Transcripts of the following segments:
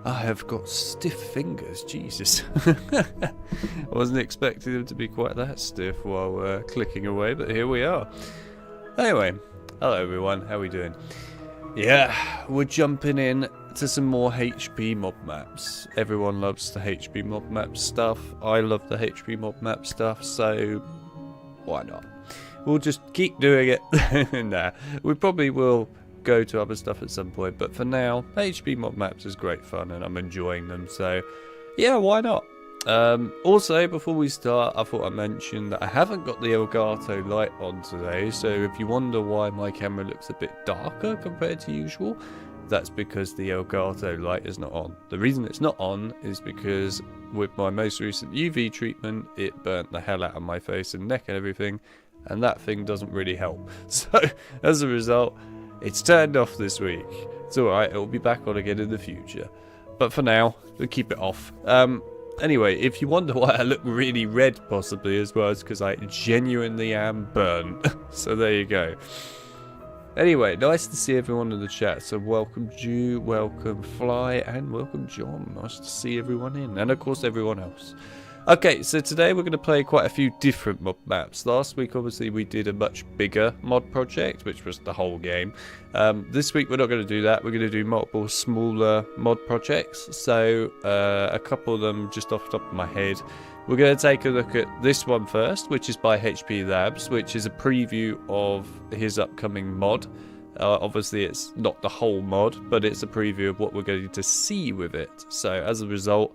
I have got stiff fingers, Jesus. I wasn't expecting them to be quite that stiff while clicking away, but here we are. Anyway, hello everyone, how are we doing? Yeah, we're jumping in to some more HP mob maps. Everyone loves the HP mob map stuff. I love the HP mob map stuff, so why not? We'll just keep doing it. Nah, we probably will go to other stuff at some point, but for now, HP mob maps is great fun and I'm enjoying them, so yeah, why not? Also, before we start, I thought I'd mention that I haven't got the Elgato light on today, so if you wonder why my camera looks a bit darker compared to usual, that's because the Elgato light is not on. The reason it's not on is because with my most recent UV treatment, it burnt the hell out of my face and neck and everything, and that thing doesn't really help. So, as a result, it's turned off this week. It's alright, it'll be back on again in the future. But for now, we'll keep it off. Anyway, if you wonder why I look really red possibly as well, it's because I genuinely am burnt. So there you go. Anyway, nice to see everyone in the chat. So welcome Jew, welcome Fly, and welcome John. Nice to see everyone in. And of course everyone else. Okay, so today we're going to play quite a few different mod maps. Last week, obviously, we did a much bigger mod project, which was the whole game. This week, we're not going to do that. We're going to do multiple smaller mod projects. So, a couple of them just off the top of my head. We're going to take a look at this one first, which is by HP Labs, which is a preview of his upcoming mod. Obviously, it's not the whole mod, but it's a preview of what we're going to see with it. So, as a result,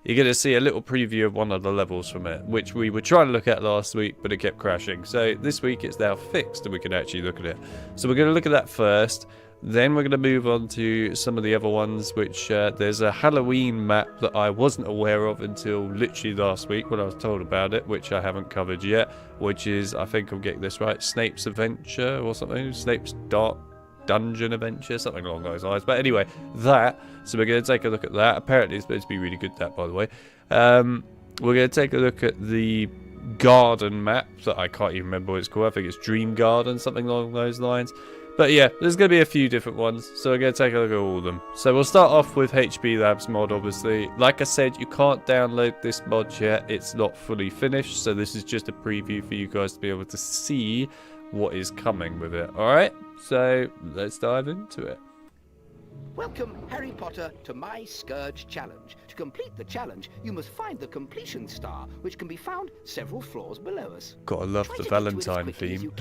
you're going to see a little preview of one of the levels from it, which we were trying to look at last week, but it kept crashing. So this week it's now fixed and we can actually look at it. So we're going to look at that first. Then we're going to move on to some of the other ones, which there's a Halloween map that I wasn't aware of until literally last week when I was told about it, which I haven't covered yet, which is, I think I'm getting this right, Snape's Adventure or something, Snape's Dark Dungeon Adventure, something along those lines. But anyway, that, so we're going to take a look at that. Apparently it's supposed to be really good, that, by the way. We're going to take a look at the garden map that I can't even remember what it's called. I think it's Dream Garden, something along those lines. But yeah, there's going to be a few different ones, so we're going to take a look at all of them. So we'll start off with HP Labs mod, obviously. Like I said, you can't download this mod yet. It's not fully finished, so this is just a preview for you guys to be able to see what is coming with it. Alright, so let's dive into it. Welcome, Harry Potter, to my Scourge Challenge. To complete the challenge, you must find the completion star, which can be found several floors below us. Gotta love the Valentine theme.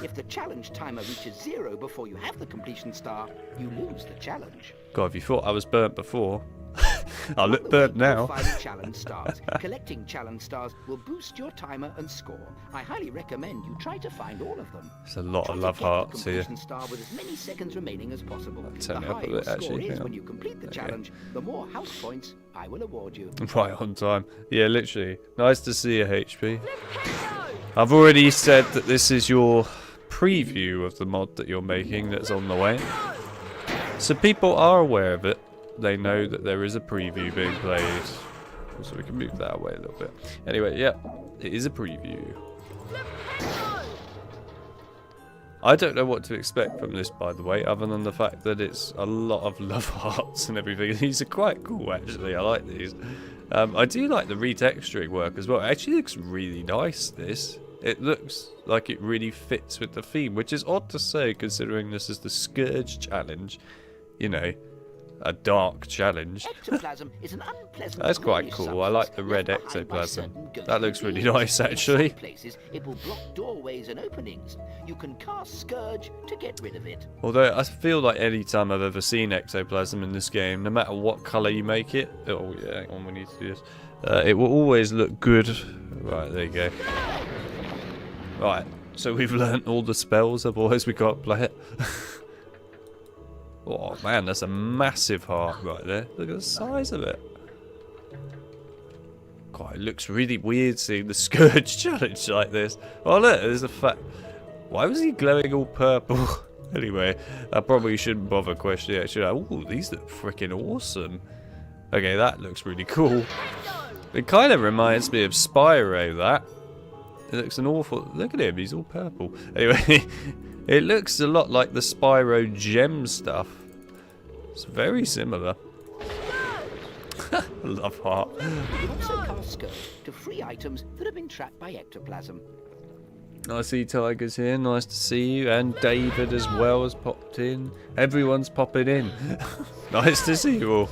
If the challenge timer reaches 0 before you have the completion star, you lose the challenge. God, if you thought I was burnt before, I look burnt now. Challenge stars. Collecting challenge stars will boost your timer and score. I highly recommend you try to find all of them. There's a lot of love hearts here. Star with as many seconds remaining as possible. Turn it up a bit, actually. When you complete the challenge, the more house points I will award you. Right on time. Yeah, literally. Nice to see you, HP. I've already said that this is your preview of the mod that you're making that's on the way. So people are aware of it. They know that there is a preview being played. So we can move that away a little bit. Anyway, yeah, it is a preview. I don't know what to expect from this, by the way, other than the fact that it's a lot of love hearts and everything. These are quite cool, actually. I like these. I do like the retexturing work as well. It actually looks really nice, this. It looks like it really fits with the theme, which is odd to say, considering this is the Scourge Challenge. You know, a dark challenge. Ectoplasm is an unpleasant. That's quite cool. I like the red ectoplasm. That looks really nice, actually. Places it will block doorways and openings. You can cast Scourge to get rid of it. Although I feel like any time I've ever seen ectoplasm in this game, no matter what colour you make it, oh yeah, hang on, we need to do this. It will always look good. Right, there you go. Right, so we've learnt all the spells, otherwise we can't play it. Oh man, that's a massive heart right there. Look at the size of it. God, it looks really weird seeing the Scourge Challenge like this. Oh look, there's a fact. Why was he glowing all purple? Anyway, I probably shouldn't bother questioning it, should I? Oh, these look freaking awesome. Okay, that looks really cool. It kind of reminds me of Spyro, that. It looks an awful... Look at him, he's all purple. Anyway, it looks a lot like the Spyro gem stuff. It's very similar. Love heart. You can also cast Scourge to free items that have been trapped by ectoplasm. I see Tiger's here, nice to see you, and David as well has popped in. Everyone's popping in. Nice to see you all.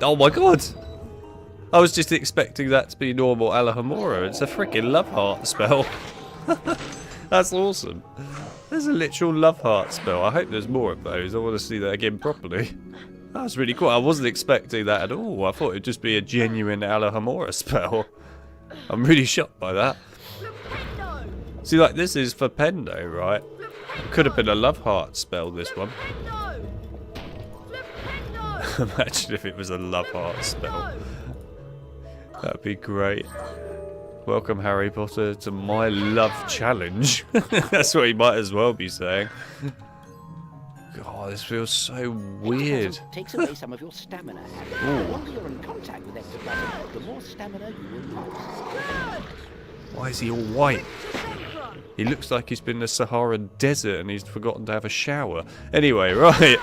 Oh my god! I was just expecting that to be normal Alohomora. It's a freaking love heart spell. That's awesome. There's a literal love heart spell. I hope there's more of those. I want to see that again properly. That was really cool. I wasn't expecting that at all. I thought it'd just be a genuine Alohomora spell. I'm really shocked by that. See, like, this is for Pendo, right? Could have been a love heart spell, this one. Imagine if it was a love heart spell. That'd be great. Welcome, Harry Potter, to my love challenge. That's what he might as well be saying. God, this feels so weird. Takes away some of your stamina, Harry. The longer you're in contact with ectoplasm, the more stamina you will lose. Why is he all white? He looks like he's been in the Saharan desert and he's forgotten to have a shower. Anyway, right.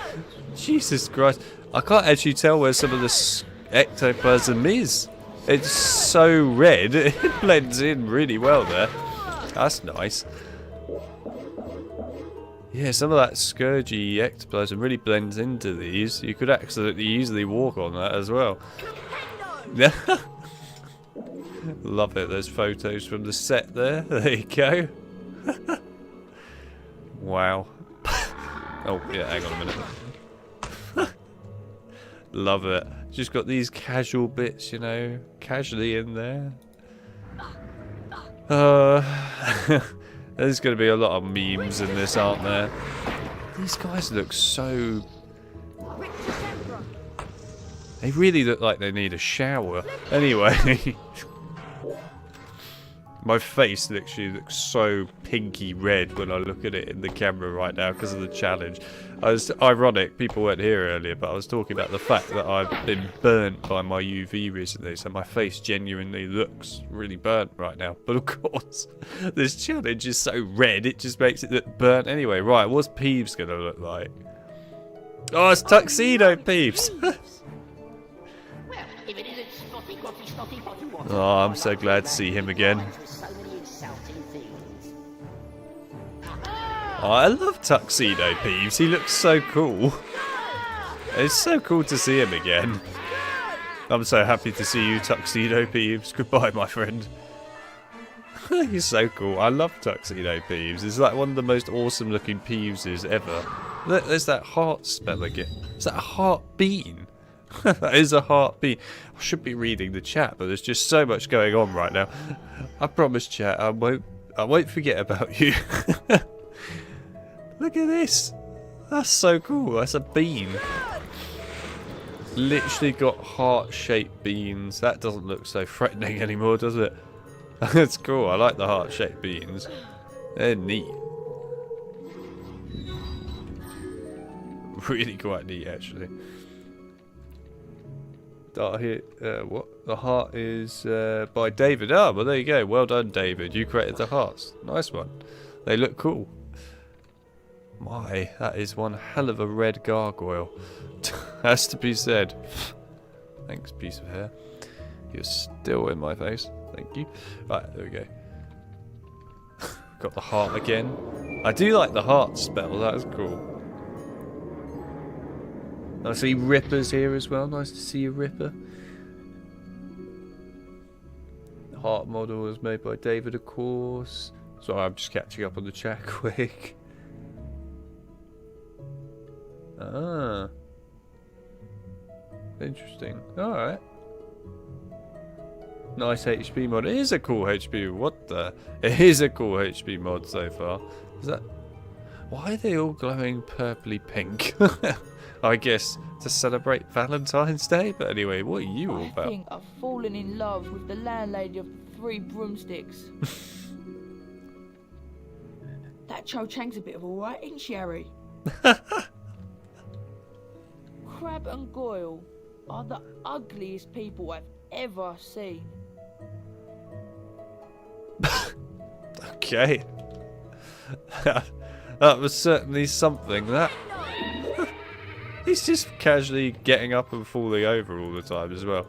Jesus Christ. I can't actually tell where some of the ectoplasm is. It's so red. It blends in really well there. That's nice. Yeah, some of that scourgy ectoplasm really blends into these. You could absolutely easily walk on that as well. Yeah. Love it. There's photos from the set there. There you go. Wow. Oh, yeah, hang on a minute. Love it. Just got these casual bits, you know, casually in there. There's going to be a lot of memes in this, aren't there? These guys look so... They really look like they need a shower. Anyway... My face literally looks so pinky red when I look at it in the camera right now because of the challenge. It's ironic, people weren't here earlier, but I was talking about the fact that I've been burnt by my UV recently, so my face genuinely looks really burnt right now. But of course, this challenge is so red, it just makes it look burnt anyway. Right, what's Peeves going to look like? Oh, it's Tuxedo Peeves! Oh, I'm so glad to see him again. Oh, I love Tuxedo Peeves. He looks so cool. It's so cool to see him again. I'm so happy to see you, Tuxedo Peeves. Goodbye, my friend. He's so cool. I love Tuxedo Peeves. It's like one of the most awesome looking Peeveses ever. Look, there's that heart spell again. Is that a heart bean? That is a heart bean. I should be reading the chat, but there's just so much going on right now. I promise, chat, I won't forget about you. Look at this. That's so cool. That's a bean. Literally got heart-shaped beans. That doesn't look so threatening anymore, does it? That's cool. I like the heart-shaped beans. They're neat. Really quite neat, actually. What? The heart is by David. Oh, well, there you go. Well done, David. You created the hearts. Nice one. They look cool. My, that is one hell of a red gargoyle. Has to be said. Thanks, piece of hair. You're still in my face. Thank you. Right, there we go. Got the heart again. I do like the heart spell. That is cool. I see Ripper's here as well. Nice to see you, Ripper. The heart model was made by David, of course. Sorry, I'm just catching up on the chat quick. Ah. Interesting. Alright. Nice HP mod. It is a cool HP. What the? It is a cool HP mod so far. Is that... Why are they all glowing purpley pink? I guess to celebrate Valentine's Day. But anyway, what are you all about? I think I've fallen in love with the landlady of the 3 broomsticks. That Cho Chang's a bit of a right, ain't she, Harry? Crab and Goyle are the ugliest people I've ever seen. Okay. That was certainly something, that. He's just casually getting up and falling over all the time as well.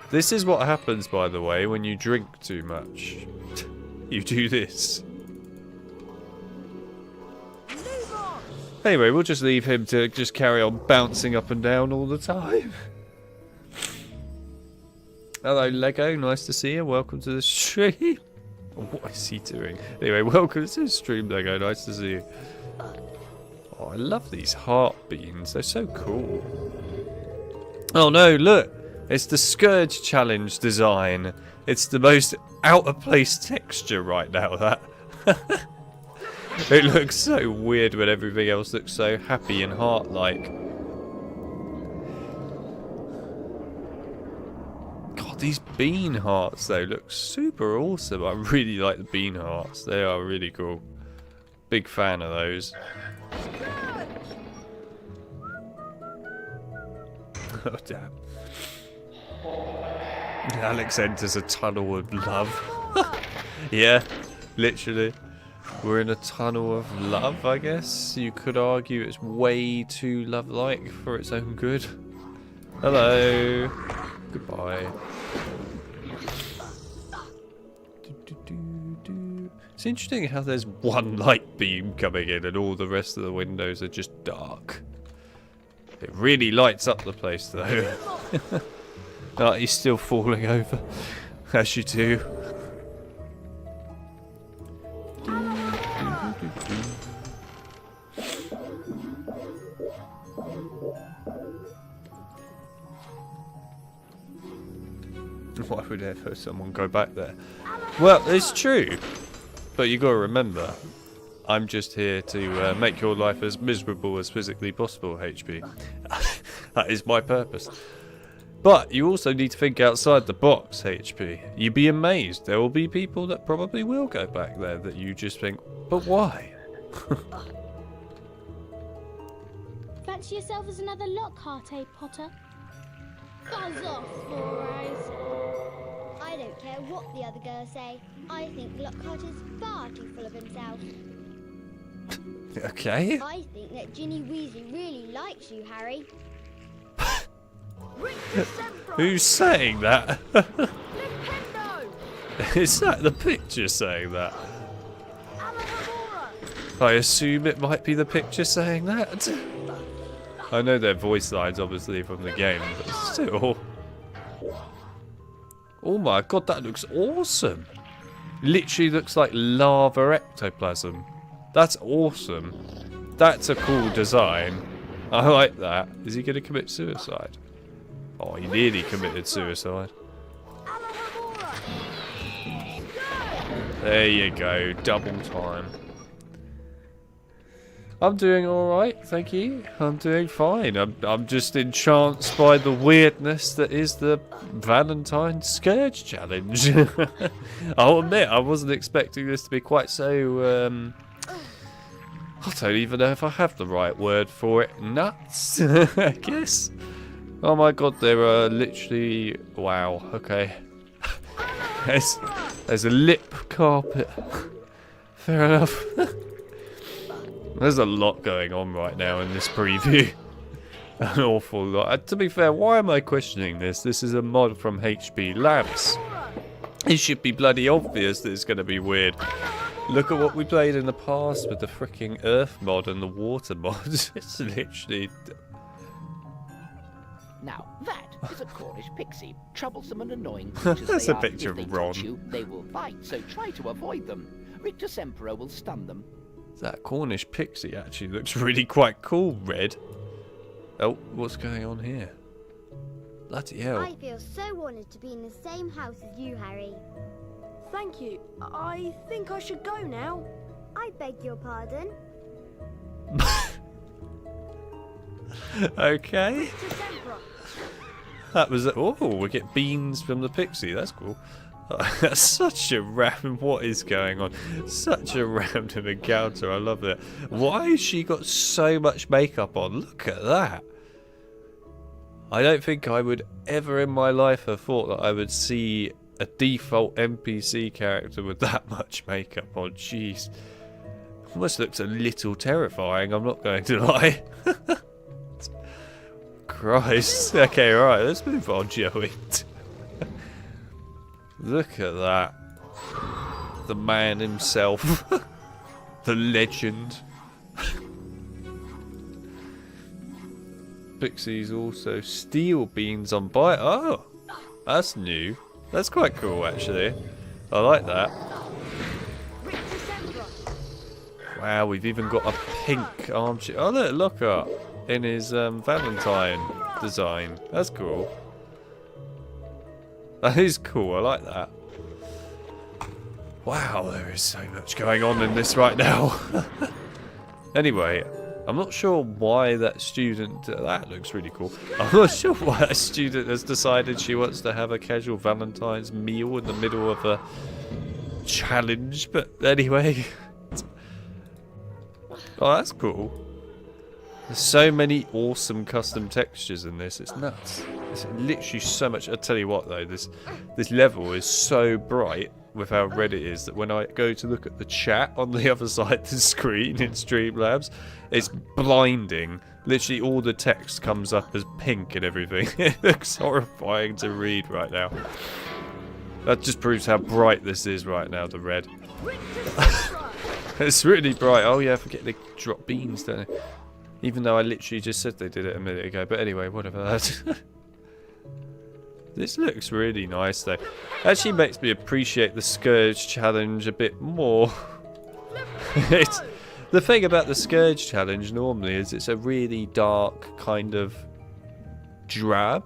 This is what happens, by the way, when you drink too much. You do this. Anyway, we'll just leave him to just carry on bouncing up and down all the time. Hello, Lego. Nice to see you. Welcome to the stream. What is he doing? Anyway, welcome to the stream, Lego. Nice to see you. Oh, I love these heart beans. They're so cool. Oh no, look. It's the Scourge Challenge design. It's the most out of place texture right now, that. It looks so weird when everything else looks so happy and heart-like. God, these bean hearts though look super awesome. I really like the bean hearts. They are really cool. Big fan of those. Oh damn. Alex enters a tunnel of love. Yeah, literally. We're in a tunnel of love, I guess. You could argue it's way too love-like for its own good. Hello. Goodbye. It's interesting how there's one light beam coming in and all the rest of the windows are just dark. It really lights up the place though. Oh, he's still falling over, as you do. Why would ever someone go back there? Well, it's true. But you gotta remember, I'm just here to make your life as miserable as physically possible, HP. That is my purpose. But you also need to think outside the box, HP. You'd be amazed. There will be people that probably will go back there that you just think, but why? Fancy yourself as another Lockhart, eh, Potter? Buzz off, Four Eyes. I don't care what the other girls say. I think Lockhart is far too full of himself. Okay. I think that Ginny Weasley really likes you, Harry. Who's saying that? Is that the picture saying that? I assume it might be the picture saying that. I know they're voice lines, obviously, from the game, but still. Oh my god, that looks awesome. Literally looks like lava ectoplasm. That's awesome. That's a cool design. I like that. Is he going to commit suicide? Oh, he nearly committed suicide. There you go, double time. I'm doing alright, thank you. I'm doing fine. I'm just entranced by the weirdness that is the Valentines Scourge Challenge. I'll admit, I wasn't expecting this to be quite so, I don't even know if I have the right word for it. Nuts, I guess. Oh my god, there are literally... Wow, okay. There's a lip carpet. Fair enough. There's a lot going on right now in this preview. An awful lot. To be fair, why am I questioning this? This is a mod from HP Labs. It should be bloody obvious that it's going to be weird. Look at what we played in the past with the freaking Earth mod and the Water mod. It's literally... Now, that is a Cornish pixie. Troublesome and annoying creatures That's they a are. picture If they of Ron. touch you, they will bite, so try to avoid them. Rictus Emperor will stun them. That Cornish pixie actually looks really quite cool, Red. Oh, what's going on here? Bloody hell. I feel so honoured to be in the same house as you, Harry. Thank you. I think I should go now. I beg your pardon. Okay. Rictus Emperor. That was... Oh, we get beans from the pixie. That's cool. That's such a random... What is going on? Such a random encounter. I love it. Why has she got so much makeup on? Look at that. I don't think I would ever in my life have thought that I would see a default NPC character with that much makeup on. Jeez. Almost looks a little terrifying, I'm not going to lie. Christ. Okay, right, let's move on, shall we? Look at that. The man himself. The legend. Pixies also steel beans on bite. Oh, that's new. That's quite cool, actually. I like that. Wow, we've even got a pink armchair. Oh, look, Lockhart in his Valentine design. That's cool. That is cool. I like that. Wow, there is so much going on in this right now. Anyway, I'm not sure why that student... that looks really cool. I'm not sure why that student has decided she wants to have a casual Valentine's meal in the middle of a challenge. But anyway... oh, that's cool. There's so many awesome custom textures in this. It's nuts. It's literally so much. I'll tell you what, though. This level is so bright with how red it is that when I go to look at the chat on the other side of the screen in Streamlabs, it's blinding. Literally all the text comes up as pink and everything. It looks horrifying to read right now. That just proves how bright this is right now, the red. It's really bright. Oh yeah, I forget they drop beans, don't they? Even though I literally just said they did it a minute ago. But anyway, whatever. This looks really nice though. Actually makes me appreciate the Scourge challenge a bit more. The thing about the Scourge challenge normally is it's a really dark kind of drab,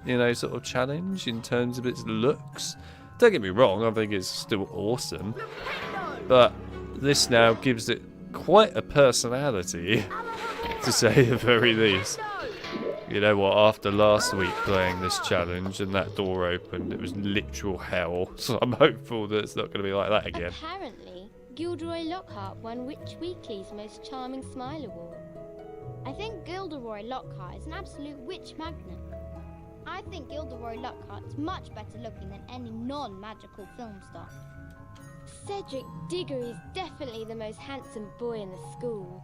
you know, sort of challenge in terms of its looks. Don't get me wrong, I think it's still awesome. But this now gives it quite a personality, to say the very least. You know what, after last week playing this challenge and that door opened, it was literal hell. So I'm hopeful that it's not going to be like that again. Apparently, Gilderoy Lockhart won Witch Weekly's Most Charming Smile Award. I think Gilderoy Lockhart is an absolute witch magnet. I think Gilderoy Lockhart is much better looking than any non-magical film star. Cedric Diggory is definitely the most handsome boy in the school.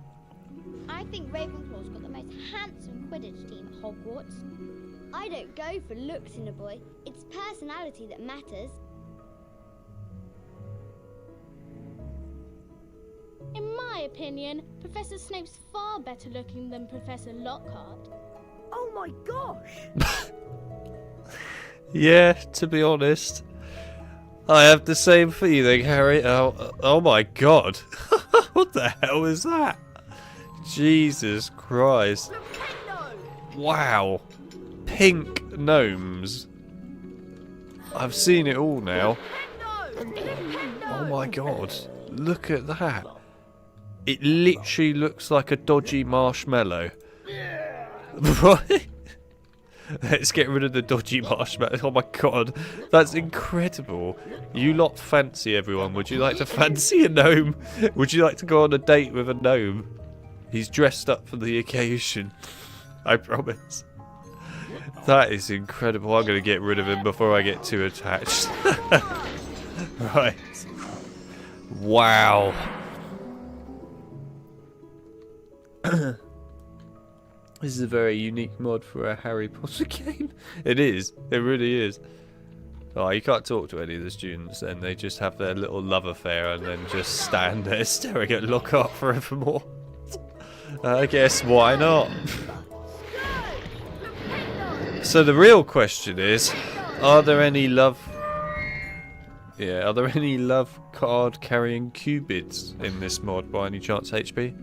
I think Ravenclaw's got the most handsome Quidditch team at Hogwarts. I don't go for looks in a boy, it's personality that matters. In my opinion, Professor Snape's far better looking than Professor Lockhart. Oh my gosh! Yeah, to be honest, I have the same feeling, Harry. Oh my god. What the hell is that? Jesus Christ. Wow. Pink gnomes. I've seen it all now. Oh my god. Look at that. It literally looks like a dodgy marshmallow. Right? Let's get rid of the dodgy marshmallow. Oh my god. That's incredible. You lot fancy everyone. Would you like to fancy a gnome? Would you like to go on a date with a gnome? He's dressed up for the occasion. I promise. That is incredible. I'm going to get rid of him before I get too attached. Right. Wow. This is a very unique mod for a Harry Potter game. It is. It really is. Oh, you can't talk to any of the students and they just have their little love affair and then just stand there staring at Lockhart forevermore. I guess why not? So the real question is, are there any love card carrying cupids in this mod by any chance, HP?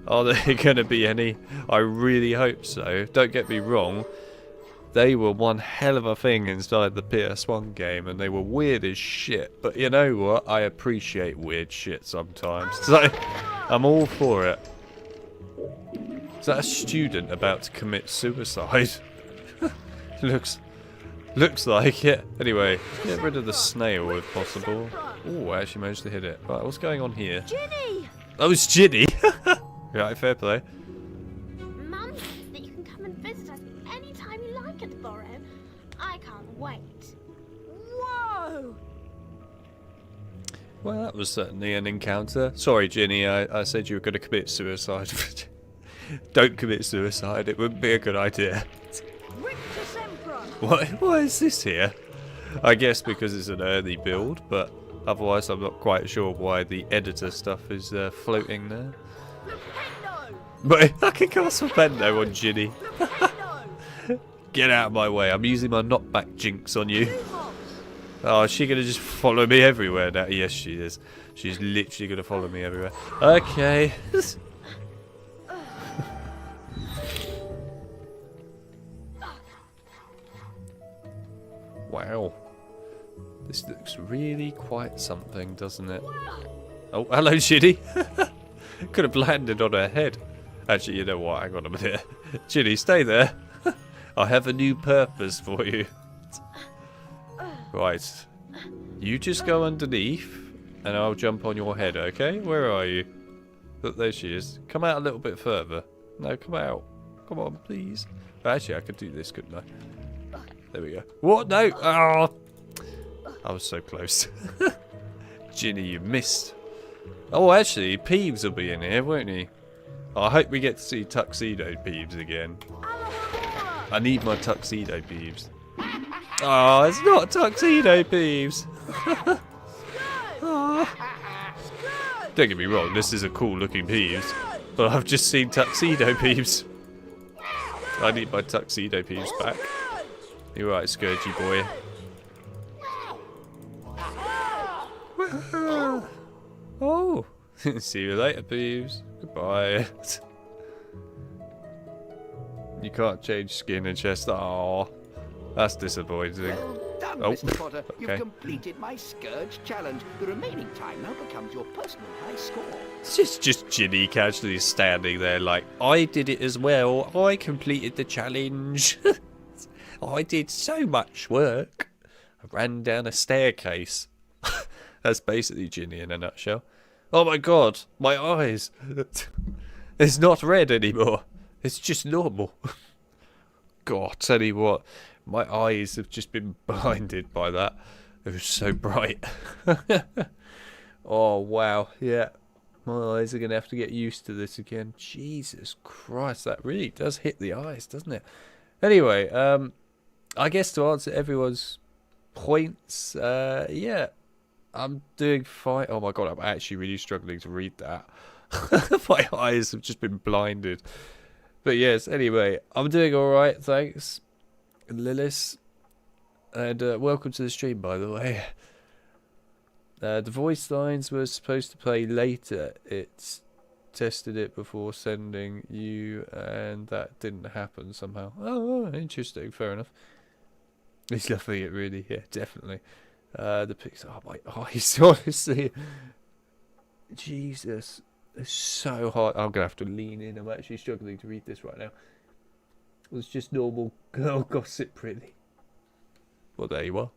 Are there going to be any? I really hope so. Don't get me wrong, they were one hell of a thing inside the PS1 game and they were weird as shit, but you know what, I appreciate weird shit sometimes, so I'm all for it. Is that a student about to commit suicide? looks like it. Anyway, get rid of the snail if possible. Oh, I actually managed to hit it. Right, what's going on here? Ginny! Oh, it's Ginny! Right, fair play. Mum says that you can come and visit us anytime you like at the Burrow. I can't wait. Whoa! Well, that was certainly an encounter. Sorry, Ginny, I said you were going to commit suicide. Don't commit suicide, it wouldn't be a good idea. What is this here? I guess because it's an early build, but otherwise I'm not quite sure why the editor stuff is floating there. But I can cast a Pendo on Ginny. Get out of my way, I'm using my knockback jinx on you. Oh, is she going to just follow me everywhere now? Yes, she is. She's literally going to follow me everywhere. Okay. Wow. This looks really quite something, doesn't it? Oh, hello, Ginny. Could have landed on her head. Actually, you know what? Hang on a minute. Ginny, stay there. I have a new purpose for you. Right. You just go underneath, and I'll jump on your head, okay? Where are you? Look, there she is. Come out a little bit further. No, come out. Come on, please. Actually, I could do this, couldn't I? There we go. What? No! Oh! I was so close. Ginny, you missed. Oh, actually, Peeves will be in here, won't he? I hope we get to see Tuxedo Peeves again. I need my Tuxedo Peeves. Oh, it's not Tuxedo Peeves. Oh. Don't get me wrong, this is a cool looking Peeves, but I've just seen Tuxedo Peeves. I need my Tuxedo Peeves back. You're right, Scourgy boy. Oh, see you later, Peeves. Goodbye. You can't change skin and chest. Oh, that's disappointing. Well done, Oh, Mr. Potter. okay. You've completed my Scourge challenge. The remaining time now becomes your personal high score. It's just Ginny casually standing there like, I did it as well. I completed the challenge. I did so much work. I ran down a staircase. That's basically Ginny in a nutshell. Oh my god, my eyes. It's not red anymore. It's just normal. God, tell you what, my eyes have just been blinded by that. It was so bright. Oh wow, yeah. My eyes are going to have to get used to this again. Jesus Christ, that really does hit the eyes, doesn't it? Anyway, I guess to answer everyone's points, yeah, I'm doing fine. Oh my god, I'm actually really struggling to read that. My eyes have just been blinded. But yes, anyway, I'm doing alright, thanks, Lilith. And welcome to the stream, by the way. The voice lines were supposed to play later. It's tested it before sending you, and that didn't happen somehow. Oh, interesting. Fair enough. He's loving it, really. Yeah, definitely. The pics. Oh, my eyes, honestly. Jesus. It's so hard. I'm going to have to lean in. I'm actually struggling to read this right now. It was just normal girl gossip, really. Well, there you are.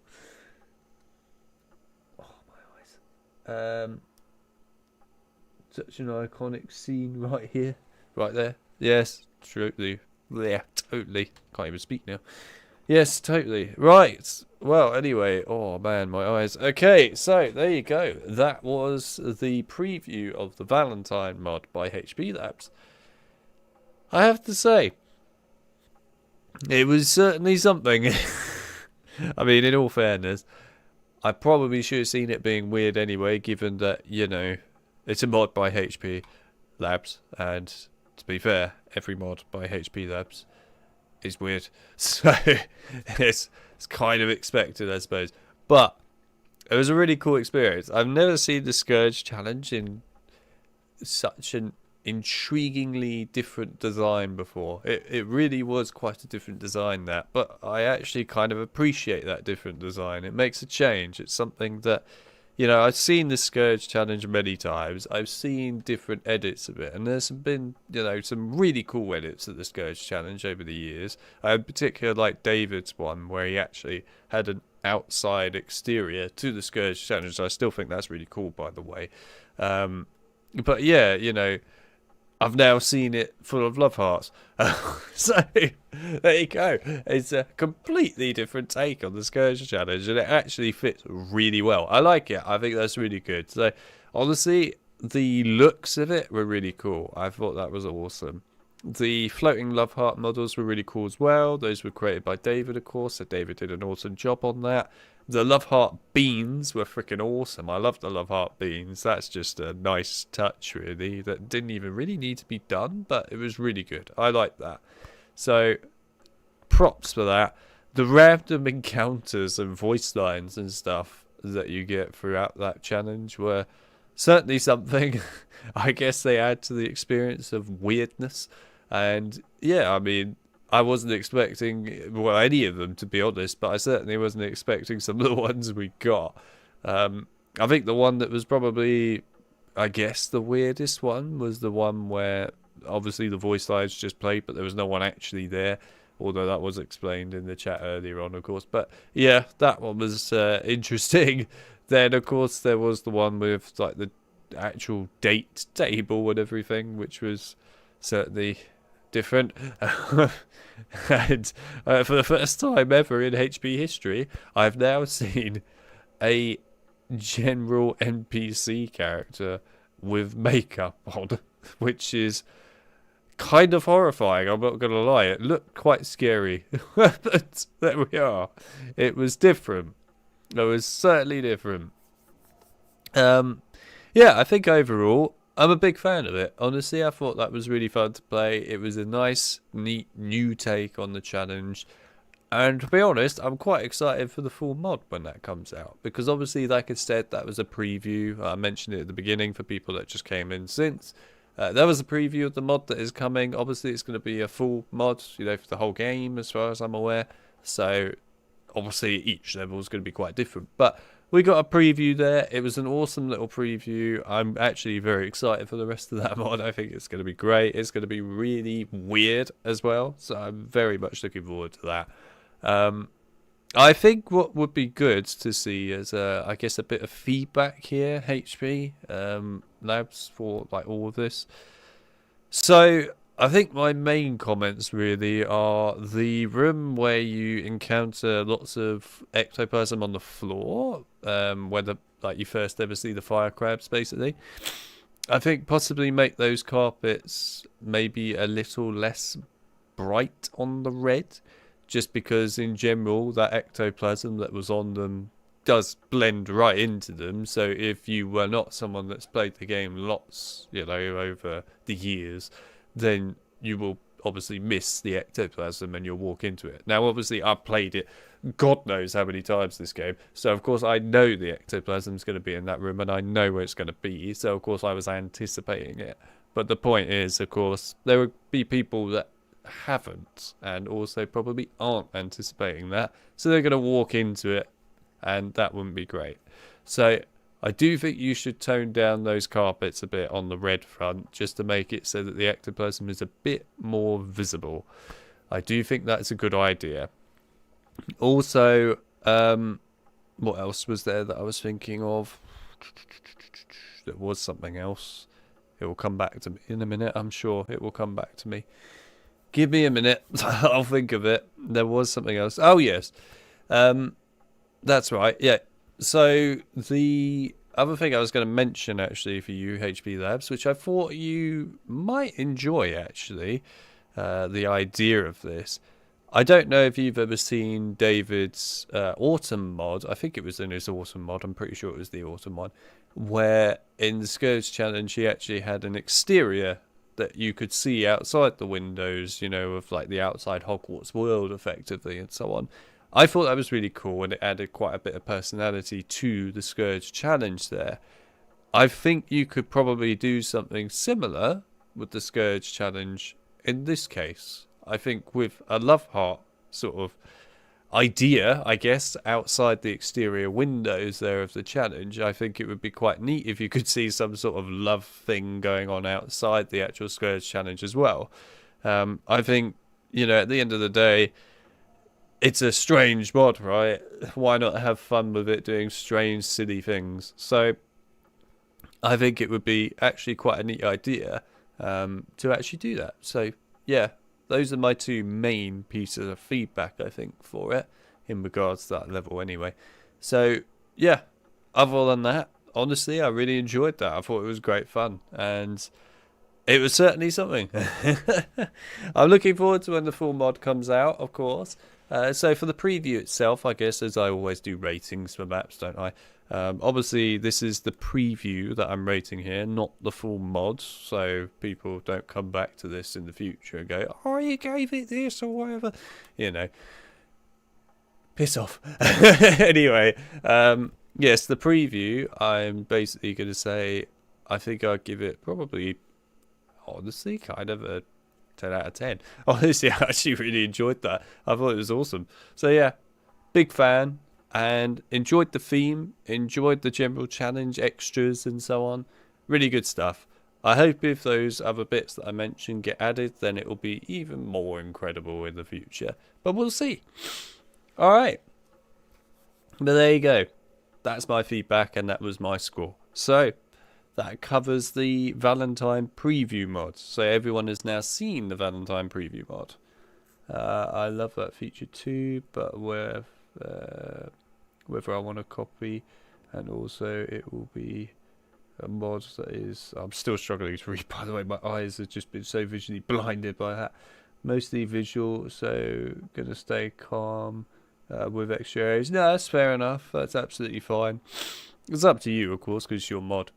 Such an iconic scene right here, right there. Yes, totally. Yeah, totally. Can't even speak now. Yes, totally. Right. Well, anyway. Oh man, my eyes. Okay, so there you go. That was the preview of the Valentine mod by HP Labs. I have to say, it was certainly something. I mean, in all fairness, I probably should have seen it being weird anyway, given that, you know, it's a mod by HP Labs, and to be fair, every mod by HP Labs is weird. So, it's kind of expected, I suppose. But, it was a really cool experience. I've never seen the Scourge challenge in such an intriguingly different design before. It really was quite a different design, that, but I actually kind of appreciate that different design. It makes a change. It's something that, you know, I've seen the Scourge challenge many times. I've seen different edits of it, and there's been, you know, some really cool edits of the Scourge challenge over the years. I in particular like David's one, where he actually had an outside exterior to the Scourge challenge. I still think that's really cool, by the way. But yeah, you know, I've now seen it full of love hearts. So there you go. It's a completely different take on the Scourge Challenge, and it actually fits really well. I like it. I think that's really good. So honestly, the looks of it were really cool. I thought that was awesome. The floating love heart models were really cool as well. Those were created by David, of course. So David did an awesome job on that. The love heart beans were freaking awesome. I love the love heart beans. That's just a nice touch, really, that didn't even really need to be done, but it was really good. I like that. So props for that. The random encounters and voice lines and stuff that you get throughout that challenge were certainly something. I guess they add to the experience of weirdness. And yeah, I mean, I wasn't expecting, well, any of them, to be honest, but I certainly wasn't expecting some of the ones we got. I think the one that was probably, I guess, the weirdest one was the one where obviously the voice lines just played, but there was no one actually there, although that was explained in the chat earlier on, of course. But yeah, that one was interesting. Then, of course, there was the one with like the actual date table and everything, which was certainly different. And for the first time ever in HP history, I've now seen a general NPC character with makeup on, which is kind of horrifying. I'm not gonna lie, it looked quite scary. But there we are. It was different. It was certainly different. Yeah, I think overall I'm a big fan of it. Honestly, I thought that was really fun to play. It was a nice, neat, new take on the challenge. And to be honest, I'm quite excited for the full mod when that comes out. Because obviously, like I said, that was a preview. I mentioned it at the beginning for people that just came in since. That was a preview of the mod that is coming. Obviously, it's going to be a full mod, you know, for the whole game, as far as I'm aware. So, obviously, each level is going to be quite different. But we got a preview there. It was an awesome little preview. I'm actually very excited for the rest of that mod. I think it's going to be great. It's going to be really weird as well. So I'm very much looking forward to that. I think what would be good to see is, I guess, a bit of feedback here, HP Labs, for like all of this. So I think my main comments really are the room where you encounter lots of ectoplasm on the floor, where you first ever see the fire crabs, basically. I think possibly make those carpets maybe a little less bright on the red, just because in general that ectoplasm that was on them does blend right into them. So if you were not someone that's played the game lots, you know, over the years, then you will obviously miss the ectoplasm and you'll walk into it. Now, obviously, I've played it God knows how many times this game, so of course I know the ectoplasm is going to be in that room and I know where it's going to be, so of course I was anticipating it. But the point is, of course, there would be people that haven't and also probably aren't anticipating that, so they're going to walk into it and that wouldn't be great. So I do think you should tone down those carpets a bit on the red front, just to make it so that the ectoplasm is a bit more visible. I do think that's a good idea. Also, what else was there that I was thinking of? There was something else. It will come back to me in a minute, I'm sure. It will come back to me. Give me a minute. I'll think of it. There was something else. Oh, yes. That's right. Yeah. So the other thing I was going to mention actually for you, HP Labs, which I thought you might enjoy actually, the idea of this. I don't know if you've ever seen David's Autumn mod. I think it was in his Autumn mod. I'm pretty sure it was the Autumn one, where in the Scourge Challenge he actually had an exterior that you could see outside the windows, you know, of like the outside Hogwarts world effectively and so on. I thought that was really cool and it added quite a bit of personality to the Scourge Challenge there. I think you could probably do something similar with the Scourge Challenge in this case. I think with a love heart sort of idea, I guess, outside the exterior windows there of the challenge, I think it would be quite neat if you could see some sort of love thing going on outside the actual Scourge Challenge as well. I think, you know, at the end of the day, it's a strange mod, right? Why not have fun with it doing strange, silly things? So I think it would be actually quite a neat idea. to actually do that. So yeah, those are my two main pieces of feedback, I think, for it in regards to that level anyway. So yeah, other than that, honestly, I really enjoyed that. I thought it was great fun, and it was certainly something. I'm looking forward to when the full mod comes out, of course. So for the preview itself, I guess, as I always do ratings for maps, don't I? Obviously, this is the preview that I'm rating here, not the full mod, so people don't come back to this in the future and go, oh, you gave it this or whatever. You know. Piss off. Anyway, yes, the preview, I'm basically going to say, I think I'd give it probably, honestly, kind of a 10 out of 10. Honestly, I actually really enjoyed that. I thought it was awesome. So yeah, big fan, and enjoyed the theme, enjoyed the general challenge, extras and so on. Really good stuff. I hope if those other bits that I mentioned get added, then it will be even more incredible in the future. But we'll see. Alright. But there you go. That's my feedback, and that was my score. So that covers the Valentine preview mod. So everyone has now seen the Valentine preview mod. I love that feature too, but whether I want to copy, and also it will be a mod that is, I'm still struggling to read, by the way. My eyes have just been so visually blinded by that. Mostly visual, so gonna stay calm with extra areas. No, that's fair enough. That's absolutely fine. It's up to you, of course, because it's your mod.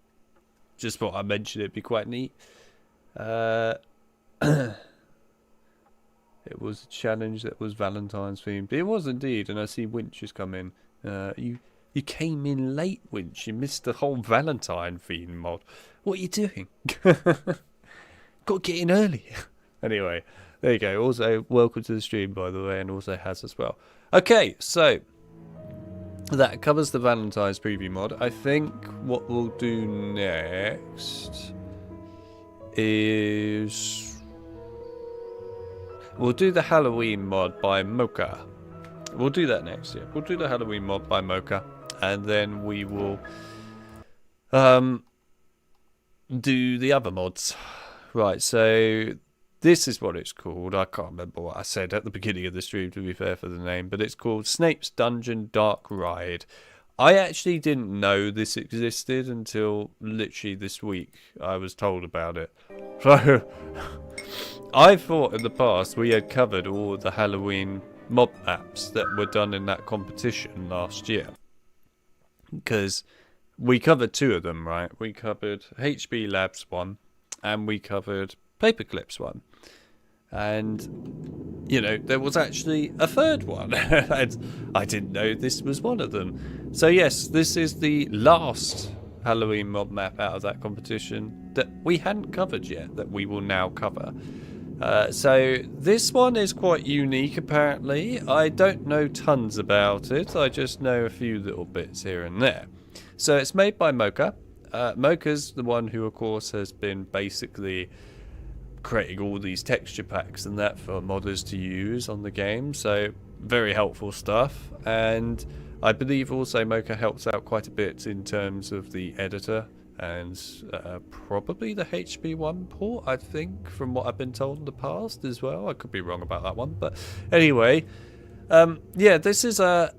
Just thought I mentioned it'd be quite neat. It was a challenge that was Valentine's themed. It was indeed, and I see Winch has come in. You came in late, Winch. You missed the whole Valentine theme mod. What are you doing? Got to get in early. Anyway, there you go. Also, welcome to the stream, by the way, and also has as well. Okay, so that covers the Valentine's preview mod. I think what we'll do next is we'll do the Halloween mod by Mocha. We'll do that next, yeah. We'll do the Halloween mod by Mocha, and then we will do the other mods. Right, so this is what it's called. I can't remember what I said at the beginning of the stream, to be fair, for the name, but it's called Snape's Dungeon Dark Ride. I actually didn't know this existed until literally this week. I was told about it. So I thought in the past we had covered all the Halloween mob maps that were done in that competition last year, because we covered two of them, right? We covered HB Labs 1 and we covered Paperclips 1, and you know, there was actually a third one and I didn't know this was one of them. So yes, this is the last Halloween mob map out of that competition that we hadn't covered yet, that we will now cover. So this one is quite unique, apparently. I don't know tons about it. I just know a few little bits here and there. So it's made by Mocha. Mocha's the one who, of course, has been basically creating all these texture packs and that for modders to use on the game. So very helpful stuff. And I believe also Mocha helps out quite a bit in terms of the editor and probably the HB1 port, I think, from what I've been told in the past as well. I could be wrong about that one, but anyway, yeah, this is a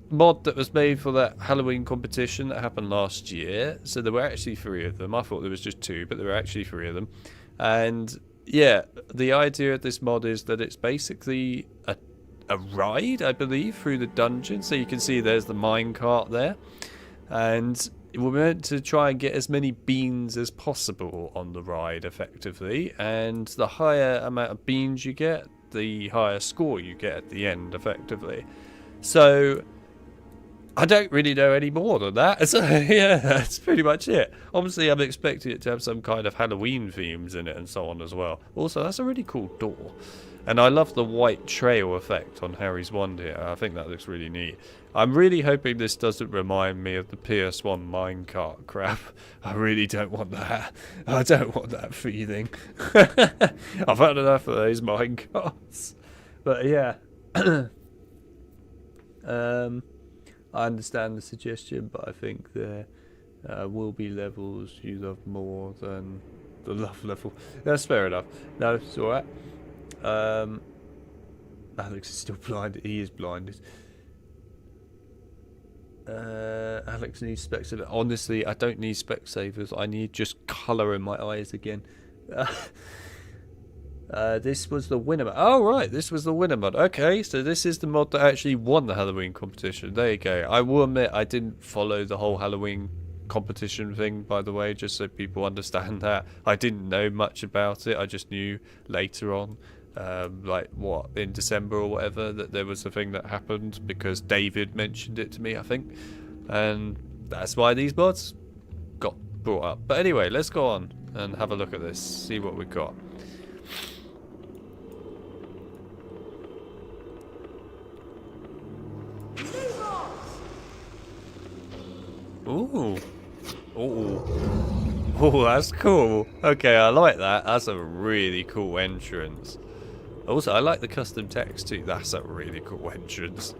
mod that was made for that Halloween competition that happened last year. So there were actually 3 of them. I thought there was just 2, but there were actually 3 of them. And yeah, the idea of this mod is that it's basically a ride, I believe, through the dungeon. So you can see there's the minecart there, and we're meant to try and get as many beans as possible on the ride effectively, and the higher amount of beans you get, the higher score you get at the end effectively. So I don't really know any more than that. So yeah, that's pretty much it. Obviously I'm expecting it to have some kind of Halloween themes in it and so on as well. Also, that's a really cool door. And I love the white trail effect on Harry's wand here. I think that looks really neat. I'm really hoping this doesn't remind me of the PS1 minecart crap. I really don't want that. I don't want that feeling. I've had enough of those minecarts. But yeah. I understand the suggestion, but I think there will be levels you love more than the love level. That's fair enough. No, it's alright. Alex is still blinded. He is blinded. Alex needs Specsavers. Honestly, I don't need Specsavers. I need just colour in my eyes again. This was the winner mod. Oh, right. This was the winner mod. Okay, so this is the mod that actually won the Halloween competition. There you go. I will admit I didn't follow the whole Halloween competition thing, by the way, just so people understand that. I didn't know much about it. I just knew later on, like, what, in December or whatever, that there was a thing that happened because David mentioned it to me, I think. And that's why these mods got brought up. But anyway, let's go on and have a look at this, see what we've got. Ooh. Ooh. Oh, that's cool. Okay, I like that. That's a really cool entrance. Also, I like the custom text too. That's a really cool entrance.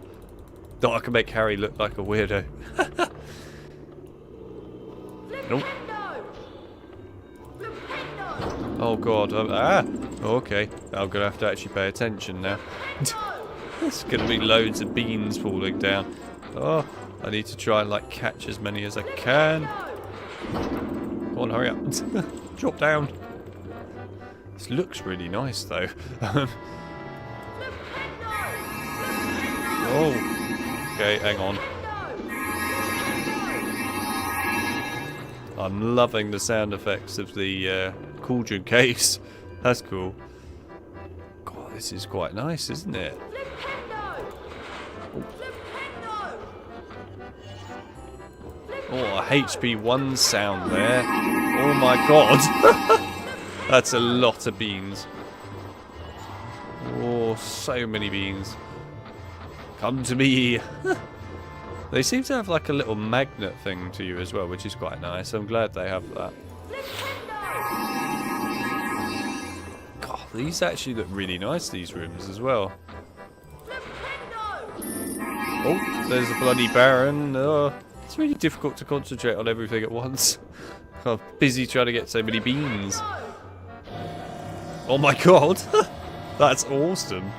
Thought I could make Harry look like a weirdo. Nope. Oh god. Okay. I'm gonna have to actually pay attention now. There's gonna be loads of beans falling down. Oh, I need to try and like catch as many as I can. Come on, hurry up. Drop down. This looks really nice though. Oh. Okay, hang on. I'm loving the sound effects of the cauldron caves. That's cool. God, this is quite nice, isn't it? Oh, a HP 1 sound there. Oh my god. That's a lot of beans. Oh, so many beans. Come to me. They seem to have like a little magnet thing to you as well, which is quite nice. I'm glad they have that. God, these actually look really nice, these rooms as well. Oh, there's a bloody Baron. Oh, it's really difficult to concentrate on everything at once. I'm busy trying to get so many beans. Oh my god. That's awesome.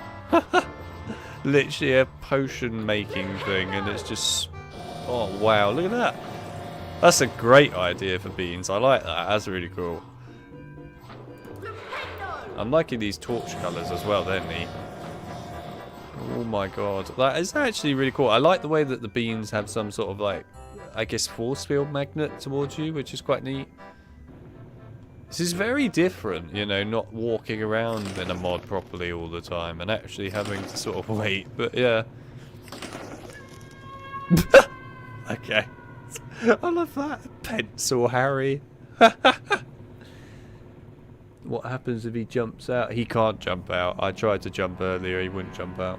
Literally a potion making thing, and it's just... Oh wow, look at that. That's a great idea for beans. I like that. That's really cool. I'm liking these torch colours as well. They're neat. Oh my god. That is actually really cool. I like the way that the beans have some sort of like, I guess, force field magnet towards you, which is quite neat. This is very different, you know, not walking around in a mod properly all the time and actually having to sort of wait, but yeah. Okay. I love that. Pencil Harry. What happens if he jumps out? He can't jump out. I tried to jump earlier, he wouldn't jump out.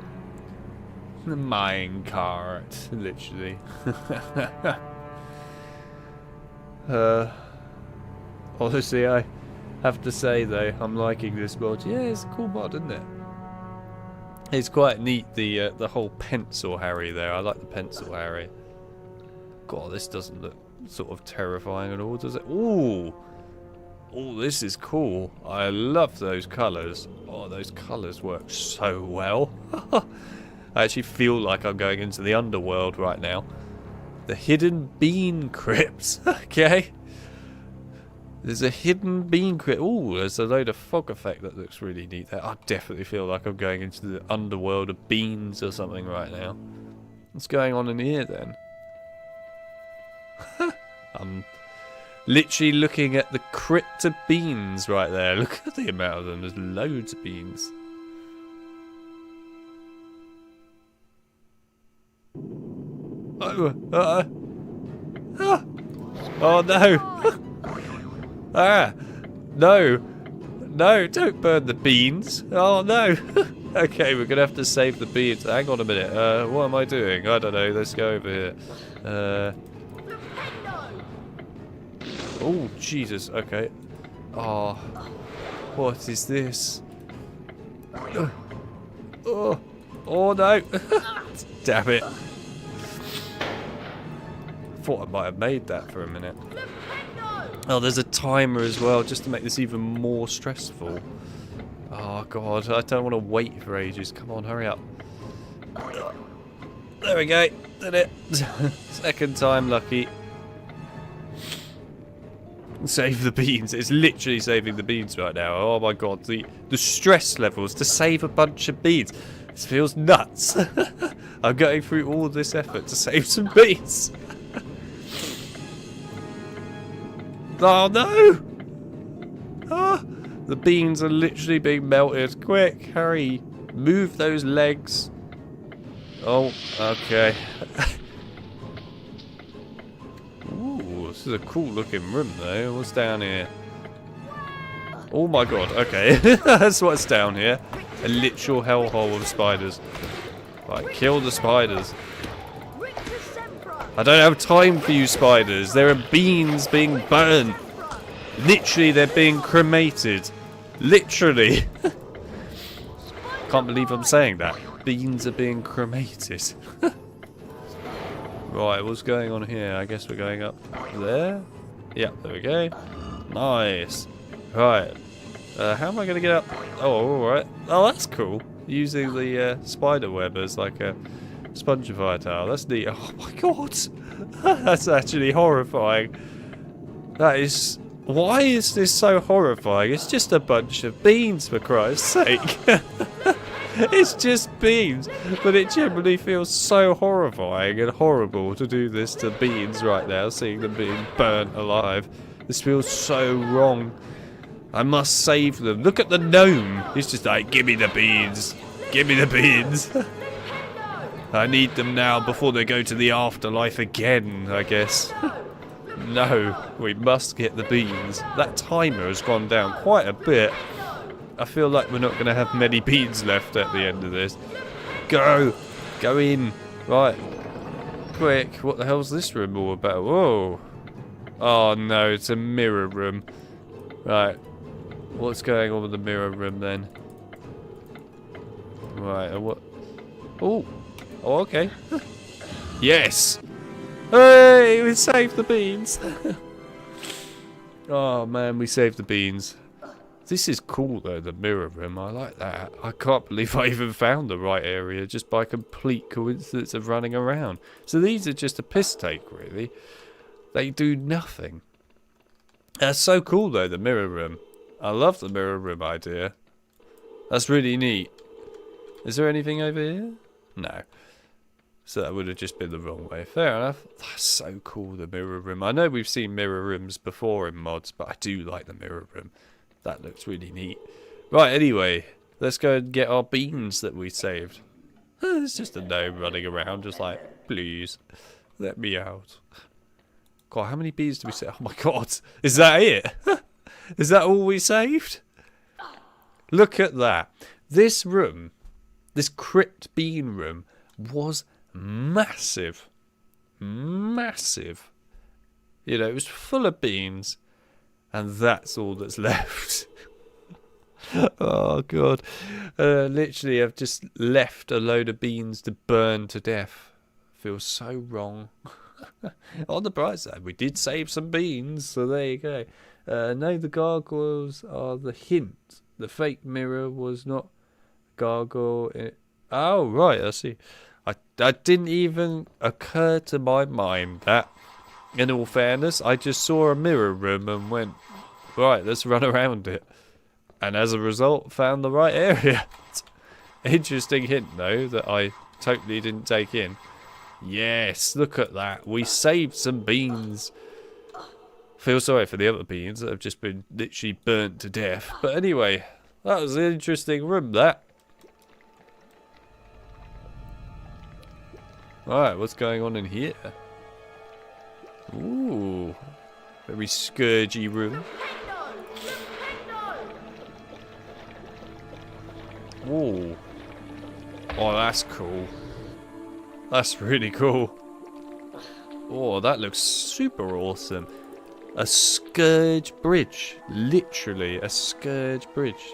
The minecart, literally. Honestly, I have to say though, I'm liking this mod. Yeah, it's a cool mod, isn't it? It's quite neat, the whole pencil Harry there. I like the pencil Harry. God, this doesn't look sort of terrifying at all, does it? Ooh! Oh, this is cool. I love those colours. Oh, those colours work so well. I actually feel like I'm going into the underworld right now. The hidden bean crypts. Okay. There's a hidden bean crypt. Ooh, there's a load of fog effect that looks really neat there. I definitely feel like I'm going into the underworld of beans or something right now. What's going on in here then? I'm literally looking at the crypt of beans right there. Look at the amount of them. There's loads of beans. Oh no! No! No, don't burn the beans! Oh no! Okay, we're gonna have to save the beans. Hang on a minute. What am I doing? I don't know. Let's go over here. Oh, Jesus. Okay. Oh. What is this? Oh. Oh no! Damn it. Thought I might have made that for a minute. Oh, there's a timer as well, just to make this even more stressful. Oh god, I don't want to wait for ages. Come on, hurry up. There we go, did it. Second time lucky. Save the beans. It's literally saving the beans right now. Oh my god, the stress levels to save a bunch of beans. This feels nuts. I'm going through all this effort to save some beans. Oh no! Ah, the beans are literally being melted. Quick, hurry. Move those legs. Oh, okay. Ooh, this is a cool looking room though. What's down here? Oh my god, okay. That's what's down here. A literal hellhole of spiders. Right, kill the spiders. I don't have time for you spiders. There are beans being burned. Literally, they're being cremated. Literally. Can't believe I'm saying that. Beans are being cremated. Right, what's going on here? I guess we're going up there. Yeah, there we go. Nice. Right. How am I going to get up? Oh, alright. Oh, that's cool. Using the spider web as like a spongifier towel. That's neat. Oh my god. That's actually horrifying. That is... Why is this so horrifying? It's just a bunch of beans, for Christ's sake. It's just beans. But it generally feels so horrifying and horrible to do this to beans right now, seeing them being burnt alive. This feels so wrong. I must save them. Look at the gnome. He's just like, give me the beans. Give me the beans. I need them now before they go to the afterlife again, I guess. No, we must get the beans. That timer has gone down quite a bit. I feel like we're not going to have many beans left at the end of this. Go! Go in! Right. Quick, what the hell's this room all about? Whoa! Oh no, it's a mirror room. Right. What's going on with the mirror room then? Right, and what? Oh! Oh, okay. Yes! Hey, we saved the beans! Oh man, we saved the beans. This is cool though, the mirror room. I like that. I can't believe I even found the right area just by complete coincidence of running around. So these are just a piss take, really. They do nothing. That's so cool though, the mirror room. I love the mirror room idea. That's really neat. Is there anything over here? No. So that would have just been the wrong way. Fair enough. That's so cool, the mirror room. I know we've seen mirror rooms before in mods, but I do like the mirror room. That looks really neat. Right, anyway, let's go and get our beans that we saved. It's just a gnome running around, just like, please, let me out. God, how many beans did we save? Oh my god, is that it? Is that all we saved? Look at that. This room, this crypt bean room, was massive. Massive. You know, it was full of beans. And that's all that's left. Oh, God. Literally, I've just left a load of beans to burn to death. Feels so wrong. On the bright side, we did save some beans, so there you go. No, the gargoyles are the hint. The fake mirror was not gargoyle. Oh, right, I see. I didn't even occur to my mind that, in all fairness, I just saw a mirror room and went, right, let's run around it. And as a result, found the right area. Interesting hint, though, that I totally didn't take in. Yes, look at that. We saved some beans. Feel sorry for the other beans that have just been literally burnt to death. But anyway, that was an interesting room, that. Alright, what's going on in here? Ooh, very scourgy room. Ooh. Oh, that's cool. That's really cool. Oh, that looks super awesome. A scourge bridge. Literally, a scourge bridge.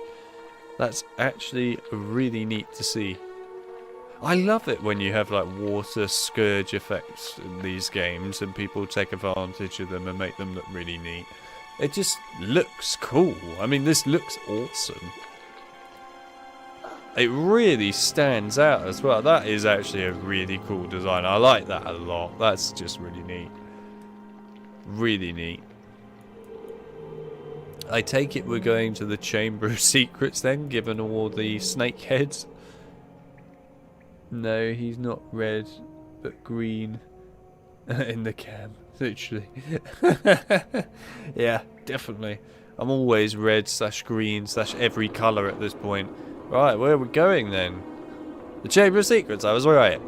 That's actually really neat to see. I love it when you have like water scourge effects in these games and people take advantage of them and make them look really neat. It just looks cool. I mean, this looks awesome. It really stands out as well. That is actually a really cool design. I like that a lot. That's just really neat. Really neat. I take it we're going to the Chamber of Secrets then, given all the snake heads. No, he's not red, but green. In the cam, literally. Yeah, definitely. I'm always red / green / every colour at this point. Right, where are we going then? The Chamber of Secrets, I was right.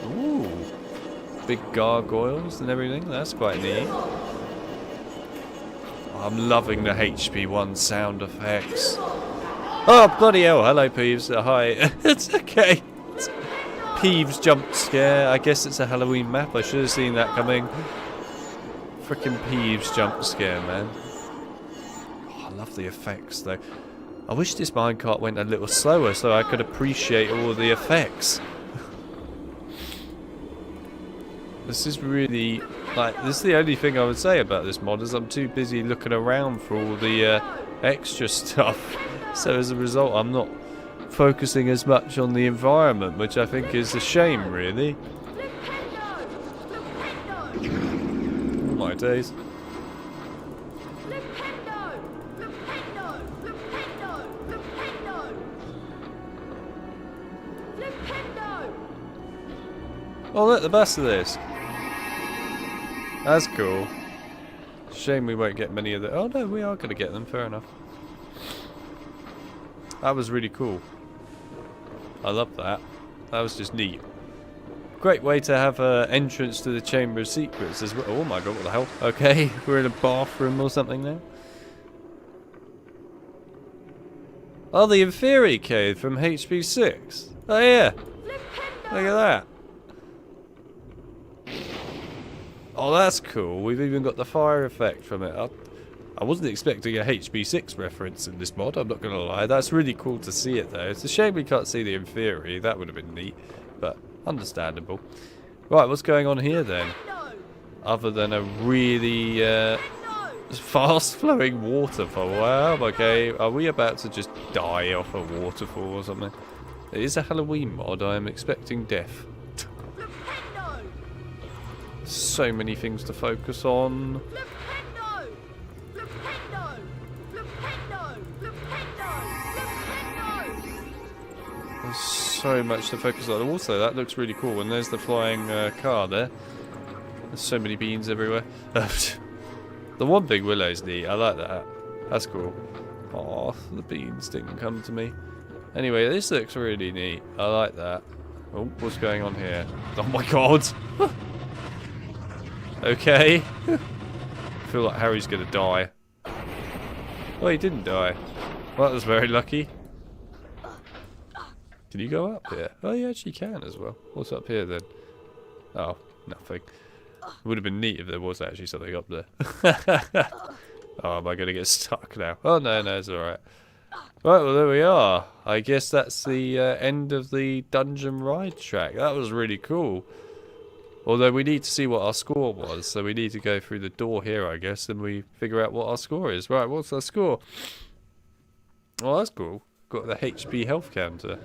Ooh. Big gargoyles and everything, that's quite neat. I'm loving the HP1 sound effects. Oh, bloody hell. Hello, Peeves. Hi. It's okay. It's Peeves jump scare. I guess it's a Halloween map. I should have seen that coming. Frickin' Peeves jump scare, man. Oh, I love the effects, though. I wish this minecart went a little slower so I could appreciate all the effects. This is really, like, this is the only thing I would say about this mod, is I'm too busy looking around for all the extra stuff. So as a result, I'm not focusing as much on the environment, which I think is a shame, really. Oh my days. Oh look, the best of this. That's cool. Shame we won't get many of the... Oh no, we are going to get them, fair enough. That was really cool. I love that. That was just neat. Great way to have an entrance to the Chamber of Secrets as well. Oh my god, what the hell? Okay, we're in a bathroom or something now. Oh, the Inferi Cave from HP6. Oh yeah. Look at that. Oh, that's cool. We've even got the fire effect from it. I wasn't expecting a HP6 reference in this mod, I'm not going to lie. That's really cool to see it, though. It's a shame we can't see the Inferi. That would have been neat, but understandable. Right, what's going on here, then? Other than a really fast-flowing waterfall. Wow, okay. Are we about to just die off a waterfall or something? It is a Halloween mod. I am expecting death. So many things to focus on. There's so much to focus on. Also, that looks really cool. And there's the flying car there. There's so many beans everywhere. The one big willow's neat. I like that. That's cool. Oh, the beans didn't come to me. Anyway, this looks really neat. I like that. Oh, what's going on here? Oh my god! Okay. I feel like Harry's gonna die. Oh, he didn't die. Well, that was very lucky. Can you go up here? Oh, you actually can as well. What's up here then? Oh, nothing. It would have been neat if there was actually something up there. Oh, am I gonna get stuck now? Oh, no, it's alright. Right, well, there we are. I guess that's the end of the dungeon ride track. That was really cool. Although we need to see what our score was, so we need to go through the door here, I guess, and we figure out what our score is. Right, what's our score? Oh, that's cool. Got the HP health counter.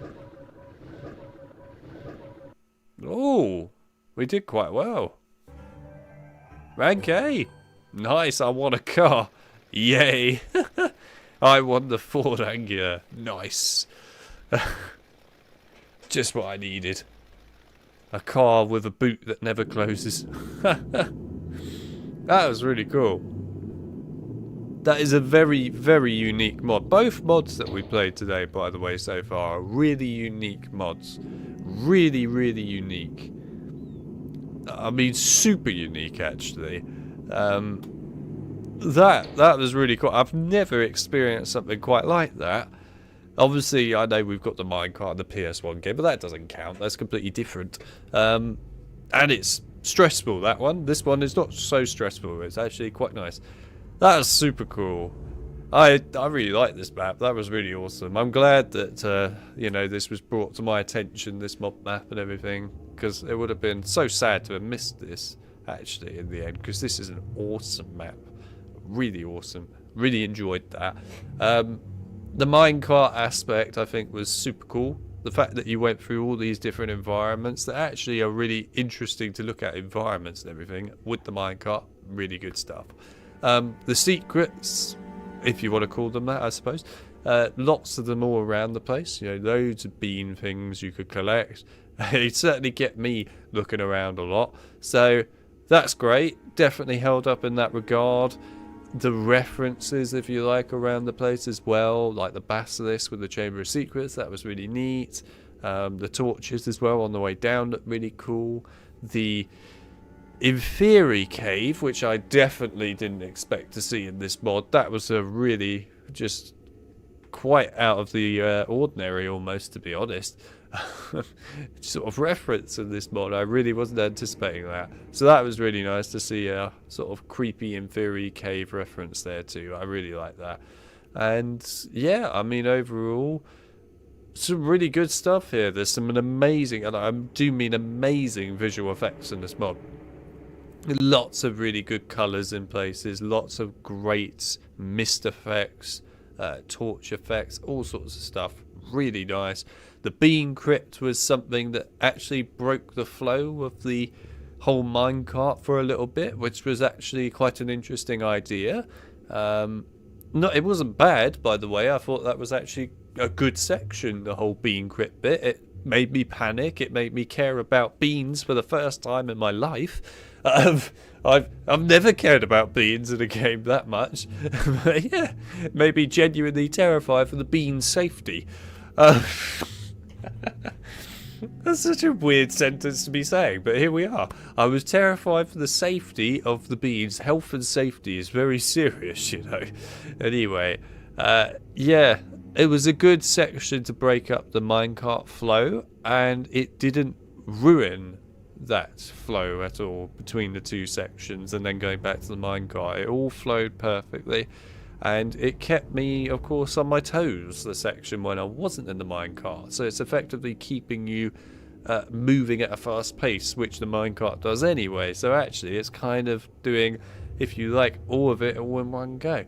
Oh, we did quite well. Rank A. Nice, I won a car. Yay. I won the Ford Anglia. Nice. Just what I needed. A car with a boot that never closes. That was really cool. That is a very, very unique mod. Both mods that we played today, by the way, so far, are really unique mods. Really, really unique. I mean, super unique, actually. That was really cool. I've never experienced something quite like that. Obviously, I know we've got the minecart and the PS1 game, but that doesn't count. That's completely different. And it's stressful, that one. This one is not so stressful. It's actually quite nice. That was super cool. I really like this map. That was really awesome. I'm glad that, you know, this was brought to my attention, this mod map and everything, because it would have been so sad to have missed this actually, in the end, because this is an awesome map. Really awesome. Really enjoyed that. The minecart aspect, I think, was super cool. The fact that you went through all these different environments that actually are really interesting to look at, environments and everything, with the minecart, really good stuff. The secrets, if you want to call them that, I suppose, lots of them all around the place. You know, loads of bean things you could collect. It certainly get me looking around a lot. So that's great. Definitely held up in that regard. The references, if you like, around the place as well, like the basilisk with the Chamber of Secrets, that was really neat. The torches as well on the way down looked really cool. The in theory cave, which I definitely didn't expect to see in this mod, that was a really just quite out of the ordinary almost, to be honest. Sort of reference in this mod. I really wasn't anticipating that, so that was really nice to see a sort of creepy in theory cave reference there too. I really like that. And yeah, I mean, overall, some really good stuff here. There's some amazing, and I do mean amazing, visual effects in this mod. Lots of really good colours in places, lots of great mist effects, torch effects, all sorts of stuff. Really nice. The bean crypt was something that actually broke the flow of the whole minecart for a little bit, which was actually quite an interesting idea. It wasn't bad, by the way. I thought that was actually a good section, the whole bean crypt bit. It made me panic. It made me care about beans for the first time in my life. I've never cared about beans in a game that much. But yeah, it made me genuinely terrified for the beans' safety. That's such a weird sentence to be saying, but here we are. I was terrified for the safety of the beans. Health and safety is very serious, you know. Anyway, yeah, it was a good section to break up the minecart flow, and it didn't ruin that flow at all between the two sections and then going back to the minecart. It all flowed perfectly. And it kept me, of course, on my toes, the section when I wasn't in the minecart. So it's effectively keeping you moving at a fast pace, which the minecart does anyway. So actually, it's kind of doing, if you like, all of it all in one go.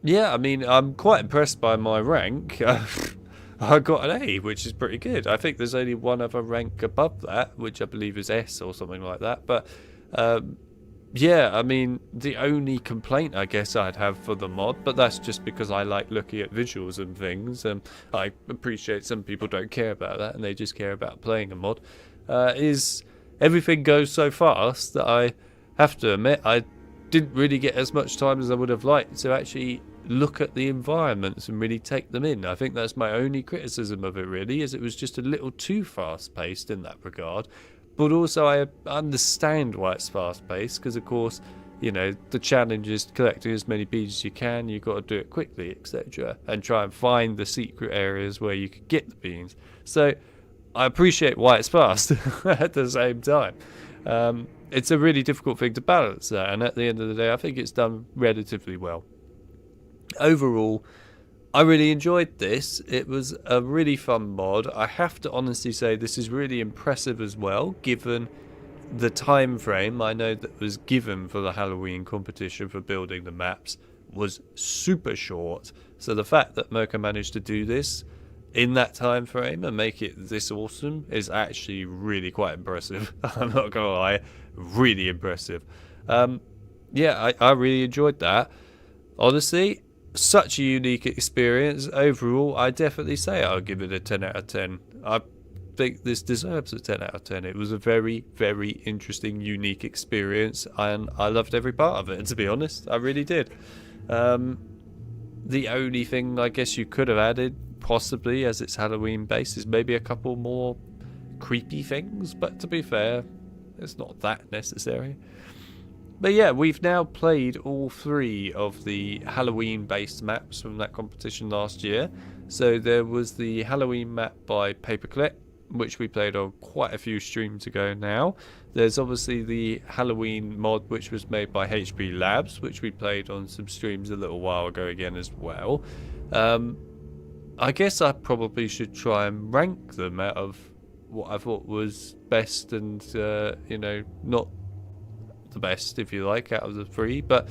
Yeah, I mean, I'm quite impressed by my rank. I got an A, which is pretty good. I think there's only one other rank above that, which I believe is S or something like that. But yeah, I mean, the only complaint I guess I'd have for the mod, but that's just because I like looking at visuals and things, and I appreciate some people don't care about that and they just care about playing a mod, is everything goes so fast that I have to admit I didn't really get as much time as I would have liked to actually look at the environments and really take them in. I think that's my only criticism of it, really, is it was just a little too fast-paced in that regard. But also I understand why it's fast-paced, because of course, you know, the challenge is collecting as many beads as you can. You've got to do it quickly, etc., and try and find the secret areas where you could get the beans. So I appreciate why it's fast at the same time. It's a really difficult thing to balance that, and at the end of the day, I think it's done relatively well. Overall, I really enjoyed this. It was a really fun mod. I have to honestly say this is really impressive as well, given the time frame I know that was given for the Halloween competition for building the maps was super short. So the fact that Mocha managed to do this in that time frame and make it this awesome is actually really quite impressive. I'm not gonna lie, really impressive. Yeah, I really enjoyed that. Honestly, such a unique experience. Overall, I definitely say I'll give it a 10 out of 10. I think this deserves a 10 out of 10. It was a very, very interesting, unique experience, and I loved every part of it, to be honest. I really did. The only thing I guess you could have added, possibly, as it's Halloween based, is maybe a couple more creepy things, but to be fair, it's not that necessary. But yeah, we've now played all 3 of the Halloween-based maps from that competition last year. So there was the Halloween map by Paperclip, which we played on quite a few streams ago now. There's obviously the Halloween mod, which was made by HP Labs, which we played on some streams a little while ago again as well. I guess I probably should try and rank them out of what I thought was best and, you know, not the best, if you like, out of the 3. But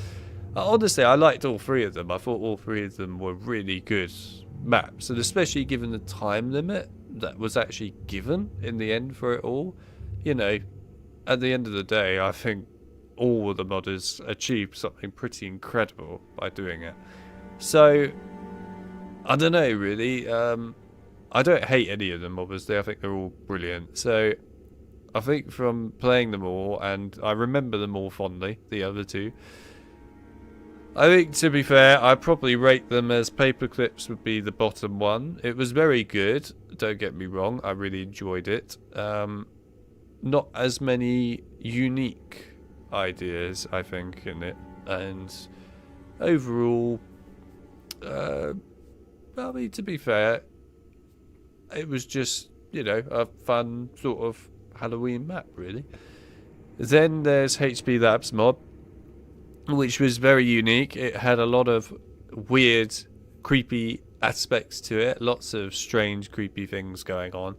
honestly, I liked all 3 of them. I thought all 3 of them were really good maps, and especially given the time limit that was actually given in the end for it all. You know, at the end of the day, I think all of the modders achieved something pretty incredible by doing it. So, I don't know, really. I don't hate any of them, obviously. I think they're all brilliant. So, I think from playing them all, and I remember them all fondly, the other 2, I think, to be fair, I'd probably rate them as Paperclips would be the bottom one. It was very good, don't get me wrong. I really enjoyed it. Not as many unique ideas, I think, in it. And overall, I mean, to be fair, it was just, you know, a fun sort of Halloween map, really. Then there's HP Labs mod, which was very unique. It had a lot of weird, creepy aspects to it. Lots of strange, creepy things going on.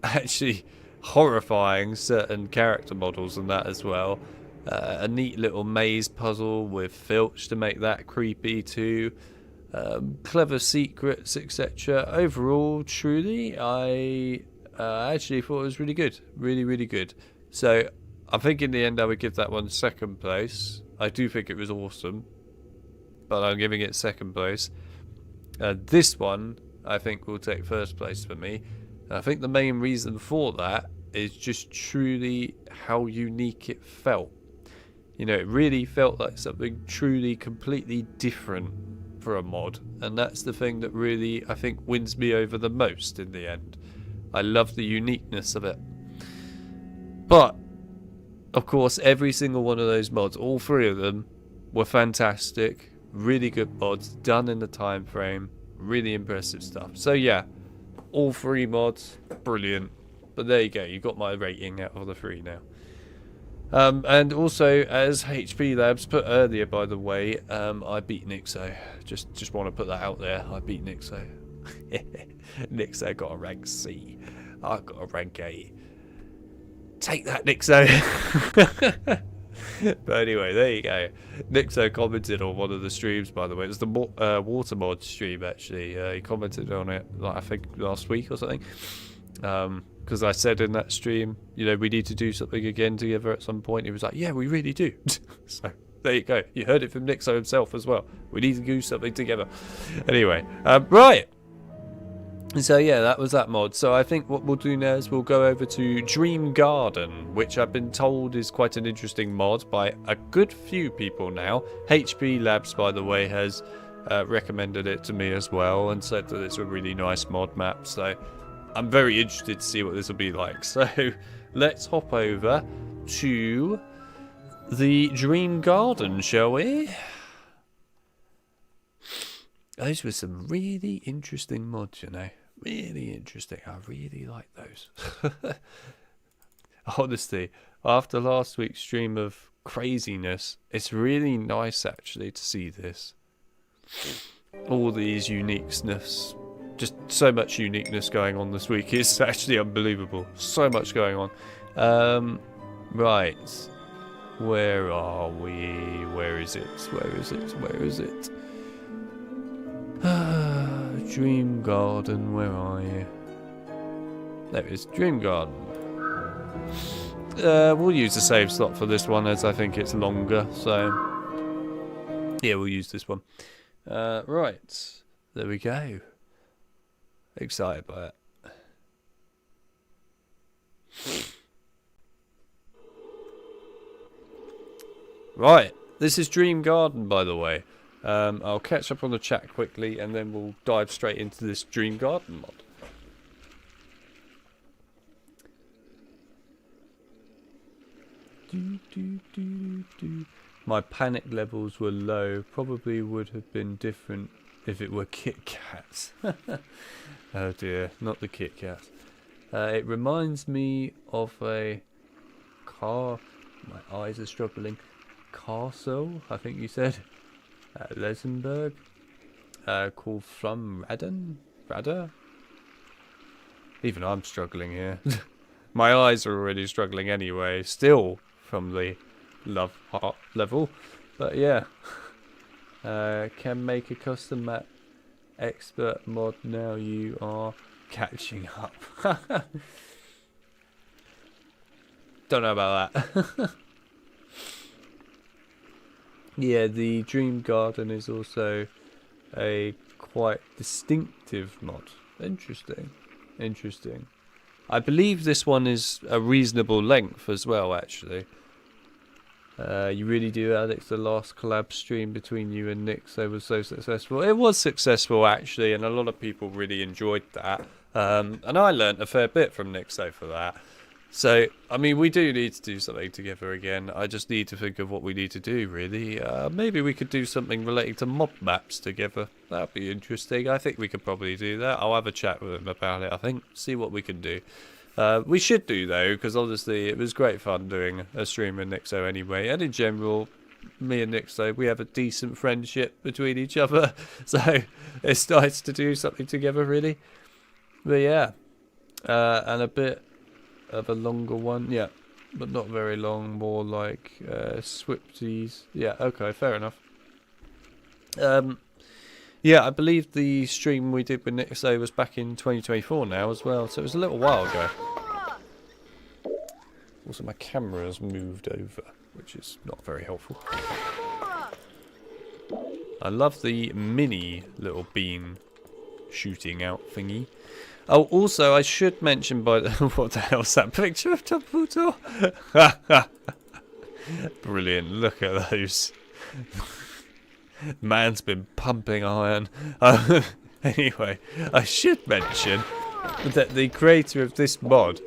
Actually, horrifying certain character models and that as well. A neat little maze puzzle with filch to make that creepy too. Clever secrets, etc. Overall, truly, I actually thought it was really good. Really, really good. So, I think in the end I would give that one 2nd place. I do think it was awesome, but I'm giving it 2nd place. This one, I think, will take 1st place for me. And I think the main reason for that is just truly how unique it felt. You know, it really felt like something truly, completely different for a mod. And that's the thing that really, I think, wins me over the most in the end. I love the uniqueness of it. But, of course, every single one of those mods, all 3 of them, were fantastic. Really good mods, done in the time frame. Really impressive stuff. So, yeah, all 3 mods, brilliant. But there you go, you got my rating out of the 3 now. And also, as HP Labs put earlier, by the way, I beat Nixo. Just want to put that out there. I beat Nixo. Nixo got a rank C. I got a rank A. Take that, Nixo. But anyway, there you go. Nixo commented on one of the streams, by the way. It was the water mod stream, actually. He commented on it, like, I think last week or something. Because I said in that stream, you know, we need to do something again together at some point. He was like, yeah, we really do. So there you go. You heard it from Nixo himself as well. We need to do something together. Anyway, right. So yeah, that was that mod. So I think what we'll do now is we'll go over to Dream Garden, which I've been told is quite an interesting mod by a good few people now. HP Labs, by the way, has recommended it to me as well and said that it's a really nice mod map. So I'm very interested to see what this will be like. So let's hop over to the Dream Garden, shall we? Those were some really interesting mods, you know. Really interesting. I really like those. Honestly, after last week's stream of craziness, it's really nice actually to see this. All these uniqueness. Just so much uniqueness going on this week. It's actually unbelievable. So much going on. Right. Where are we? Where is it? Where is it? Where is it? Dream Garden, where are you? There it is, Dream Garden. We'll use the save slot for this one as I think it's longer, so yeah, we'll use this one. Right, there we go. Excited by it. Right, this is Dream Garden, by the way. I'll catch up on the chat quickly and then we'll dive straight into this Dream Garden mod. My panic levels were low. Probably would have been different if it were Kit Kats. Oh dear, not the Kit Kats. It reminds me of a car. My eyes are struggling. Castle, I think you said. Lesenberg, called Flum Radda. Even I'm struggling here. My eyes are already struggling anyway, still from the love heart level. But yeah. Can make a custom map. Expert mod, now you are catching up. Don't know about that. Yeah, the Dream Garden is also a quite distinctive mod. Interesting. Interesting. I believe this one is a reasonable length as well, actually. You really do, Alex. The last collab stream between you and Nixo was so successful. It was successful, actually, and a lot of people really enjoyed that. And I learnt a fair bit from Nixo for that. So, I mean, we do need to do something together again. I just need to think of what we need to do, really. Maybe we could do something relating to mob maps together. That'd be interesting. I think we could probably do that. I'll have a chat with him about it, I think. See what we can do. We should do, though, because obviously it was great fun doing a stream with Nixo anyway. And in general, me and Nixo, we have a decent friendship between each other. So, it's nice to do something together, really. But yeah. And a bit of a longer one, yeah, but not very long, more like Swifties. Yeah, okay, fair enough. Yeah, I believe the stream we did with Nixo was back in 2024 now as well, so it was a little while ago. Also, my camera's moved over, which is not very helpful. I love the mini little beam shooting out thingy. Oh, also, I should mention by the... What the hell's that picture of Dumbledore? Brilliant, look at those. Man's been pumping iron. Anyway, I should mention that the creator of this mod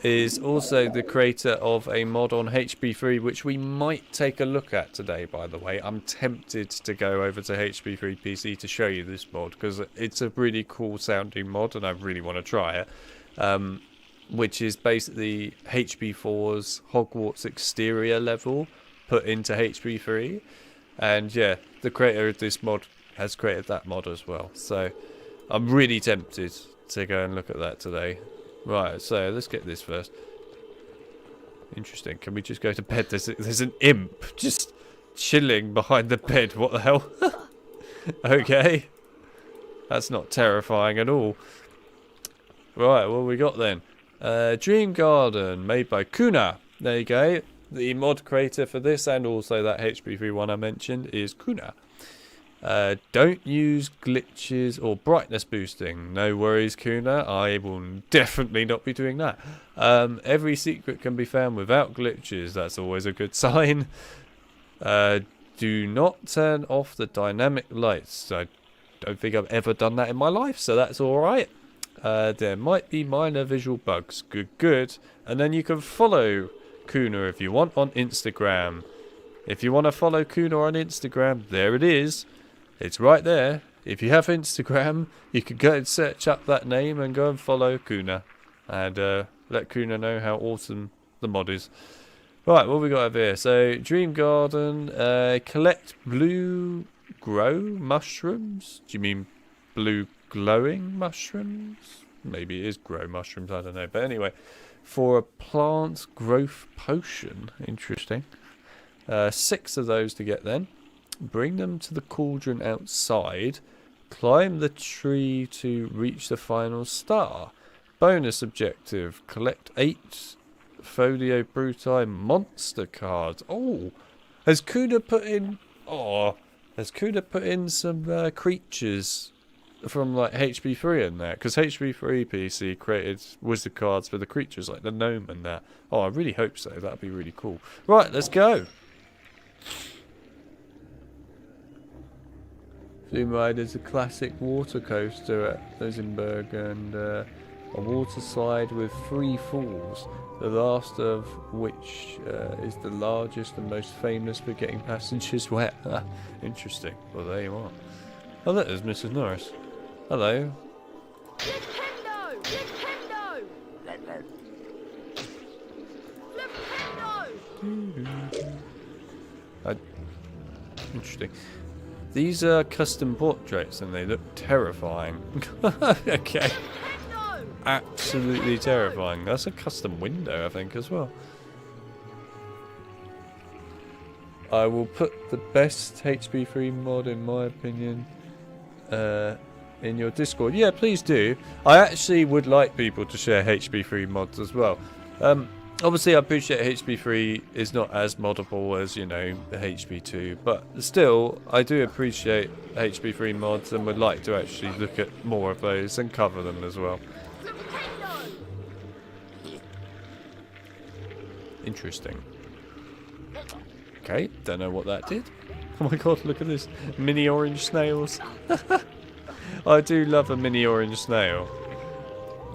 is also the creator of a mod on HP3, which we might take a look at today, by the way. I'm tempted to go over to HP3 PC to show you this mod, because it's a really cool sounding mod, and I really want to try it. Which is basically HP4's Hogwarts exterior level put into HP3. And yeah, the creator of this mod has created that mod as well. So I'm really tempted to go and look at that today. Right, so let's get this first. Interesting. Can we just go to bed? There's an imp just chilling behind the bed. What the hell? Okay. That's not terrifying at all. Right, what we got then? Dream Garden, made by Kuna. There you go. The mod creator for this and also that HP3 one I mentioned is Kuna. Don't use glitches or brightness boosting. No worries, Kuna. I will definitely not be doing that. Every secret can be found without glitches. That's always a good sign. Do not turn off the dynamic lights. I don't think I've ever done that in my life, so that's alright. There might be minor visual bugs. Good. And then you can follow Kuna if you want on Instagram. If you want to follow Kuna on Instagram, there it is. It's right there. If you have Instagram, you can go and search up that name and go and follow Kuna. And let Kuna know how awesome the mod is. Right, what have we got over here? So, Dream Garden, collect blue grow mushrooms? Do you mean blue glowing mushrooms? Maybe it is grow mushrooms, I don't know. But anyway, for a plant growth potion. Interesting. 6 of those to get then. Bring them to the cauldron outside. Climb the tree to reach the final star. Bonus objective. Collect 8 Folio Bruti monster cards. Oh, has Kuna put in... Oh, has Kuna put in some creatures from like HP3 in there? Because HP3 PC created wizard cards for the creatures like the gnome and that. Oh, I really hope so. That'd be really cool. Right, let's go. Flume Ride is a classic water coaster at Rosenberg and a water slide with 3 falls, the last of which is the largest and most famous for getting passengers wet. Interesting. Well, there you are. Oh, look, there's Mrs. Norris. Hello. Nintendo! Nintendo! Nintendo! Interesting. These are custom portraits and they look terrifying. Okay. absolutely terrifying. That's a custom window, I think, as well. I will put the best HP3 mod, in my opinion, in your Discord. Yeah, please do. I actually would like people to share HP3 mods as well. Obviously, I appreciate HP3 is not as moddable as, you know, the HP2, but still, I do appreciate HP3 mods and would like to actually look at more of those and cover them as well. Interesting. Okay, don't know what that did. Oh my god, look at this. Mini orange snails. I do love a mini orange snail.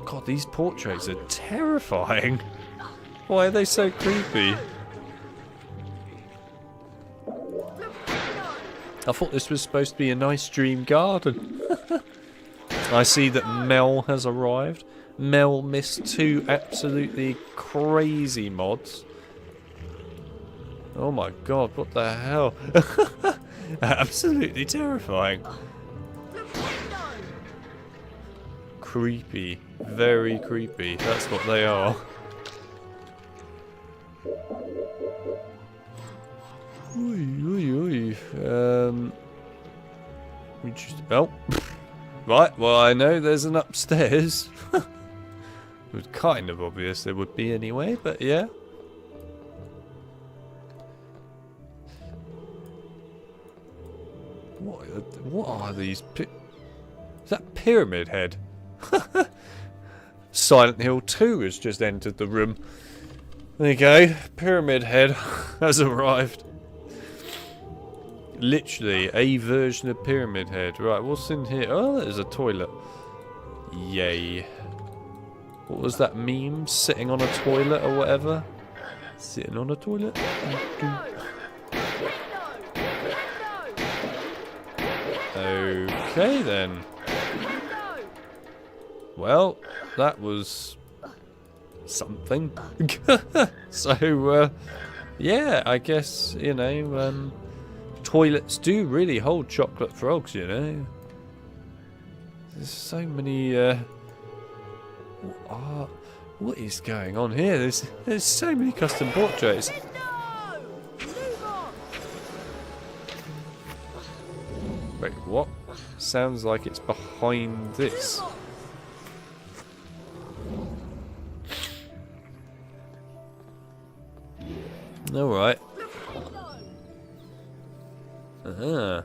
God, these portraits are terrifying. Why are they so creepy? I thought this was supposed to be a nice dream garden. I see that Mel has arrived. Mel missed 2 absolutely crazy mods. Oh my god, what the hell? Absolutely terrifying. Creepy. Very creepy. That's what they are. Oh. Right, well I know there's an upstairs. It was kind of obvious there would be anyway, but yeah. What are these? Is that Pyramid Head? Silent Hill 2 has just entered the room. There you go. Pyramid Head has arrived. Literally a version of Pyramid Head. Right, what's in here? Oh, there's a toilet. Yay. What was that meme? Sitting on a toilet or whatever? Sitting on a toilet? Okay then. Well, that was something. So, yeah, I guess, you know, toilets do really hold chocolate frogs, you know. There's so many, what is going on here? There's so many custom portraits. Wait, what? Sounds like it's behind this. Alright. Oh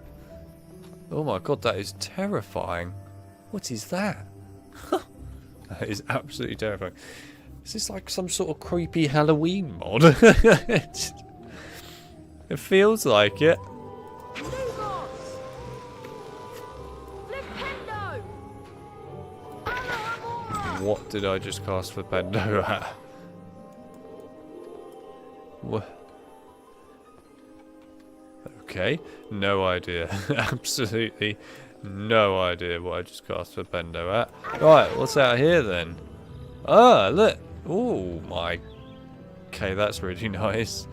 my god, that is terrifying. What is that? That is absolutely terrifying. Is this like some sort of creepy Halloween mod? It feels like it. What did I just cast for Pendo at? What? Okay, no idea. Absolutely no idea what I just cast for Pendo at. Right, what's out here then? Ah, look. Oh my. Okay, that's really nice.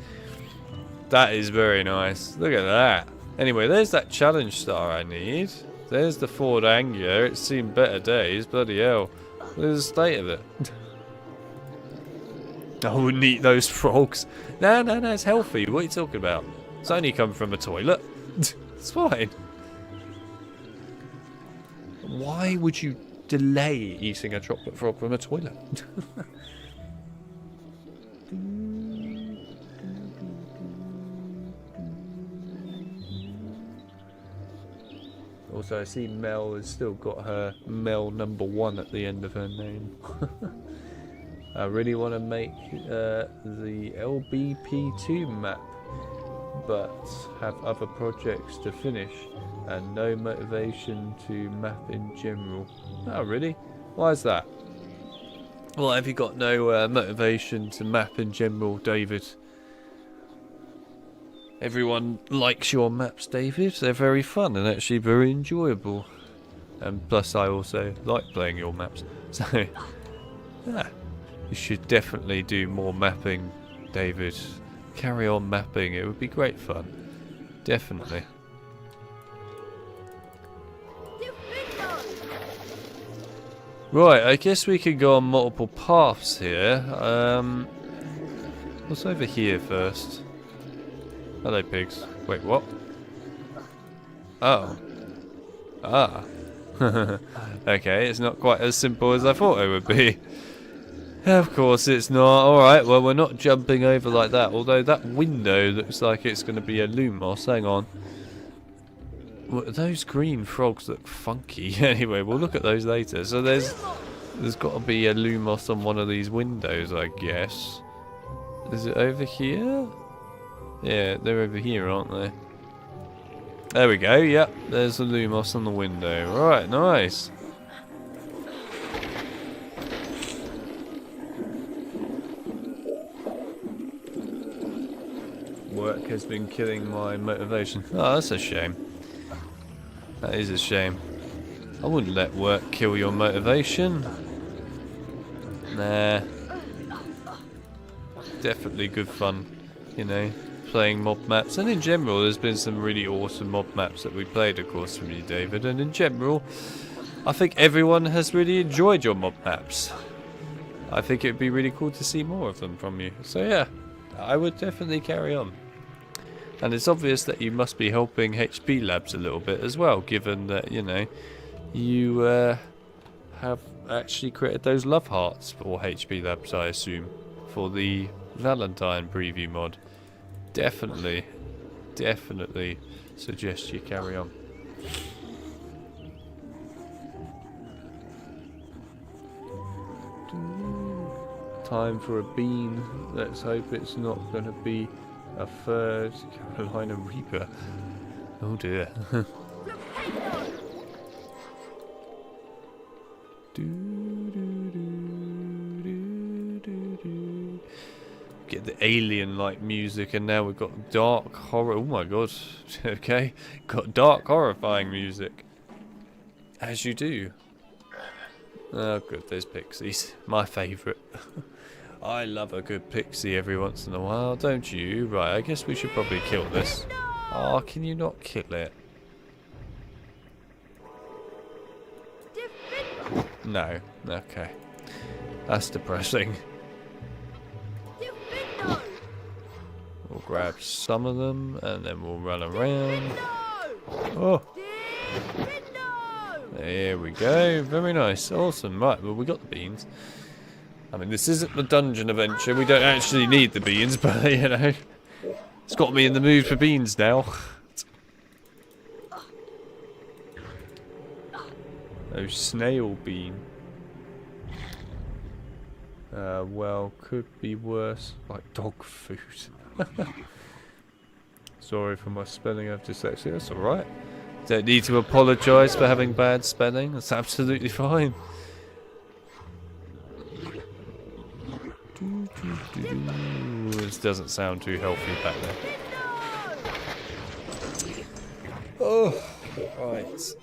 That is very nice. Look at that. Anyway, there's that challenge star I need. There's the Ford Anglia. It's seen better days. Bloody hell. Look at the state of it. I wouldn't eat those frogs. No, it's healthy. What are you talking about? It's only come from a toilet. It's fine. Why would you delay eating a chocolate frog from a toilet? Also, I see Mel has still got her Mel #1 at the end of her name. I really want to make the LBP2 map, but have other projects to finish and no motivation to map in general. Oh, really? Why is that? Well, have you got no motivation to map in general, David? Everyone likes your maps, David. They're very fun and actually very enjoyable. And plus, I also like playing your maps. So, yeah, you should definitely do more mapping, David. Carry on mapping. It would be great fun. Definitely. Right, I guess we could go on multiple paths here. What's over here first? Hello, pigs. Wait, what? Oh. Ah. Okay, it's not quite as simple as I thought it would be. Of course it's not. Alright, well we're not jumping over like that, although that window looks like it's going to be a Lumos. Hang on. Well, those green frogs look funky. Anyway, we'll look at those later. So there's got to be a Lumos on one of these windows, I guess. Is it over here? Yeah, they're over here, aren't they? There we go, yep, there's the Lumos on the window. Right, nice. Work has been killing my motivation. Oh, that's a shame. That is a shame. I wouldn't let work kill your motivation. Nah. Definitely good fun, you know, playing mob maps. And in general, there's been some really awesome mob maps that we played, of course, from you, David. And in general, I think everyone has really enjoyed your mob maps. I think it would be really cool to see more of them from you. So yeah, I would definitely carry on. And it's obvious that you must be helping HP Labs a little bit as well, given that, you know, you have actually created those love hearts for HP Labs, I assume, for the Valentine preview mod. Definitely suggest you carry on. Time for a bean. Let's hope it's not going to be a third Carolina Reaper. Oh dear. Get the alien-like music, and now we've got dark horror. Oh my god. Okay, got dark, horrifying music. As you do. Oh good, there's pixies. My favourite. I love a good pixie every once in a while, don't you? Right, I guess we should probably kill this. Oh, can you not kill it? No. Okay. That's depressing. We'll grab some of them and then we'll run around. Oh! There we go. Very nice. Awesome. Right, well we got the beans. I mean, this isn't the dungeon adventure. We don't actually need the beans, but you know, it's got me in the mood for beans now. Oh, snail bean. Well, could be worse. Like dog food. Sorry for my spelling of dyslexia. That's alright. Don't need to apologise for having bad spelling. That's absolutely fine. This doesn't sound too healthy back there. Oh, right.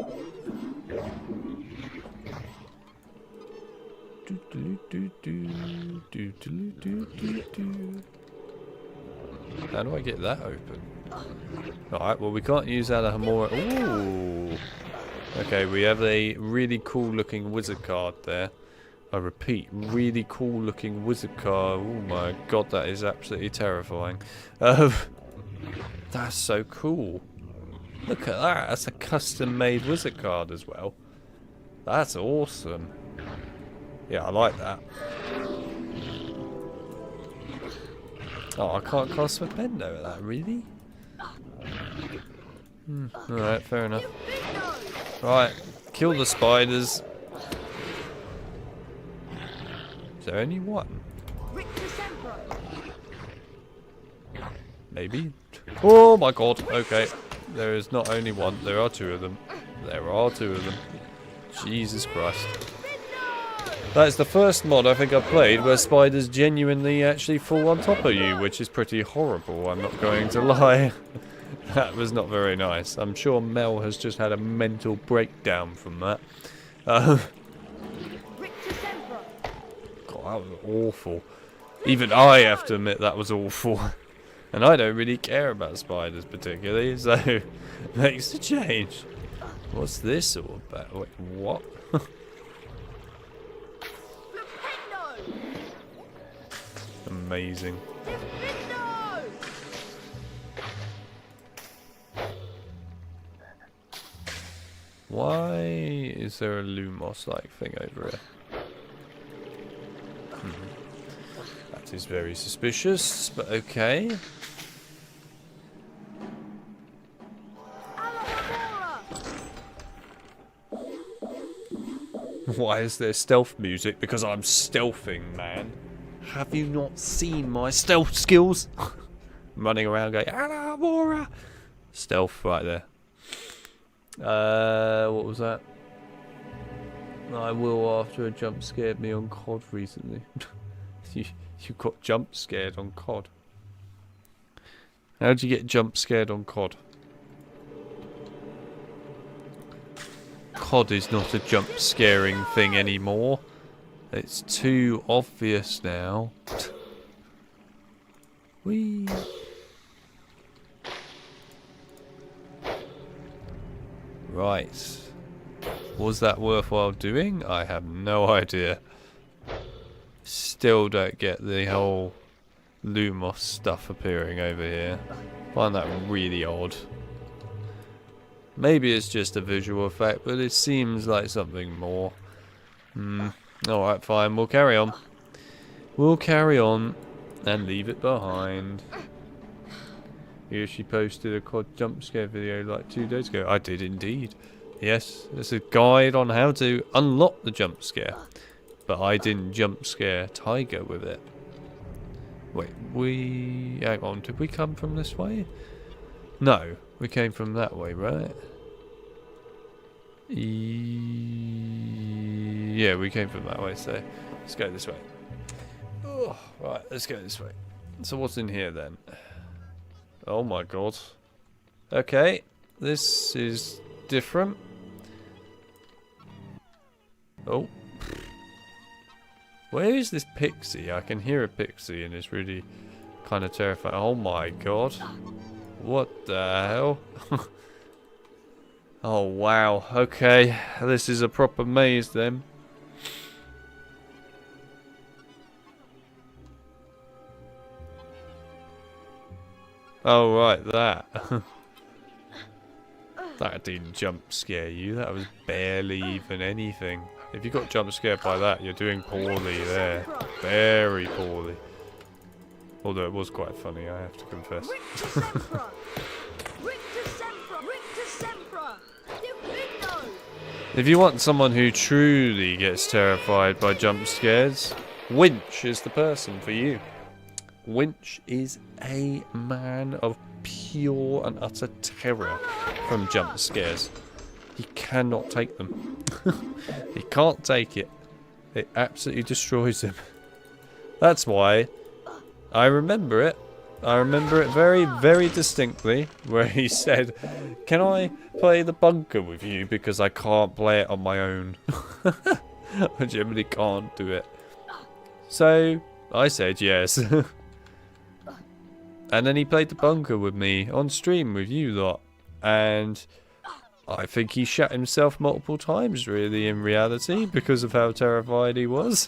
How do I get that open? Alright, well we can't use Alhamora. Ooh. Okay, we have a really cool looking wizard card there. I repeat, really cool looking wizard card. Oh my god, that is absolutely terrifying. That's so cool. Look at that, that's a custom made wizard card as well. That's awesome. Yeah, I like that. Oh, I can't cast with bend over that, really? Alright, fair enough. Right, kill the spiders. Is there only one? Maybe? Oh my god, okay. There is not only one, there are two of them. There are two of them. Jesus Christ. That's the first mod I think I've played where spiders genuinely actually fall on top of you, which is pretty horrible, I'm not going to lie. That was not very nice. I'm sure Mel has just had a mental breakdown from that. God, that was awful. Even I have to admit that was awful. And I don't really care about spiders particularly, so it makes a change. What's this all about? Wait, what? amazing. Why is there a Lumos-like thing over here? That is very suspicious, but okay. Why is there stealth music? Because I'm stealthing, man. Have you not seen my stealth skills? I'm running around going, Alamora! Stealth right there. What was that? I will after a jump scared me on COD recently. you got jump scared on COD. How'd you get jump scared on COD? COD is not a jump scaring thing anymore. It's too obvious now. Whee! Right. Was that worthwhile doing? I have no idea. Still don't get the whole Lumos stuff appearing over here. Find that really odd. Maybe it's just a visual effect, but it seems like something more. Alright, fine. We'll carry on. We'll carry on and leave it behind. Here she posted a COD jump scare video like 2 days ago. I did indeed. Yes, there's a guide on how to unlock the jump scare. But I didn't jump scare Tiger with it. Wait, hang on, did we come from this way? No, we came from that way, right? Yeah, we came from that way, so let's go this way. Oh, right, let's go this way. So what's in here then? Oh my god. Okay, this is different. Oh. Where is this pixie? I can hear a pixie and it's really kind of terrifying. Oh my god. What the hell? Oh wow. Okay, this is a proper maze then. Oh right, that. That didn't jump scare you. That was barely even anything. If you got jump scared by that, you're doing poorly there. Very poorly. Although it was quite funny, I have to confess. If you want someone who truly gets terrified by jump scares, Winch is the person for you. Winch is a man of pure and utter terror from jump scares. He cannot take them. He can't take it. It absolutely destroys him. That's why I remember it. I remember it very, very distinctly where he said, "Can I play the bunker with you because I can't play it on my own?" I generally can't do it. So I said yes. And then he played the bunker with me on stream with you lot. And I think he shot himself multiple times really in reality because of how terrified he was.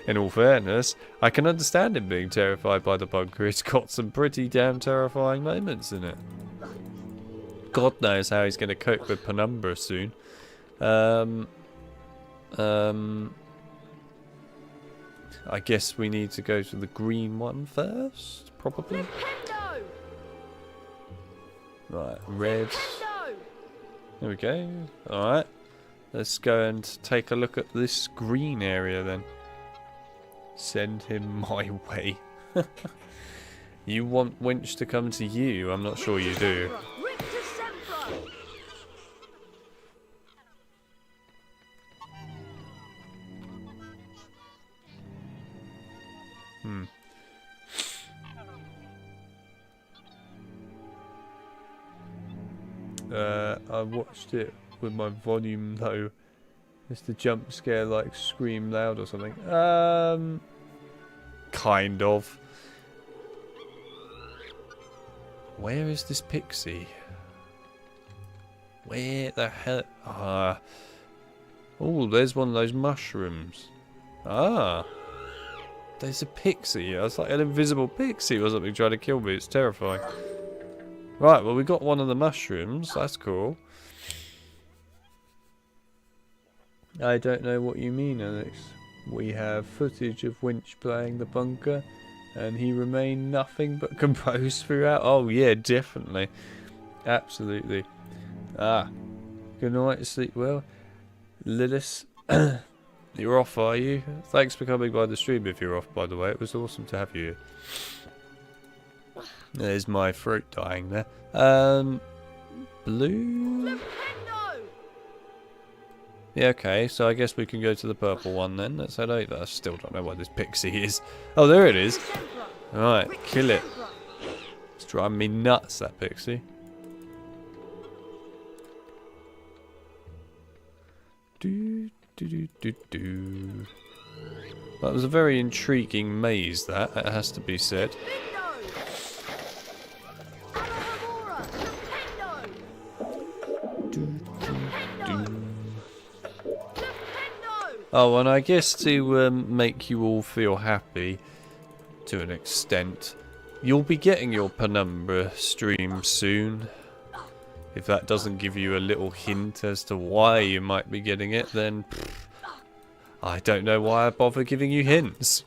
In all fairness, I can understand him being terrified by the bunker. It's got some pretty damn terrifying moments in it. God knows how he's going to cope with Penumbra soon. I guess we need to go to the green one first, probably. Right, red. There we go. Alright. Let's go and take a look at this green area then. Send him my way. You want Winch to come to you? I'm not sure you do. I watched it with my volume low. Is the jump scare like scream loud or something? Kind of. Where is this pixie? Where the hell? Oh, there's one of those mushrooms. Ah. There's a pixie. It's like an invisible pixie or something trying to kill me. It's terrifying. Right, well, we got one of the mushrooms. That's cool. I don't know what you mean, Alex. We have footage of Winch playing the bunker, and he remained nothing but composed throughout. Oh, yeah, definitely. Absolutely. Ah. Good night, sleep well. Lilith, you're off, are you? Thanks for coming by the stream if you're off, by the way. It was awesome to have you here. There's my throat dying there. Blue? Yeah, okay, so I guess we can go to the purple one then. Let's head over. I still don't know what this pixie is. Oh, there it is. Alright, kill it. It's driving me nuts, that pixie. Do, do, do, do, do. That was a very intriguing maze, that. It has to be said. Oh, and I guess to make you all feel happy, to an extent, you'll be getting your Penumbra stream soon. If that doesn't give you a little hint as to why you might be getting it, then I don't know why I bother giving you hints.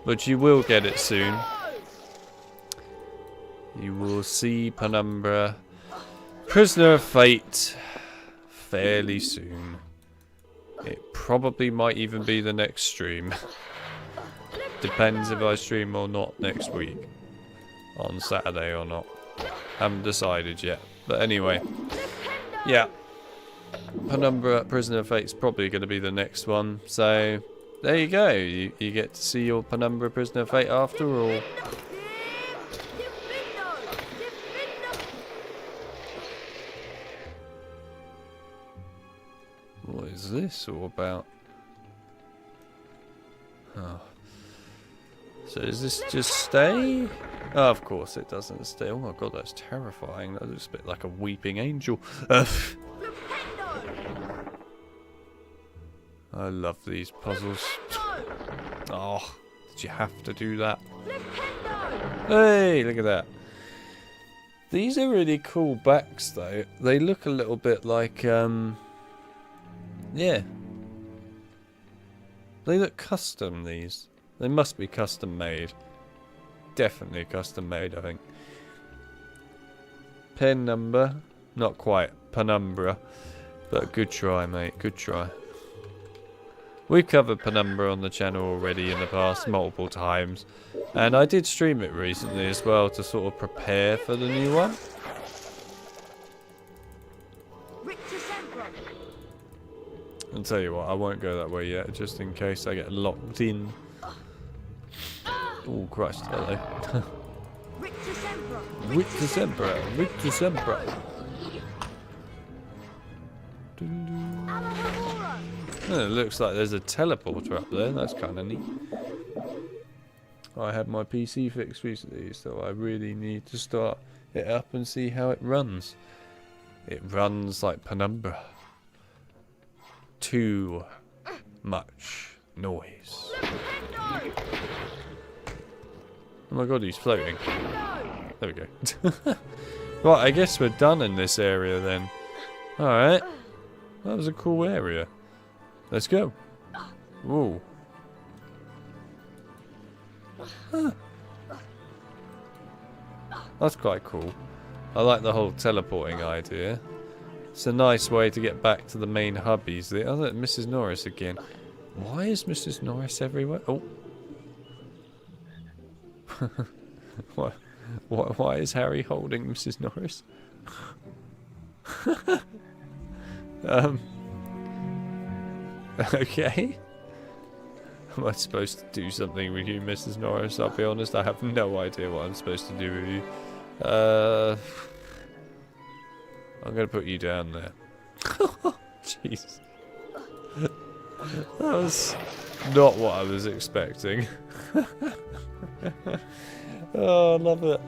But you will get it soon. You will see Penumbra, Prisoner of Fate, fairly soon. It probably might even be the next stream. Depends if I stream or not next week. On Saturday or not. Haven't decided yet. But anyway. Yeah. Penumbra Prisoner of Fate's probably going to be the next one. So, there you go. You get to see your Penumbra Prisoner of Fate after all. What is this all about? Oh. So does this just stay? Oh, of course it doesn't stay. Oh my god, that's terrifying. That looks a bit like a weeping angel. I love these puzzles. Oh, did you have to do that? Hey, look at that. These are really cool backs though. They look a little bit like, yeah. They look custom, these. They must be custom made. Definitely custom made, I think. Pen number. Not quite. Penumbra. But good try, mate. Good try. We've covered Penumbra on the channel already in the past multiple times. And I did stream it recently as well to sort of prepare for the new one. I'll tell you what, I won't go that way yet, just in case I get locked in. Oh Christ, hello. Rictus Emperor, Rictus Emperor. Oh, it looks like there's a teleporter up there, that's kind of neat. I had my PC fixed recently, so I really need to start it up and see how it runs. It runs like Penumbra. Too much noise. Oh my god, he's floating. There we go. Right, I guess we're done in this area then. Alright. That was a cool area. Let's go. Whoa. Huh. That's quite cool. I like the whole teleporting idea. It's a nice way to get back to the main hubbies. Oh, look, Mrs. Norris again. Why is Mrs. Norris everywhere? Oh. Why is Harry holding Mrs. Norris? Okay. Am I supposed to do something with you, Mrs. Norris? I'll be honest, I have no idea what I'm supposed to do with you. I'm going to put you down there. Jeez. That was not what I was expecting. Oh, I love it.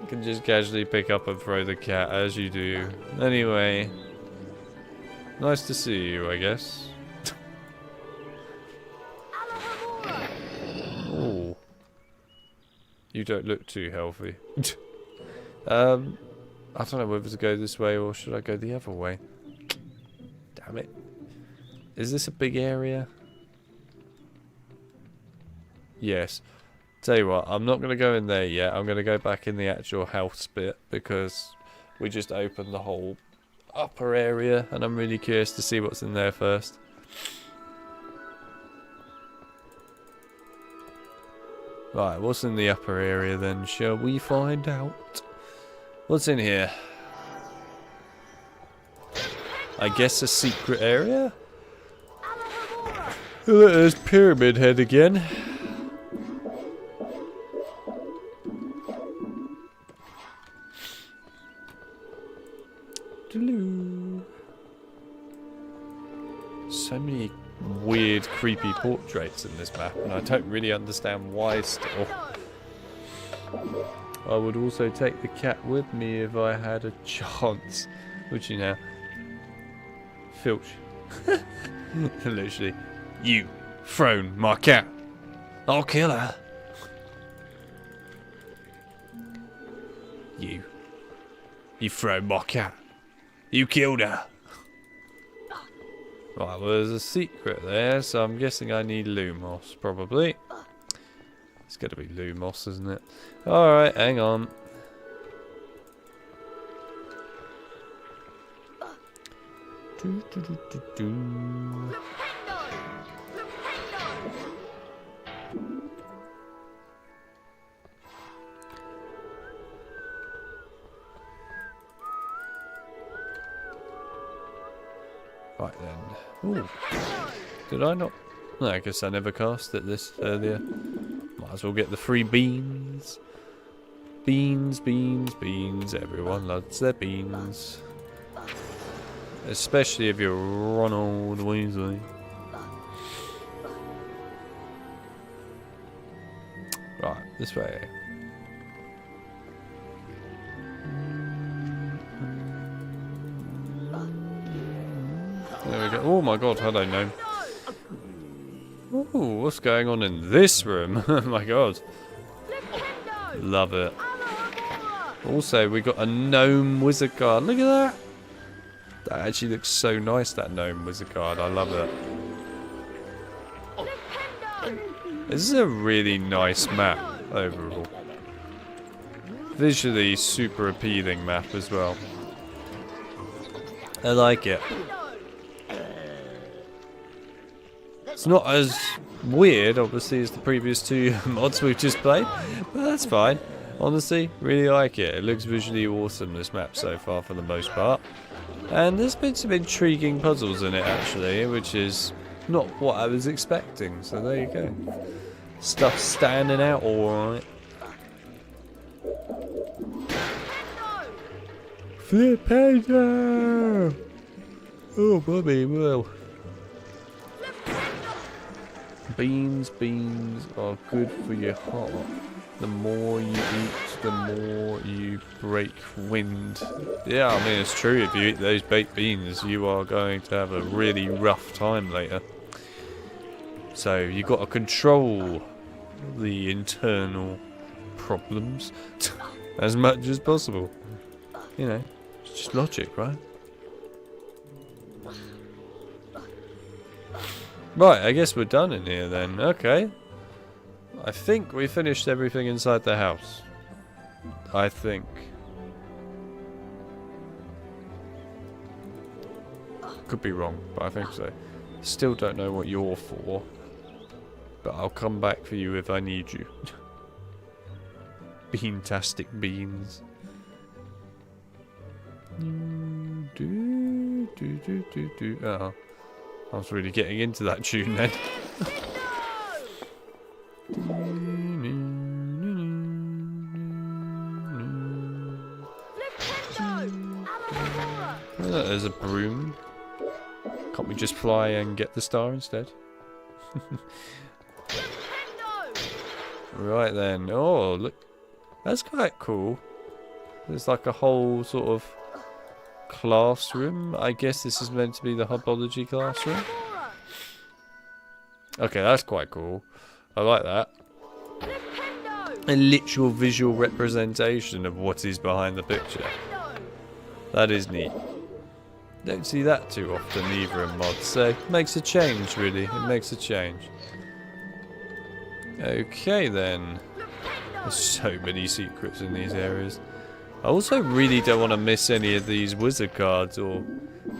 You can just casually pick up and throw the cat as you do. Anyway. Nice to see you, I guess. You don't look too healthy. I don't know whether to go this way or should I go the other way. Damn it. Is this a big area? Yes. Tell you what, I'm not going to go in there yet. I'm going to go back in the actual house bit because we just opened the whole upper area and I'm really curious to see what's in there first. Right, what's in the upper area then? Shall we find out? What's in here? I guess a secret area? Look, there's Pyramid Head again. So many weird, creepy portraits in this map, and I don't really understand why still. I would also take the cat with me if I had a chance. Would you now? Filch. Literally. You thrown my cat. I'll kill her. You thrown my cat. You killed her. Right, well there's a secret there, so I'm guessing I need Lumos, probably. It's gotta be Lumos, isn't it? Alright, hang on. Right then. Ooh. Did I not? No, I guess I never cast it this earlier. Might as well get the free beans. Beans, beans, beans. Everyone loves their beans. Especially if you're Ronald Weasley. Right, this way. There we go. Oh my god, hello gnome. Ooh, what's going on in this room? Oh my god. Love it. Also, we got a gnome wizard card. Look at that. That actually looks so nice, that gnome wizard card. I love it. This is a really nice map overall. Visually super appealing map as well. I like it. It's not as weird, obviously, as the previous two mods we've just played, but that's fine. Honestly, really like it. It looks visually awesome, this map so far, for the most part. And there's been some intriguing puzzles in it, actually, which is not what I was expecting. So there you go. Stuff standing out alright. Flipendo! Oh, Bobby, well. Beans are good for your heart. The more you eat, the more you break wind. Yeah, I mean, it's true. If you eat those baked beans, you are going to have a really rough time later. So you got to control the internal problems as much as possible. You know, it's just logic, right? Right, I guess we're done in here then. Okay. I think we finished everything inside the house. I think. Could be wrong, but I think so. Still don't know what you're for. But I'll come back for you if I need you. Beantastic beans. Oh. I was really getting into that tune then. Oh, there's a broom. Can't we just fly and get the star instead? Right then. Oh, look. That's quite cool. There's like a whole sort of classroom. I guess this is meant to be the Hobology classroom. Okay, that's quite cool. I like that. a literal visual representation of what is behind the picture. That is neat. Don't see that too often either in mods, so it makes a change really, it makes a change. Okay then. There's so many secrets in these areas. I also really don't want to miss any of these wizard cards or,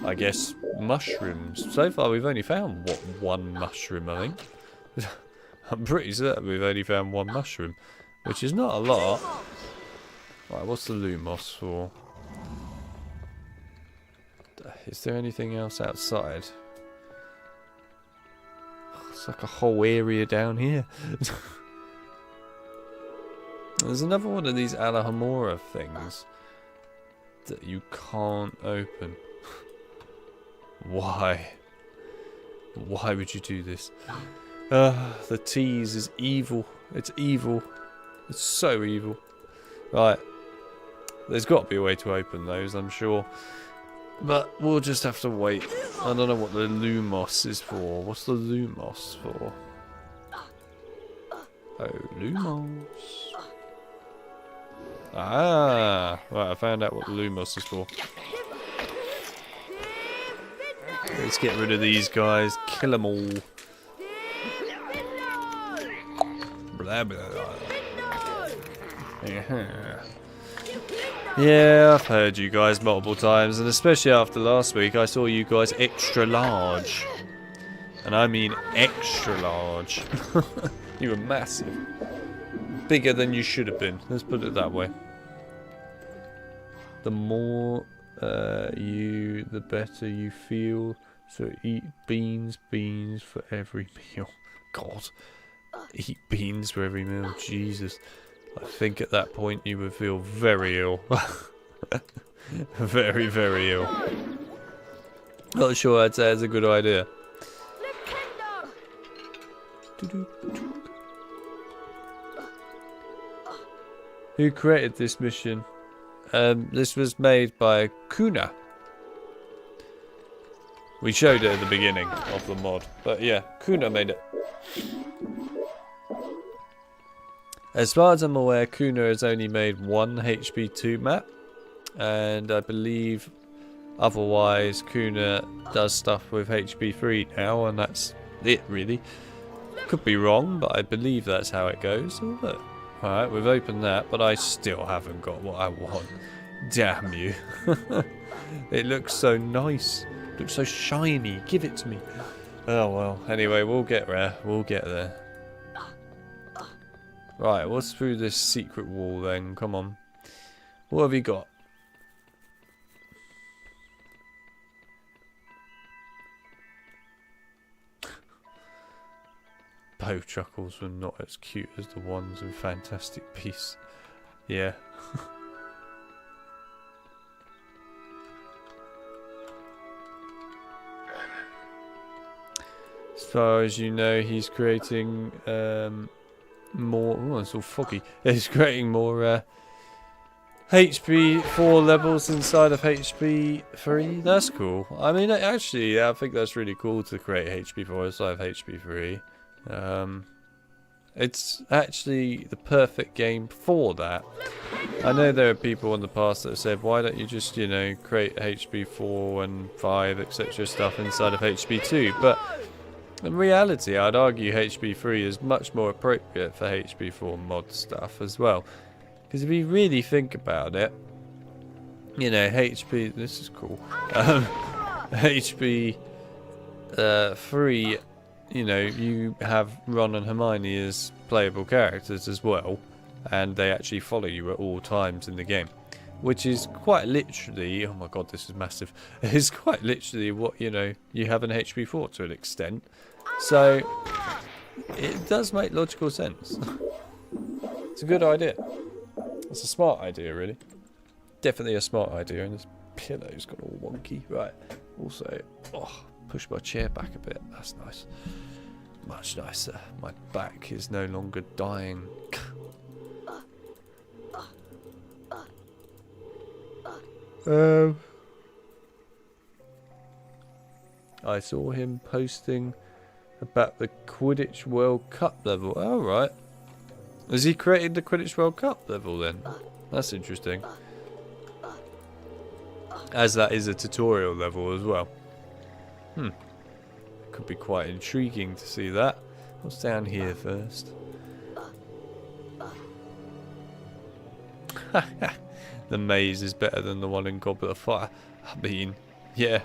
I guess, mushrooms. So far we've only found, what, one mushroom I think. I'm pretty certain we've only found one mushroom, which is not a lot. Right, what's the Lumos for? Is there anything else outside? It's like a whole area down here. There's another one of these Alahamora things that you can't open. Why? Why would you do this? The tease is evil. It's evil. It's so evil. Right. There's got to be a way to open those, I'm sure. But we'll just have to wait. I don't know what the Lumos is for. What's the Lumos for? Oh, Lumos. Ah, right, I found out what the Lumos is for. Let's get rid of these guys. Kill them all. Blah, blah, blah. Yeah, I've heard you guys multiple times, and especially after last week, I saw you guys extra large. And I mean extra large. You were massive. Bigger than you should have been. Let's put it that way. The more the better you feel. So eat beans for every meal. God. Eat beans for every meal. Jesus. I think at that point you would feel very ill. Very, very ill. Not sure I'd say it's a good idea. Who created this mission? This was made by Kuna. We showed it at the beginning of the mod, but yeah, Kuna made it. As far as I'm aware, Kuna has only made one HP2 map, and I believe otherwise Kuna does stuff with HP3 now, and that's it really. Could be wrong, but I believe that's how it goes. Oh, look. Alright, we've opened that, but I still haven't got what I want. Damn you. It looks so nice. It looks so shiny. Give it to me. Oh well, anyway, we'll get there. We'll get there. Right, what's through this secret wall then? Come on. What have you got? Bow chuckles were not as cute as the ones in Fantastic Beasts. Yeah. As far as you know, he's creating more. Oh, it's all foggy. He's creating more HP 4 levels inside of HP 3. That's cool. I mean, actually, I think that's really cool to create HP 4 inside of HP 3. It's actually the perfect game for that. I know there are people in the past that have said, why don't you just, you know, create HP 4 and 5, etc. stuff inside of HP 2, but in reality, I'd argue HP 3 is much more appropriate for HP 4 mod stuff as well. Because if you really think about it, you know, HP, this is cool, HP 3, you know, you have Ron and Hermione as playable characters as well, and they actually follow you at all times in the game. Which is quite literally, oh my god, this is massive, it's quite literally what, you know, you have in HP 4 to an extent. So, it does make logical sense. It's a good idea. It's a smart idea, really. Definitely a smart idea, and this pillow's got all wonky. Right, also, oh, push my chair back a bit, that's nice. Much nicer. My back is no longer dying. I saw him posting about the Quidditch World Cup level. Oh, right. Has he created the Quidditch World Cup level then? That's interesting. As that is a tutorial level as well. Could be quite intriguing to see that. What's down here first? The maze is better than the one in Goblet of Fire. I mean, yeah,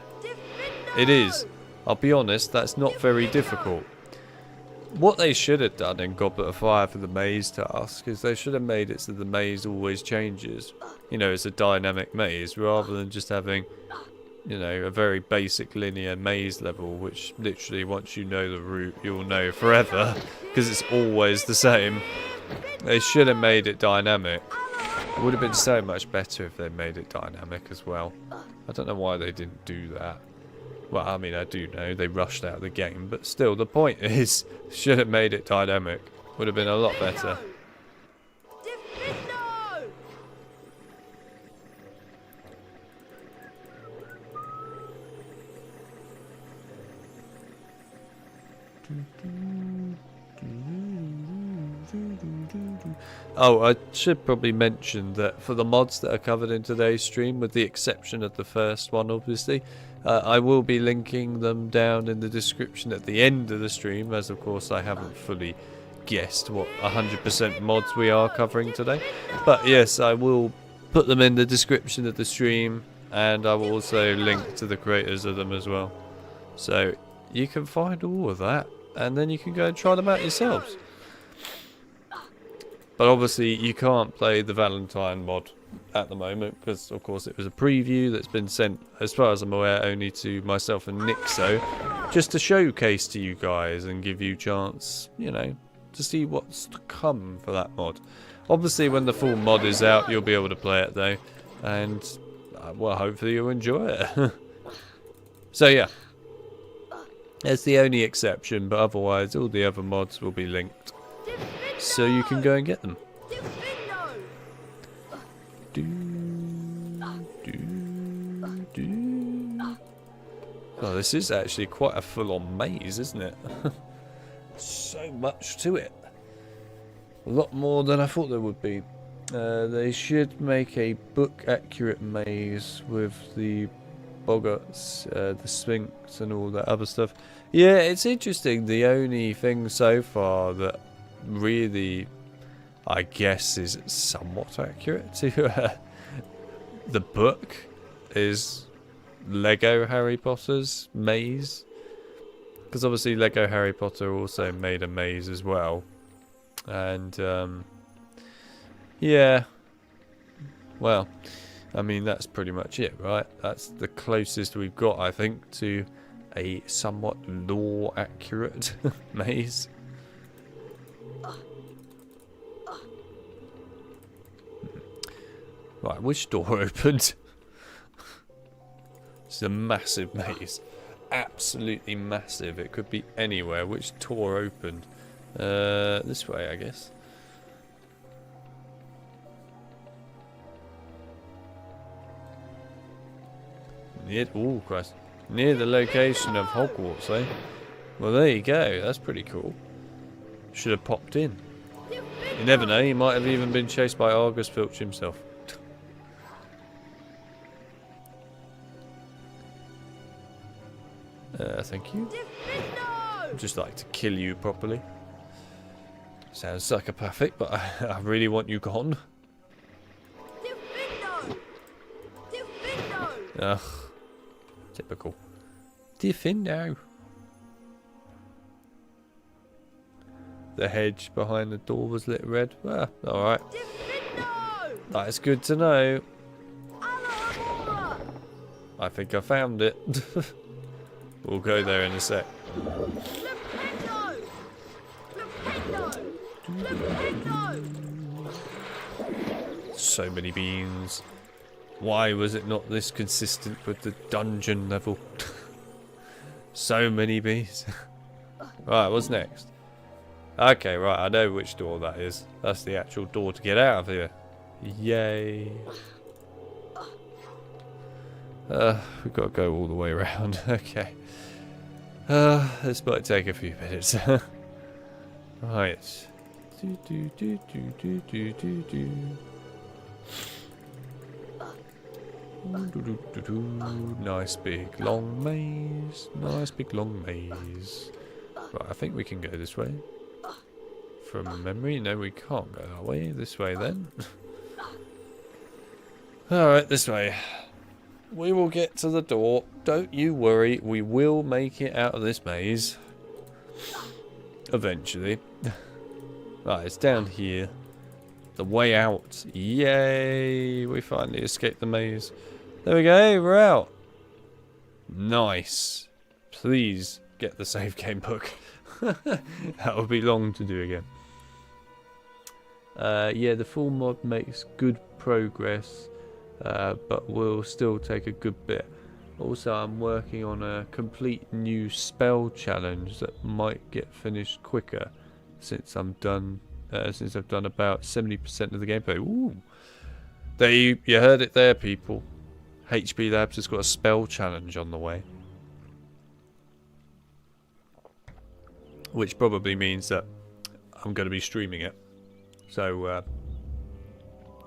it is. I'll be honest, that's not very difficult. What they should have done in Goblet of Fire for the maze task is they should have made it so the maze always changes. You know, it's a dynamic maze rather than just having, you know, a very basic linear maze level which literally once you know the route you'll know forever because it's always the same. They should have made it dynamic. It would have been so much better if they made it dynamic as well. I don't know why they didn't do that. Well, I mean, I do know they rushed out the game, but still, the point is, should have made it dynamic. Would have been a lot better. Oh, I should probably mention that for the mods that are covered in today's stream, with the exception of the first one, obviously, I will be linking them down in the description at the end of the stream, as of course I haven't fully guessed what 100% mods we are covering today. But yes, I will put them in the description of the stream, and I will also link to the creators of them as well. So you can find all of that, and then you can go and try them out yourselves. But obviously you can't play the Valentine mod at the moment because of course it was a preview that's been sent, as far as I'm aware, only to myself and Nixo, just to showcase to you guys and give you chance, you know, to see what's to come for that mod. Obviously when the full mod is out you'll be able to play it though, and well, hopefully you'll enjoy it. So yeah, that's the only exception, but otherwise all the other mods will be linked, so you can go and get them. Oh, this is actually quite a full-on maze, isn't it? So much to it. A lot more than I thought there would be. They should make a book-accurate maze with the boggarts, the Sphinx and all that other stuff. Yeah, it's interesting. The only thing so far that really, I guess, is somewhat accurate to the book is Lego Harry Potter's maze, because obviously Lego Harry Potter also made a maze as well, and yeah, well, I mean that's pretty much it, right? That's the closest we've got, I think, to a somewhat lore accurate maze. Right, which door opened? It's a massive maze. Absolutely massive. It could be anywhere. Which door opened? This way, I guess. Oh, Christ. Near the location of Hogwarts, eh? Well, there you go. That's pretty cool. Should have popped in. You never know. He might have even been chased by Argus Filch himself. Thank you. I'd just like to kill you properly. Sounds psychopathic, but I really want you gone. Ugh. Typical. Diffindo. The hedge behind the door was lit red. Ah, alright. That's good to know. I think I found it. We'll go there in a sec. So many beans. Why was it not this consistent with the dungeon level? So many bees. Right, what's next? Okay, right, I know which door that is. That's the actual door to get out of here. Yay. We've got to go all the way around. Okay. This might take a few minutes. Right. Nice big long maze. Nice big long maze. Right, I think we can go this way. From memory, no, we can't go that way. This way then. Alright, this way. We will get to the door. Don't you worry. We will make it out of this maze. Eventually. Right, it's down here. The way out. Yay! We finally escaped the maze. There we go. We're out. Nice. Please get the save game book. That would be long to do again. Yeah, the full mod makes good progress. But will still take a good bit. Also, I'm working on a complete new spell challenge that might get finished quicker since I'm done. Since I've done about 70% of the gameplay. Ooh, there you heard it there, people. HB Labs has got a spell challenge on the way, which probably means that I'm going to be streaming it. So,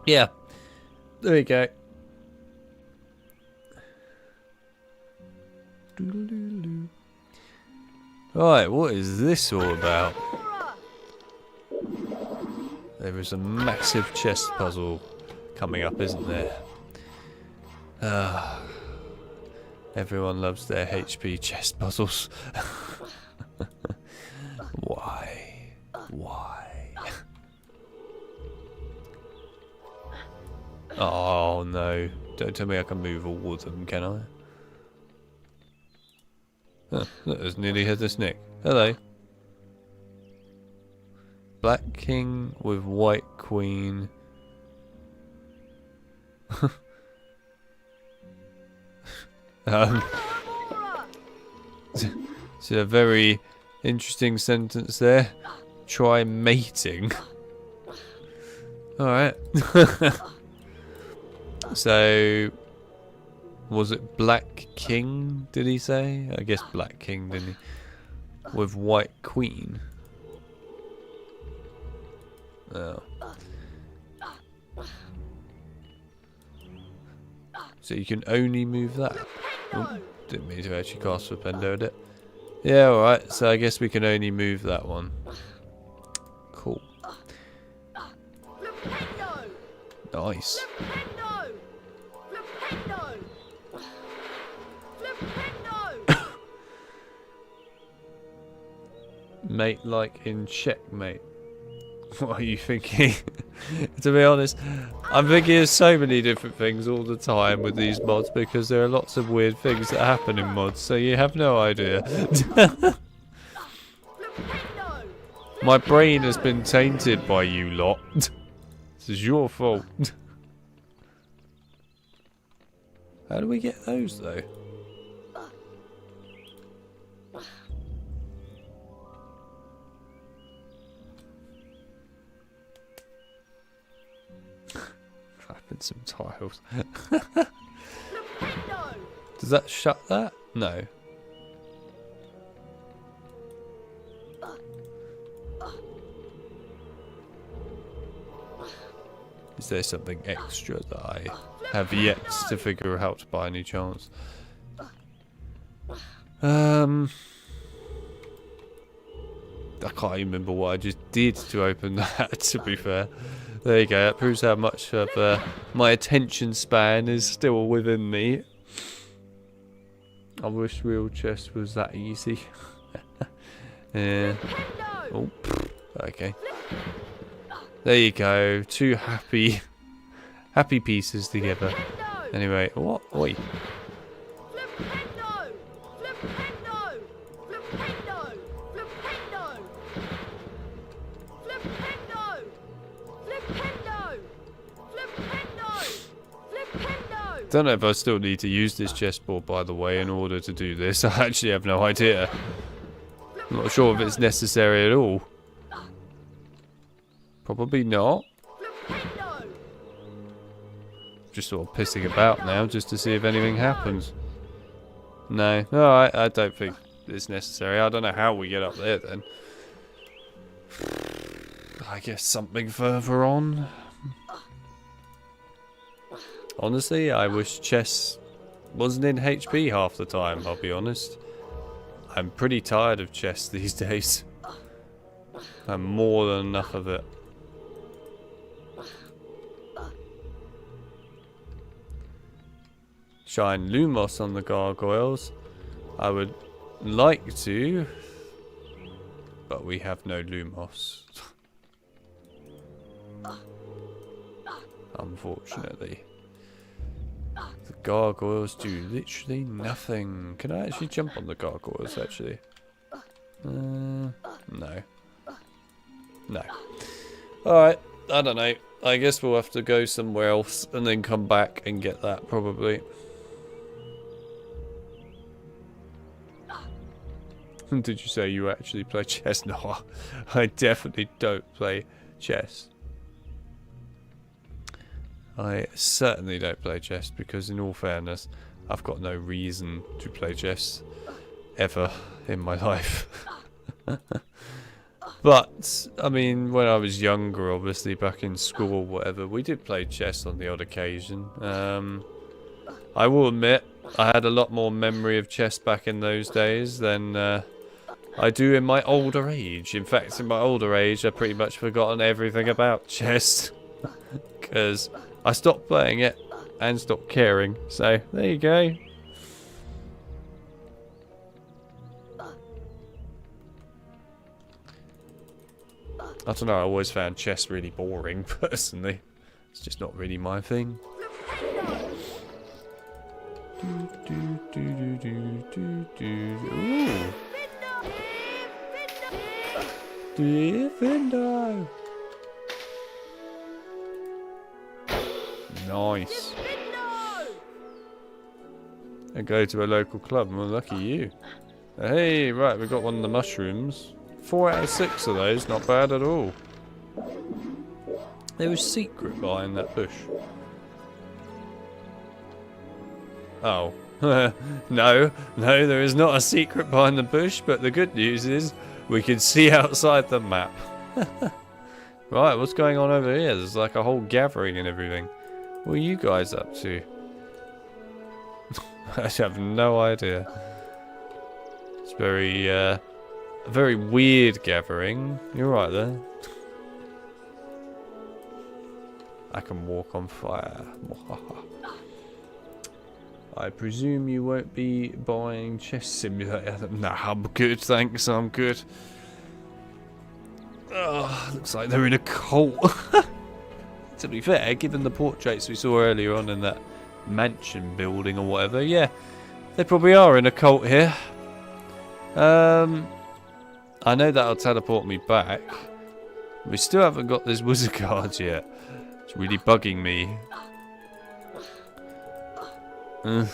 yeah, there you go. Right, what is this all about? There is a massive chest puzzle coming up, isn't there? Everyone loves their HP chest puzzles. Why? Why? Oh no, don't tell me I can move all of them, can I? Huh, that has nearly hit this Nick. Hello. Black king with white queen. It's a very interesting sentence there. Try mating. Alright. So, was it Black King, did he say? I guess Black King, didn't he? With White Queen. Oh. So you can only move that. Oh, didn't mean to actually cast Flipendo, did it? Yeah, alright, so I guess we can only move that one. Cool. Nice. Mate like in checkmate. What are you thinking? To be honest, I'm thinking of so many different things all the time with these mods because there are lots of weird things that happen in mods, so you have no idea. My brain has been tainted by you lot. This is your fault. How do we get those though? Some tiles. Does that shut that? No. Is there something extra that I have yet to figure out by any chance? I can't even remember what I just did to open that, to be fair. There you go, that proves how much of my attention span is still within me. I wish real chess was that easy. Yeah. Oh, okay. There you go, two happy pieces together. Anyway, what? Oi. Don't know if I still need to use this chessboard, by the way, in order to do this. I actually have no idea. I'm not sure if it's necessary at all. Probably not. Just sort of pissing about now, just to see if anything happens. No. Alright, I don't think it's necessary. I don't know how we get up there then. I guess something further on. Honestly, I wish chess wasn't in HP half the time, I'll be honest. I'm pretty tired of chess these days. I'm more than enough of it. Shine Lumos on the gargoyles. I would like to, but we have no Lumos. Unfortunately. The gargoyles do literally nothing. Can I actually jump on the gargoyles, actually? No. No. Alright, I don't know. I guess we'll have to go somewhere else and then come back and get that, probably. Did you say you actually play chess? No, I definitely don't play chess. I certainly don't play chess because, in all fairness, I've got no reason to play chess ever in my life. But, I mean, when I was younger, obviously, back in school or whatever, we did play chess on the odd occasion. I will admit, I had a lot more memory of chess back in those days than I do in my older age. In fact, in my older age, I've pretty much forgotten everything about chess. Because I stopped playing it and stopped caring. So, there you go. I don't know, I always found chess really boring, personally. It's just not really my thing. Ooh. Defender. Nice. And go to a local club. Well, lucky you. Hey, right, we got one of the mushrooms. 4 out of 6 of those, not bad at all. There was a secret behind that bush. Oh. No, there is not a secret behind the bush, but the good news is we can see outside the map. Right, what's going on over here? There's like a whole gathering and everything. What are you guys up to? I have no idea. It's very, a very weird gathering. You're right there. I can walk on fire. I presume you won't be buying Chess Simulator. Nah, I'm good, thanks, I'm good. Oh, looks like they're in a cult. To be fair, given the portraits we saw earlier on in that mansion building or whatever, yeah, they probably are in a cult here. I know that'll teleport me back. We still haven't got this wizard card yet. It's really bugging me. Well,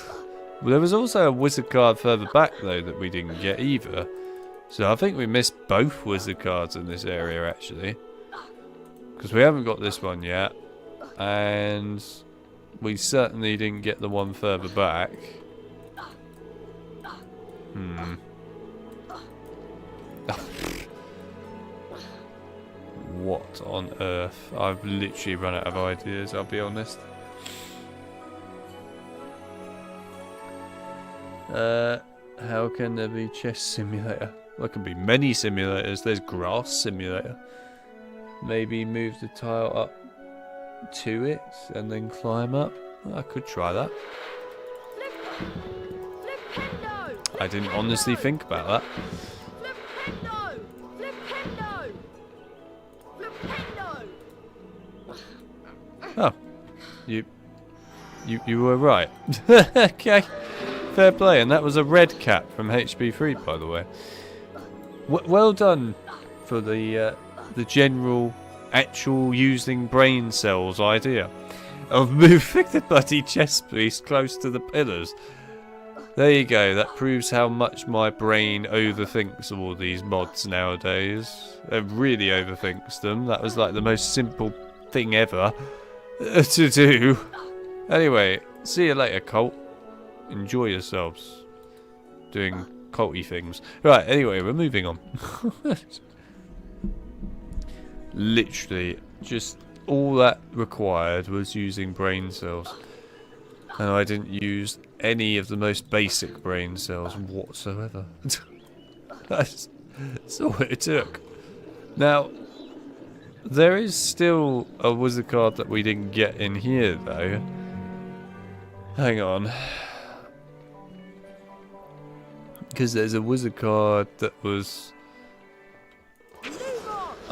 there was also a wizard card further back though that we didn't get either. So I think we missed both wizard cards in this area actually. Because we haven't got this one yet. And we certainly didn't get the one further back. What on earth? I've literally run out of ideas, I'll be honest. How can there be Chess Simulator? There can be many simulators. There's Grass Simulator. Maybe move the tile up to it and then climb up. I could try that. I didn't honestly think about that. Oh, you were right. Okay, fair play. And that was a red cap from HB3, by the way. Well done for the general, actual using brain cells idea of moving the bloody chess piece close to the pillars. There you go. That proves how much my brain overthinks all these mods nowadays. It really overthinks them. That was like the most simple thing ever to do. Anyway, see you later, cult. Enjoy yourselves doing culty things. Right, anyway, we're moving on. Literally, just all that required was using brain cells. And I didn't use any of the most basic brain cells whatsoever. That's all it took. Now, there is still a wizard card that we didn't get in here, though. Hang on. Because there's a wizard card that was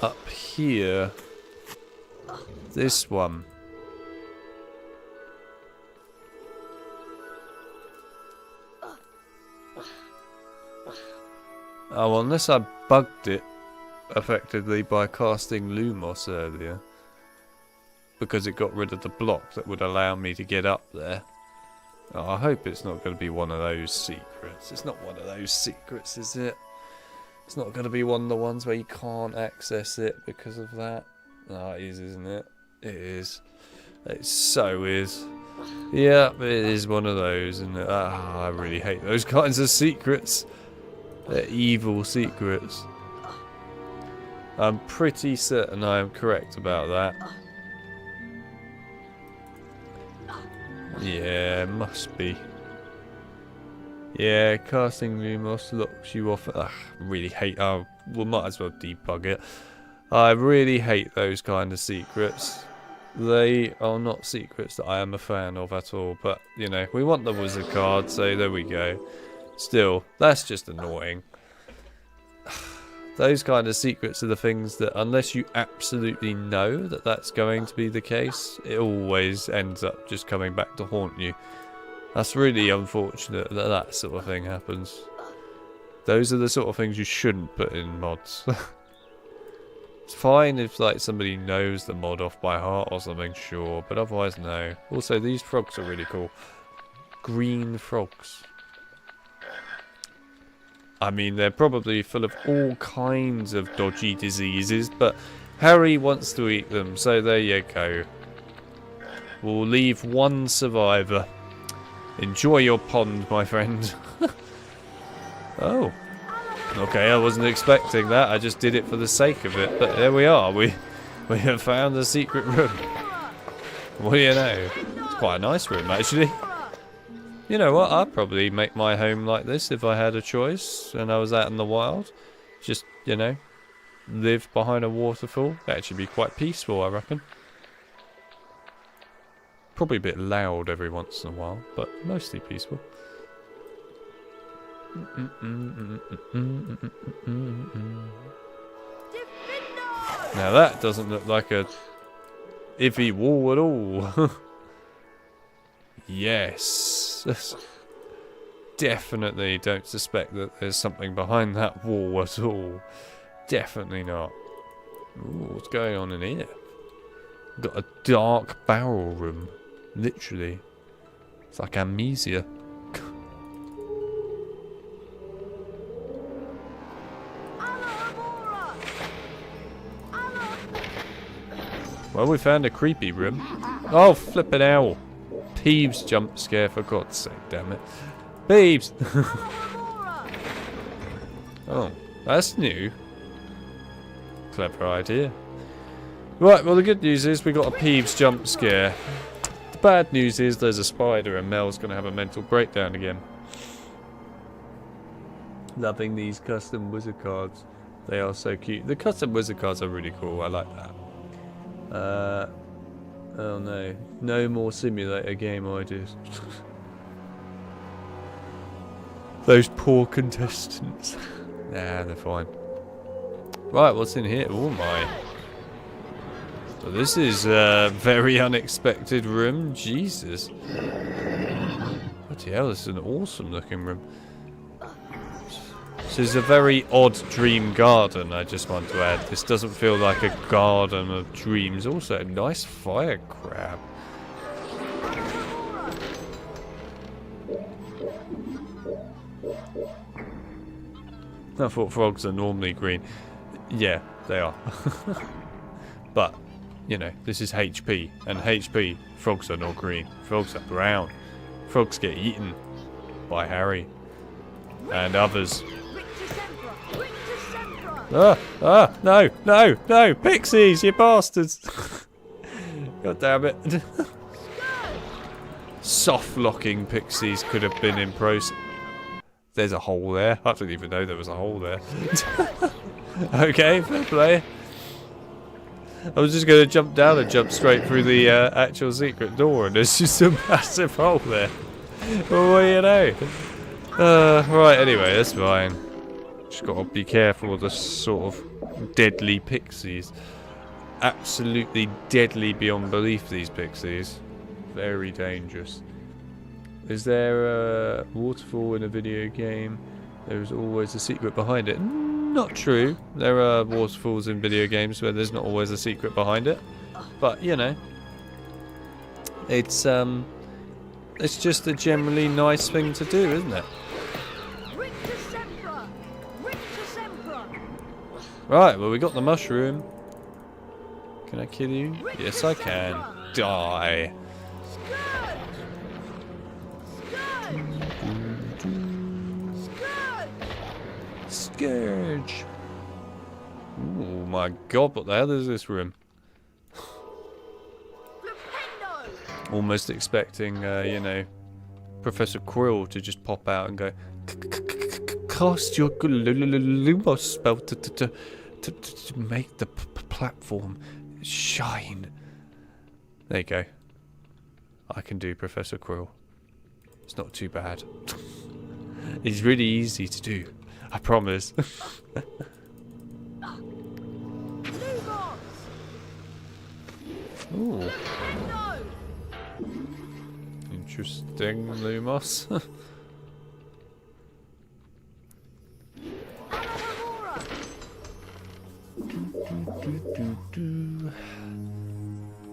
up here. This one. Oh, unless I bugged it effectively by casting Lumos earlier. Because it got rid of the block that would allow me to get up there. Oh, I hope it's not going to be one of those secrets. It's not one of those secrets, is it? It's not going to be one of the ones where you can't access it because of that. Oh, it is, isn't it? It is. It so is. Yeah, it is one of those, isn't it? Ah, I really hate those kinds of secrets. They're evil secrets. I'm pretty certain I am correct about that. Yeah, must be. Yeah, casting Lumos locks you off. Ugh, really hate. Oh, we might as well debug it. I really hate those kind of secrets. They are not secrets that I am a fan of at all. But, you know, we want the wizard card, so there we go. Still, that's just annoying. Those kind of secrets are the things that, unless you absolutely know that that's going to be the case, it always ends up just coming back to haunt you. That's really unfortunate that that sort of thing happens. Those are the sort of things you shouldn't put in mods. It's fine if like somebody knows the mod off by heart or something, sure, but otherwise no. Also, these frogs are really cool. Green frogs. I mean, they're probably full of all kinds of dodgy diseases, but Harry wants to eat them, so there you go. We'll leave one survivor. Enjoy your pond, my friend. Oh. Okay, I wasn't expecting that. I just did it for the sake of it. But there we are. We have found the secret room. What do you know? It's quite a nice room, actually. You know what? I'd probably make my home like this if I had a choice and I was out in the wild. Just, you know, live behind a waterfall. That'd actually be quite peaceful, I reckon. Probably a bit loud every once in a while, but mostly peaceful. Now that doesn't look like a iffy wall at all. Yes. Definitely don't suspect that there's something behind that wall at all. Definitely not. Ooh, what's going on in here? Got a dark barrel room. Literally. It's like amnesia. Well, we found a creepy room. Oh, flippin' owl. Peeves jump scare, for God's sake, damn it. Peeves! Oh, that's new. Clever idea. Right, well the good news is we got a Peeves jump scare. The bad news is there's a spider and Mel's going to have a mental breakdown again. Loving these custom wizard cards. They are so cute. The custom wizard cards are really cool, I like that. Oh no. No more simulator game ideas. Those poor contestants. Nah, they're fine. Right, what's in here? Oh my. So this is a very unexpected room. Jesus. Bloody hell, this is an awesome looking room. This is a very odd dream garden, I just want to add. This doesn't feel like a garden of dreams. Also, a nice fire crab. I thought frogs are normally green. Yeah, they are. But, you know, this is HP. And HP, frogs are not green. Frogs are brown. Frogs get eaten by Harry. And others. No, no, no! Pixies, you bastards! God damn it. Soft locking pixies could have been in pros. There's a hole there. I didn't even know there was a hole there. Okay, fair play. I was just going to jump down and jump straight through the actual secret door, and there's just a massive hole there. Well, what do you know? Right, anyway, that's fine. Just got to be careful of the sort of deadly pixies. Absolutely deadly beyond belief, these pixies. Very dangerous. Is there a waterfall in a video game? There's always a secret behind it. Not true. There are waterfalls in video games where there's not always a secret behind it. But, you know, it's just a generally nice thing to do, isn't it? Right, well, we got the mushroom. Can I kill you? Yes, I can. Die. Scourge. Oh my god, what the hell is this room? Almost expecting, you know, Professor Quirrell to just pop out and go, cast your Lumos spell to make the platform shine. There you go. I can do Professor Quirrell. It's not too bad. It's really easy to do. I promise. Ooh. Interesting, Lumos.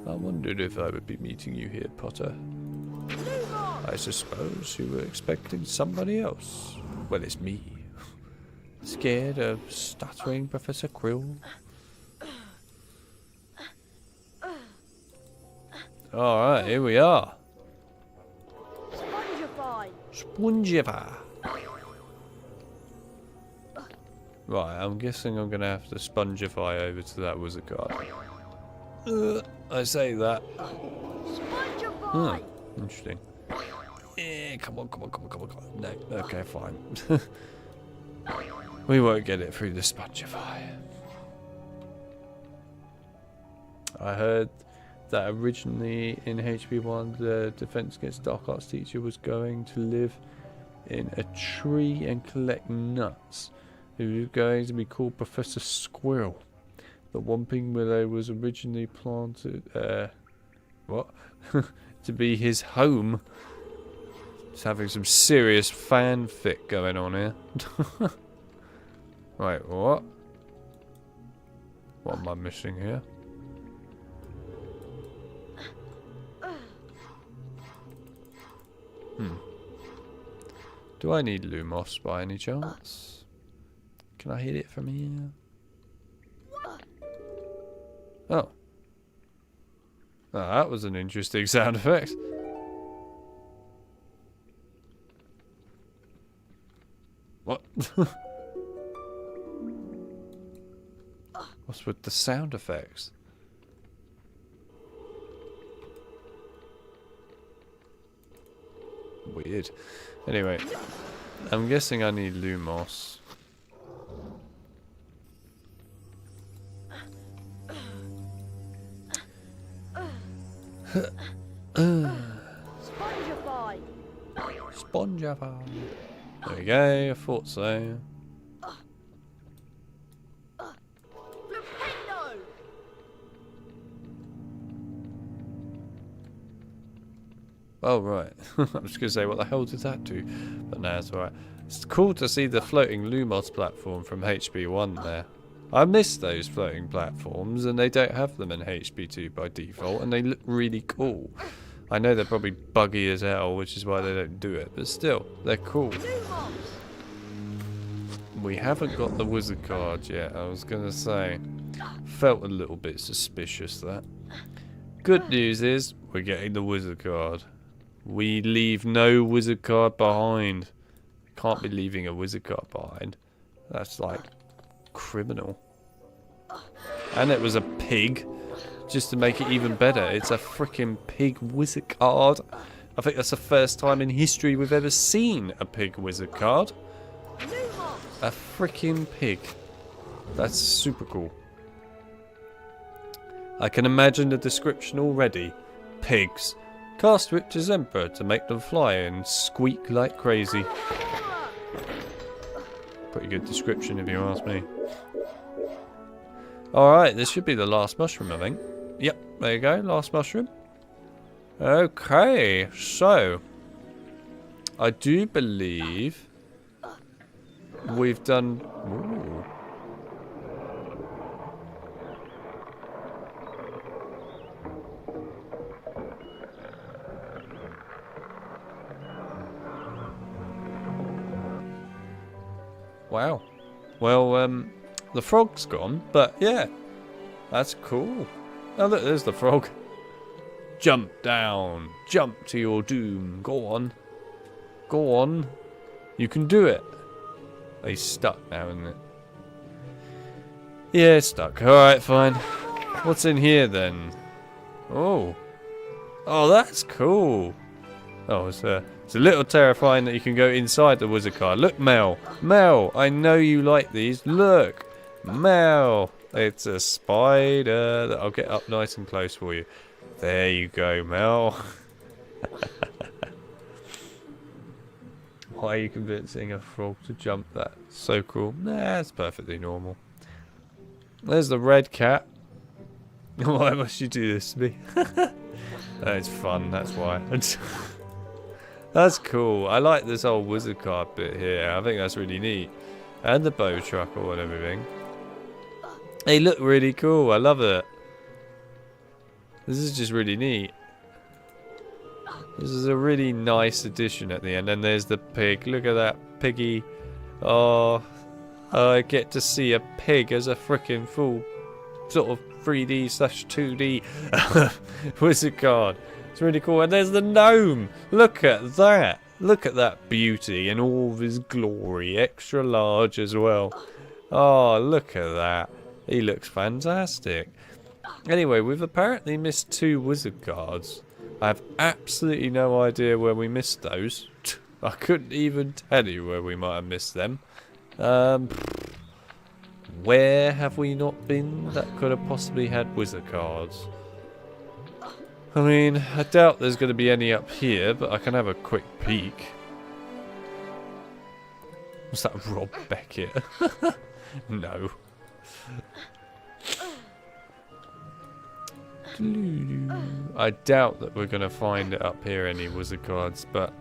I wondered if I would be meeting you here, Potter. I suppose you were expecting somebody else. Well, it's me. Scared of stuttering Professor Quirrell? Alright, here we are. Spongify. Right, I'm guessing I'm going to have to spongify over to that wizard card. I say that. Hmm, interesting. Come on. No, okay, fine. We won't get it through the spongify. I heard that originally in HP1 the Defense Against Dark Arts teacher was going to live in a tree and collect nuts. He was going to be called Professor Squirrel. The Whomping Willow was originally planted to be his home. Just having some serious fanfic going on here. Right, what? What am I missing here? Do I need Lumos by any chance? Can I hit it from here? Oh. Oh, that was an interesting sound effect. What? What's with the sound effects? Weird. Anyway, I'm guessing I need Lumos. Spongify. Spongify. There we go, I thought so. Oh, right. I was going to say, what the hell did that do? But no, it's alright. It's cool to see the floating Lumos platform from HP1 there. I miss those floating platforms, and they don't have them in HP2 by default, and they look really cool. I know they're probably buggy as hell, which is why they don't do it, but still, they're cool. We haven't got the wizard card yet, I was going to say. Felt a little bit suspicious, that. Good news is, we're getting the wizard card. We leave no wizard card behind. Can't be leaving a wizard card behind. That's like criminal. And it was a pig. Just to make it even better, it's a freaking pig wizard card. I think that's the first time in history we've ever seen a pig wizard card. A freaking pig. That's super cool. I can imagine the description already. Pigs. Cast Witch's Emperor to make them fly and squeak like crazy. Pretty good description if you ask me. Alright, this should be the last mushroom, I think. Yep, there you go, last mushroom. Okay, so I do believe we've done... Ooh. Wow. Well, the frog's gone, but yeah, that's cool. Oh look, there's the frog. Jump down. Jump to your doom. Go on. Go on. You can do it. Oh, he's stuck now, isn't it? Yeah, it's stuck. Alright, fine. What's in here then? Oh. Oh, that's cool. Oh, it's a little terrifying that you can go inside the wizard card. Look, Mel. Mel, I know you like these. Look. Mel. It's a spider that I'll get up nice and close for you. There you go, Mel. Why are you convincing a frog to jump that? So cool. Nah, it's perfectly normal. There's the red cat. Why must you do this to me? It's fun, that's why. That's cool. I like this whole wizard card bit here. I think that's really neat. And the bow truckle and everything. They look really cool. I love it. This is just really neat. This is a really nice addition at the end. And there's the pig. Look at that piggy. Oh, I get to see a pig as a freaking full sort of 3D/2D wizard card. It's really cool. And there's the gnome. Look at that. Look at that beauty in all of his glory. Extra large as well. Oh, look at that. He looks fantastic. Anyway, we've apparently missed 2 wizard cards. I have absolutely no idea where we missed those. I couldn't even tell you where we might have missed them. Where have we not been that could have possibly had wizard cards? I mean, I doubt there's going to be any up here, but I can have a quick peek. Was that Rob Beckett? No. I doubt that we're going to find up here any wizard cards, but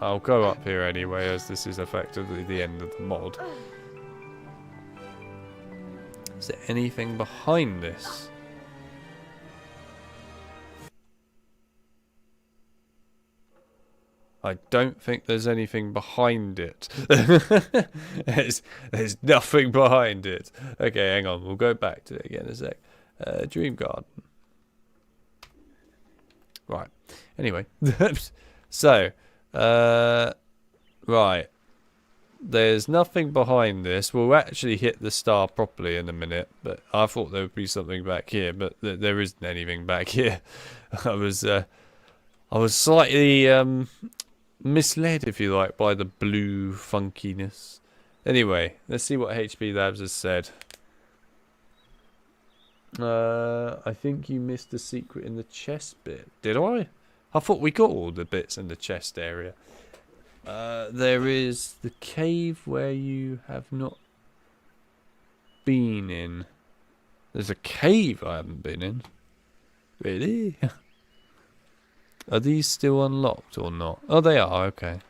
I'll go up here anyway, as this is effectively the end of the mod. Is there anything behind this? I don't think there's anything behind it. There's nothing behind it. Okay, hang on. We'll go back to it again in a sec. Dream Garden. Right. Anyway. So, right. There's nothing behind this. We'll actually hit the star properly in a minute. But I thought there would be something back here, but there isn't anything back here. I was slightly misled, if you like, by the blue funkiness. Anyway, let's see what HP Labs has said. I think you missed a secret in the chest bit. Did I? I thought we got all the bits in the chest area. There is the cave where you have not been in. There's a cave I haven't been in. Really? Are these still unlocked or not? Oh, they are. Okay.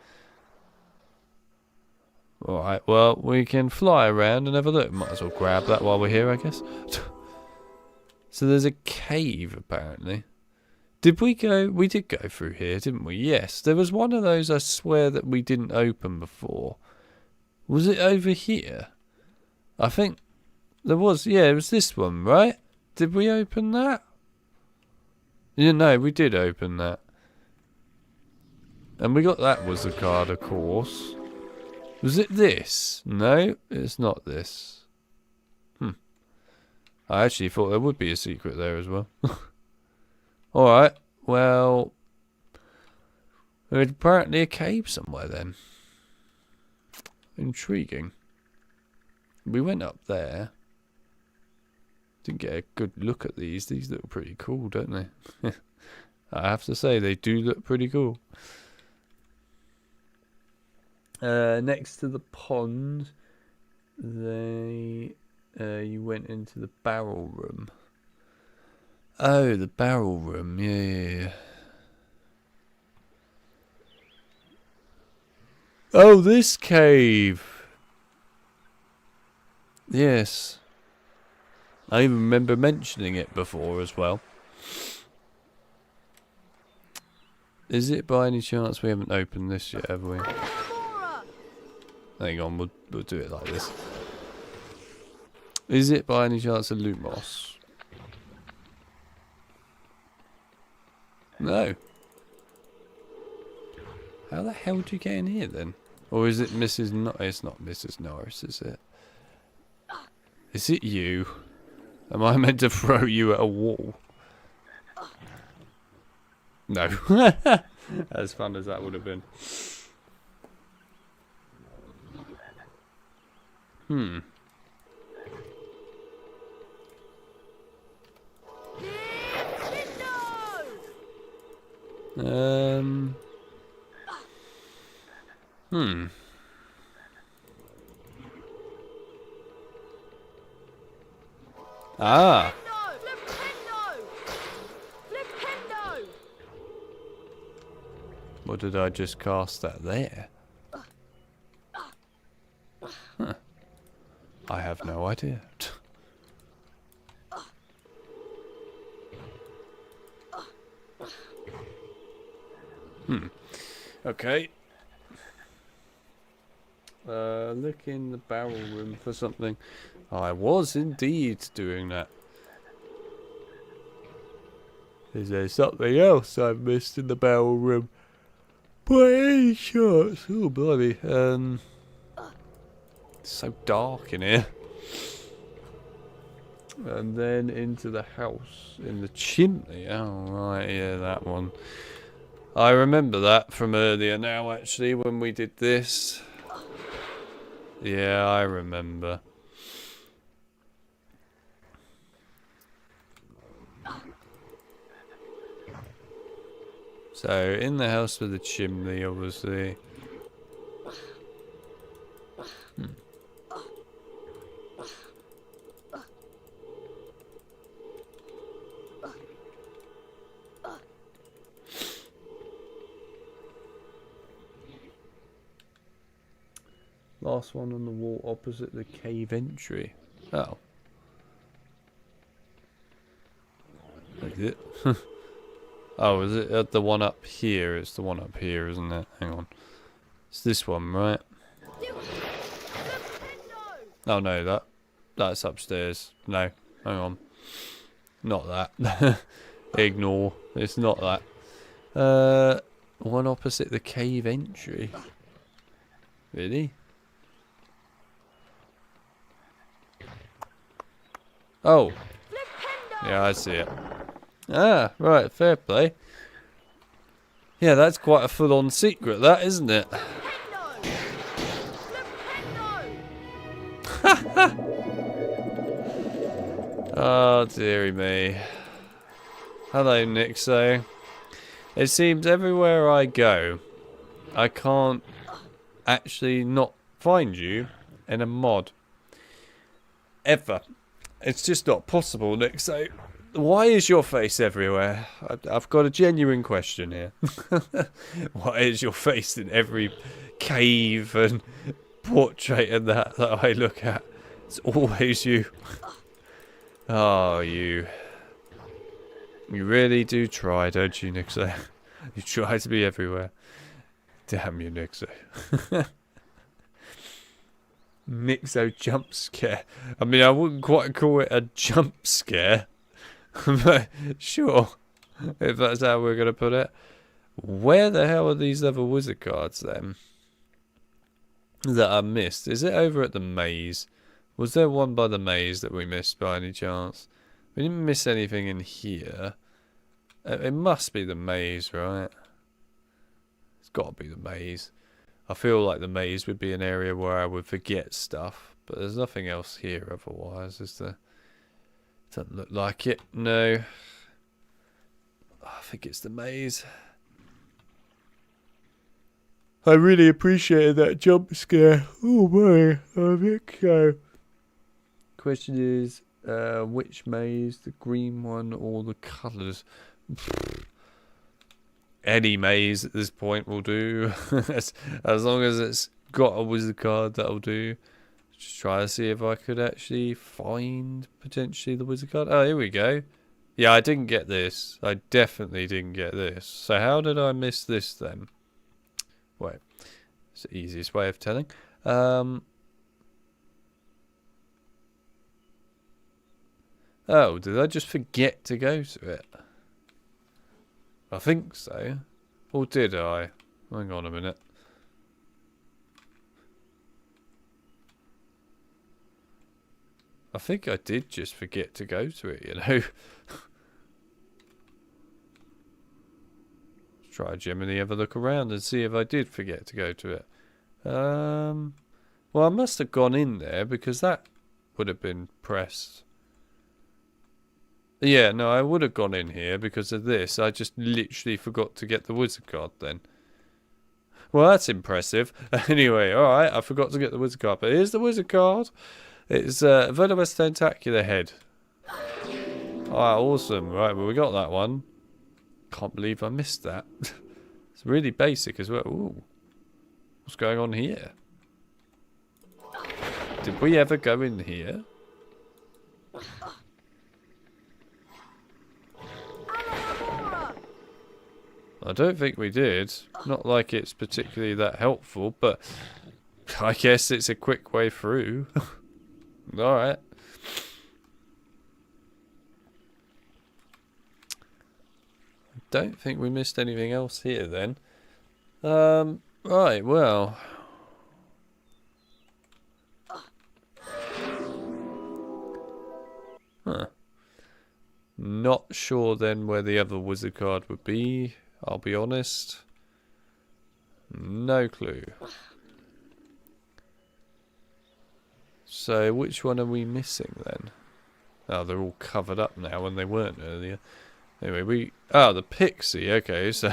Alright, well, we can fly around and have a look. Might as well grab that while we're here, I guess. So there's a cave, apparently. Did we go? We did go through here, didn't we? Yes. There was one of those, I swear, that we didn't open before. Was it over here? I think there was. Yeah, it was this one, right? Did we open that? Yeah, no, we did open that. And we got that wizard card, of course. Was it this? No, it's not this. I actually thought there would be a secret there as well. Alright, well... there's apparently a cave somewhere then. Intriguing. We went up there. Didn't get a good look at these. These look pretty cool, don't they? I have to say, they do look pretty cool. Next to the pond, you went into the barrel room. Oh, the barrel room. Yeah. Oh, this cave. Yes. I even remember mentioning it before as well. Is it by any chance we haven't opened this yet, have we? Hang on, we'll do it like this. Is it by any chance a Lumos? No. How the hell do you get in here then? Or is it Mrs. It's not Mrs. Norris, is it? Is it you? Am I meant to throw you at a wall? No. As fun as that would have been. Ah. What did I just cast that there? Huh. I have no idea. Okay. Look in the barrel room for something. I was indeed doing that. Is there something else I've missed in the barrel room? By any chance? Oh, blimey. It's so dark in here. And then into the house in the chimney. Oh, right, yeah, that one. I remember that from earlier now, actually, when we did this. Yeah, I remember. So, in the house with the chimney, obviously. Last one on the wall opposite the cave entry. Oh. That's it. Oh, is it the one up here? It's the one up here, isn't it? Hang on. It's this one, right? Oh no, that's upstairs. No, hang on. Not that. Ignore. It's not that. One opposite the cave entry. Really? Oh. Yeah, I see it. Ah, right, fair play. Yeah, that's quite a full-on secret, that, isn't it? Oh, dearie me. Hello, Nixo. It seems everywhere I go, I can't actually not find you in a mod. Ever. It's just not possible, Nixo. Why is your face everywhere? I've got a genuine question here. Why is your face in every cave and portrait and that I look at? It's always you. Oh, you. You really do try, don't you, Nixo? You try to be everywhere. Damn you, Nixo. Nixo jump scare. I mean, I wouldn't quite call it a jump scare. But sure, if that's how we're going to put it. Where the hell are these other wizard cards then? That I missed. Is it over at the maze? Was there one by the maze that we missed by any chance? We didn't miss anything in here. It must be the maze, right? It's got to be the maze. I feel like the maze would be an area where I would forget stuff. But there's nothing else here otherwise, is there? Doesn't look like it. No. I think it's the maze. I really appreciated that jump scare. Oh boy, I think so. Question is, which maze? The green one or the colours? Any maze at this point will do. as long as it's got a wizard card, that'll do. Just try to see if I could actually find potentially the wizard card. Oh, here we go. Yeah, I didn't get this. I definitely didn't get this. So how did I miss this then? Wait. It's the easiest way of telling. Oh, did I just forget to go to it? I think so. Or did I? Hang on a minute. I think I did just forget to go to it, you know. Try Gemini, have a look around and see if I did forget to go to it. Well, I must have gone in there because that would have been pressed. Yeah, no, I would have gone in here because of this. I just literally forgot to get the wizard card then. Well, that's impressive. Anyway, alright, I forgot to get the wizard card. But here's the wizard card. It's Venomous Tentacular Head. Alright, awesome. Right, well, we got that one. Can't believe I missed that. It's really basic as well. Ooh. What's going on here? Did we ever go in here? I don't think we did. Not like it's particularly that helpful, but I guess it's a quick way through. Alright. Don't think we missed anything else here then. Right, well. Huh. Not sure then where the other wizard card would be, I'll be honest. No clue. So which one are we missing then? Oh, they're all covered up now when they weren't earlier. Anyway, the Pixie, okay, so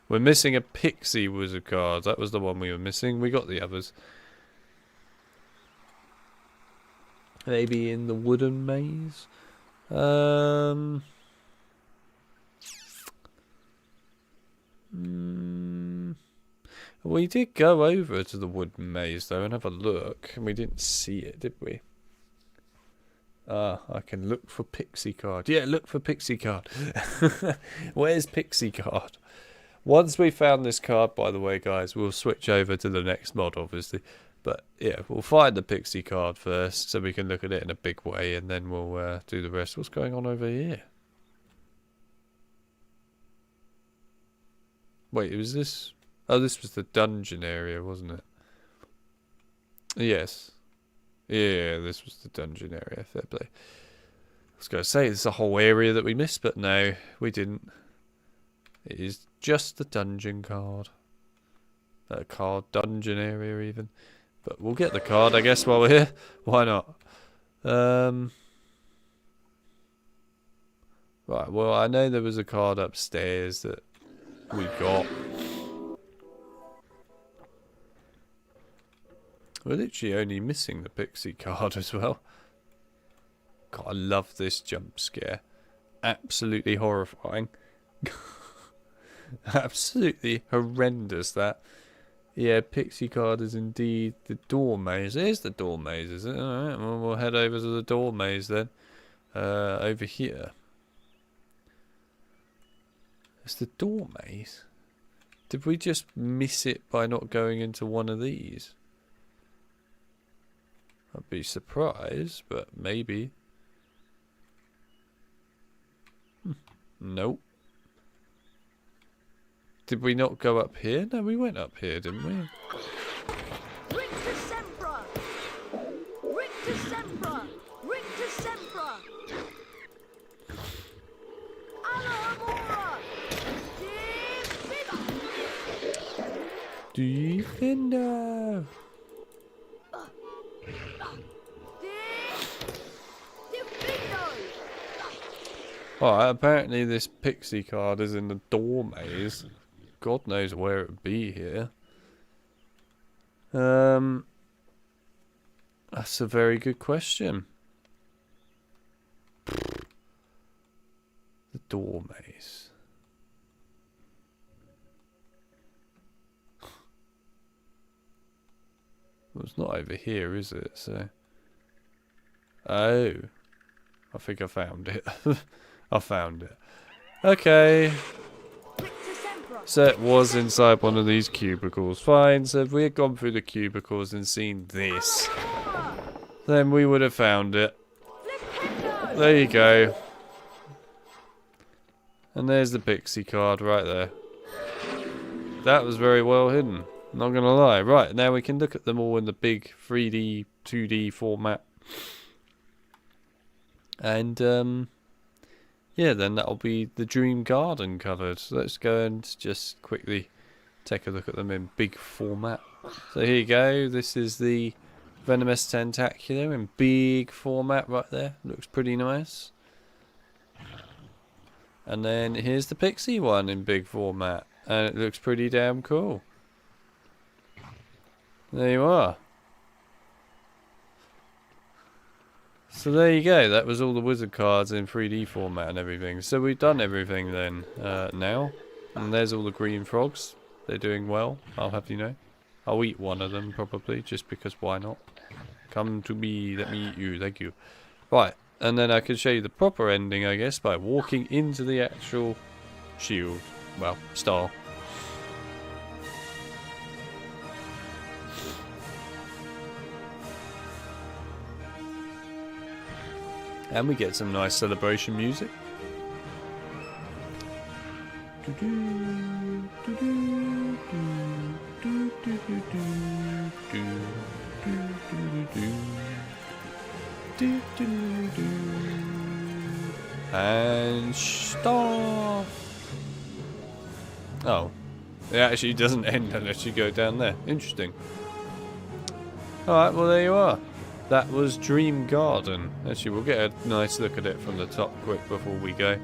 we're missing a Pixie wizard card. That was the one we were missing. We got the others. Maybe in the wooden maze? We did go over to the wooden maze though and have a look, and we didn't see it, did we? I can look for Pixie card. Yeah, look for Pixie card. Where's Pixie card? Once we found this card, by the way, guys, we'll switch over to the next mod, obviously. But yeah, we'll find the Pixie card first, so we can look at it in a big way, and then we'll do the rest. What's going on over here? Wait, was this? Oh, this was the dungeon area, wasn't it? Yes. Yeah, this was the dungeon area. Fair play. I was going to say, there's a whole area that we missed, but no, we didn't. It is just the dungeon card. Card dungeon area, even. But we'll get the card, I guess, while we're here. Why not? Right, well, I know there was a card upstairs that we got. We're literally only missing the Pixie card as well. God, I love this jump scare. Absolutely horrifying. Absolutely horrendous, that. Yeah, Pixie card is indeed the door maze. It is the door maze, is it? Alright, well, we'll head over to the door maze then. Over here. It's the door maze. Did we just miss it by not going into one of these? I'd be surprised, but maybe. Nope. Did we not go up here? No, we went up here, didn't we? Defender. Alright, apparently this pixie card is in the door maze. God knows where it would be here. That's a very good question. The door maze. Well, it's not over here, is it? So. Oh. I think I found it. I found it. Okay. So it was inside one of these cubicles. Fine, so if we had gone through the cubicles and seen this, then we would have found it. There you go. And there's the pixie card right there. That was very well hidden. Not gonna lie. Right, now we can look at them all in the big 3D, 2D format. And, yeah, then that'll be the Dream Garden covered. So let's go and just quickly take a look at them in big format. So here you go. This is the Venomous Tentacular in big format right there. Looks pretty nice. And then here's the Pixie one in big format. And it looks pretty damn cool. There you are. So there you go, that was all the wizard cards in 3D format and everything. So we've done everything then, now. And there's all the green frogs. They're doing well, I'll have you know. I'll eat one of them probably, just because why not? Come to me, let me eat you, thank you. Right, and then I can show you the proper ending, I guess, by walking into the actual shield. Well, star. And we get some nice celebration music. And stop. Oh, it actually doesn't end unless you go down there. Interesting. Alright, well there you are. That was Dream Garden. Actually, we'll get a nice look at it from the top quick before we go.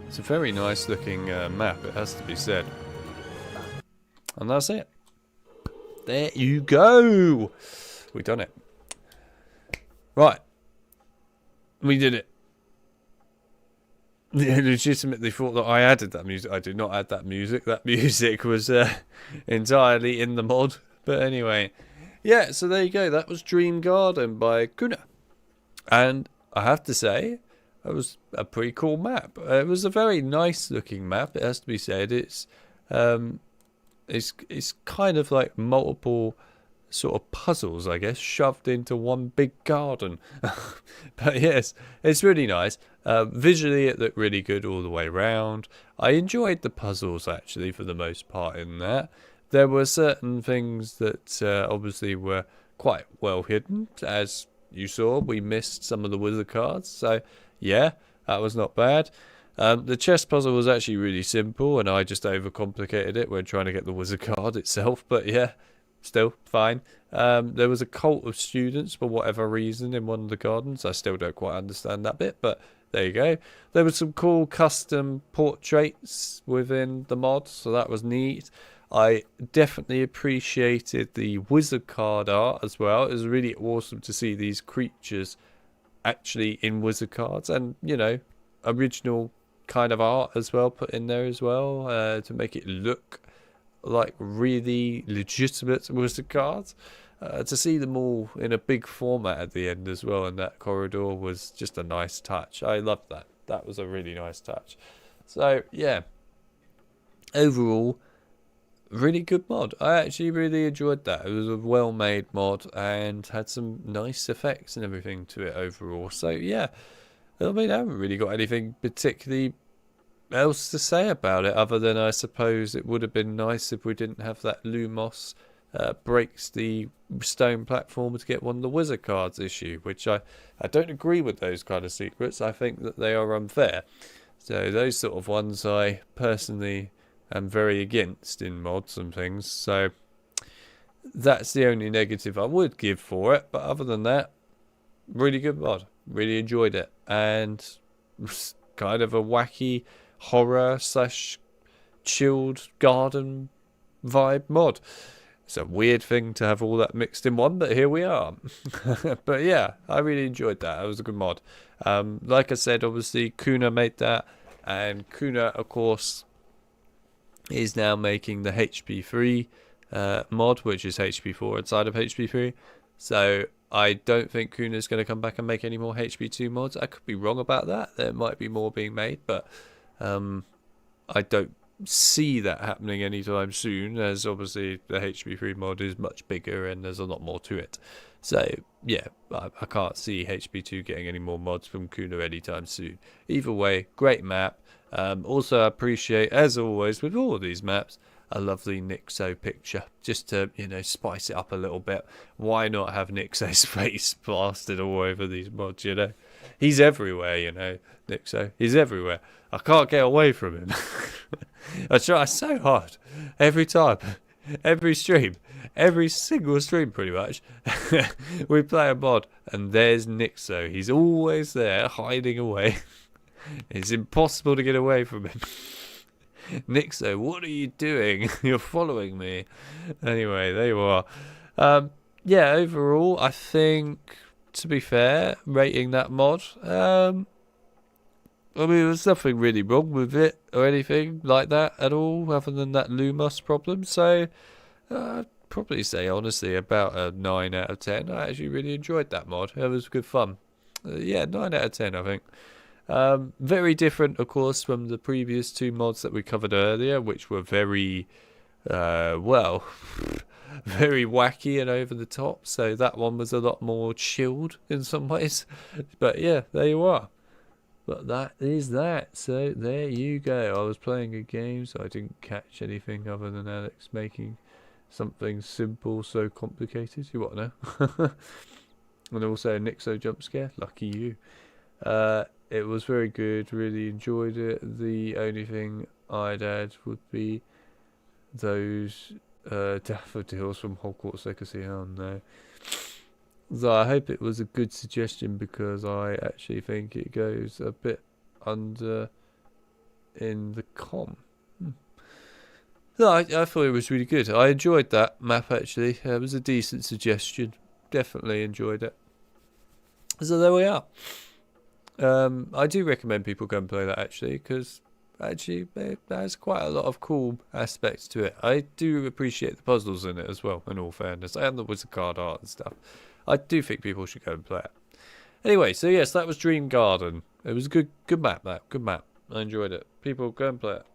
It's a very nice looking map, it has to be said. And that's it. There you go. We've done it. Right. We did it. They legitimately thought that I added that music. I did not add that music. That music was entirely in the mod. But anyway. Yeah, so there you go. That was Dream Garden by Kuna. And I have to say, it was a pretty cool map. It was a very nice looking map, it has to be said. It's kind of like multiple sort of puzzles, I guess, shoved into one big garden. But yes, it's really nice. Visually, it looked really good all the way around. I enjoyed the puzzles, actually, for the most part in that. There were certain things that obviously were quite well hidden. As you saw, we missed some of the wizard cards. So, yeah, that was not bad. The chess puzzle was actually really simple, and I just overcomplicated it when trying to get the wizard card itself. But, yeah, still fine. There was a cult of students for whatever reason in one of the gardens. I still don't quite understand that bit, but there you go. There were some cool custom portraits within the mod, so that was neat. I definitely appreciated the wizard card art as well. It was really awesome to see these creatures actually in wizard cards, and, you know, original kind of art as well put in there as well, to make it look like really legitimate wizard cards. To see them all in a big format at the end as well in that corridor was just a nice touch. I loved that. That was a really nice touch. So, yeah. Overall, really good mod. I actually really enjoyed that. It was a well-made mod and had some nice effects and everything to it overall. So, yeah. I mean, I haven't really got anything particularly else to say about it, other than I suppose it would have been nice if we didn't have that Lumos breaks the stone platform to get one of the wizard cards issue, which I don't agree with those kind of secrets. I think that they are unfair. So those sort of ones I personally am very against in mods and things. So that's the only negative I would give for it. But other than that, really good mod. Really enjoyed it. And kind of a wacky horror / chilled garden vibe mod. It's a weird thing to have all that mixed in one, but here we are. But yeah, I really enjoyed that. It was a good mod. Like I said, obviously Kuna made that, and Kuna, of course, is now making the HP3 mod, which is HP4 inside of HP3. So I don't think Kuna's going to come back and make any more HP2 mods. I could be wrong about that. There might be more being made, but I don't see that happening anytime soon, as obviously the HP3 mod is much bigger and there's a lot more to it. So yeah, I can't see HP2 getting any more mods from Kuna anytime soon. Either way, great map. Also, I appreciate, as always with all of these maps, a lovely Nixo picture, just to, you know, spice it up a little bit. Why not have Nixo's face plastered all over these mods, you know? He's everywhere, you know, Nixo. He's everywhere. I can't get away from him. I try so hard. Every time. Every stream. Every single stream, pretty much. We play a mod, and there's Nixo. He's always there, hiding away. It's impossible to get away from him. Nixo, what are you doing? You're following me. Anyway, there you are. Yeah, overall, I think, to be fair, rating that mod, I mean, there's nothing really wrong with it or anything like that at all, other than that Lumos problem. So, I'd probably say, honestly, about a 9 out of 10. I actually really enjoyed that mod. It was good fun. Yeah, 9 out of 10, I think. Very different, of course, from the previous 2 mods that we covered earlier, which were very, well, very wacky and over the top. So that one was a lot more chilled in some ways. But yeah, there you are. But that is that. So there you go. I was playing a game, so I didn't catch anything other than Alex making something simple so complicated. You want to know? And also a Nixo jump scare. Lucky you. It was very good. Really enjoyed it. The only thing I'd add would be those daffodils from Hogwarts Legacy. Oh no. So I hope it was a good suggestion, because I actually think it goes a bit under in the com. No, I thought it was really good. I enjoyed that map actually. It was a decent suggestion. Definitely enjoyed it. So there we are. I do recommend people go and play that actually, because actually it has quite a lot of cool aspects to it. I do appreciate the puzzles in it as well, in all fairness, and the wizard card art and stuff. I do think people should go and play it. Anyway, so yes, that was Dream Garden. It was a good map, that. Good map. I enjoyed it. People, go and play it.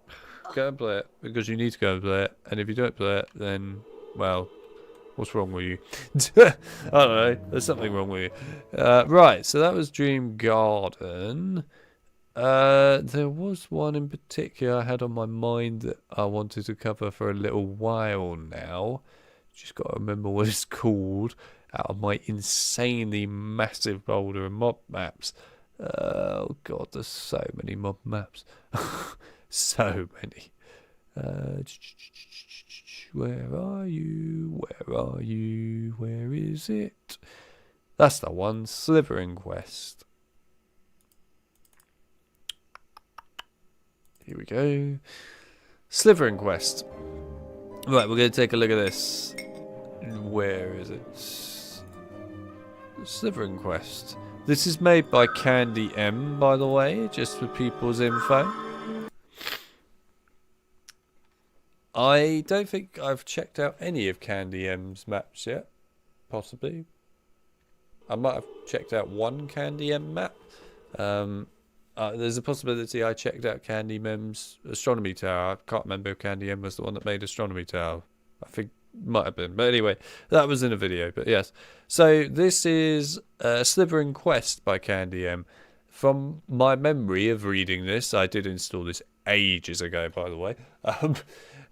Go and play it, because you need to go and play it. And if you don't play it, then, well, what's wrong with you? I don't know. There's something wrong with you. Right, so that was Dream Garden. There was one in particular I had on my mind that I wanted to cover for a little while now. Just got to remember what it's called out of my insanely massive folder of mob maps. Oh god, there's so many mob maps. So many. Where are you? Where are you? Where is it? That's the one. Slytherin Quest. Here we go. Slytherin Quest. Right, we're going to take a look at this. Where is it? Slytherin Quest. This is made by Candy M, by the way, just for people's info. I don't think I've checked out any of Candy M's maps yet. Possibly. I might have checked out one Candy M map. There's a possibility I checked out Candy M's Astronomy Tower. I can't remember if Candy M was the one that made Astronomy Tower. I think might have been. But anyway, that was in a video. But yes. So this is Slytherin Quest by Candy M. From my memory of reading this, I did install this ages ago, by the way.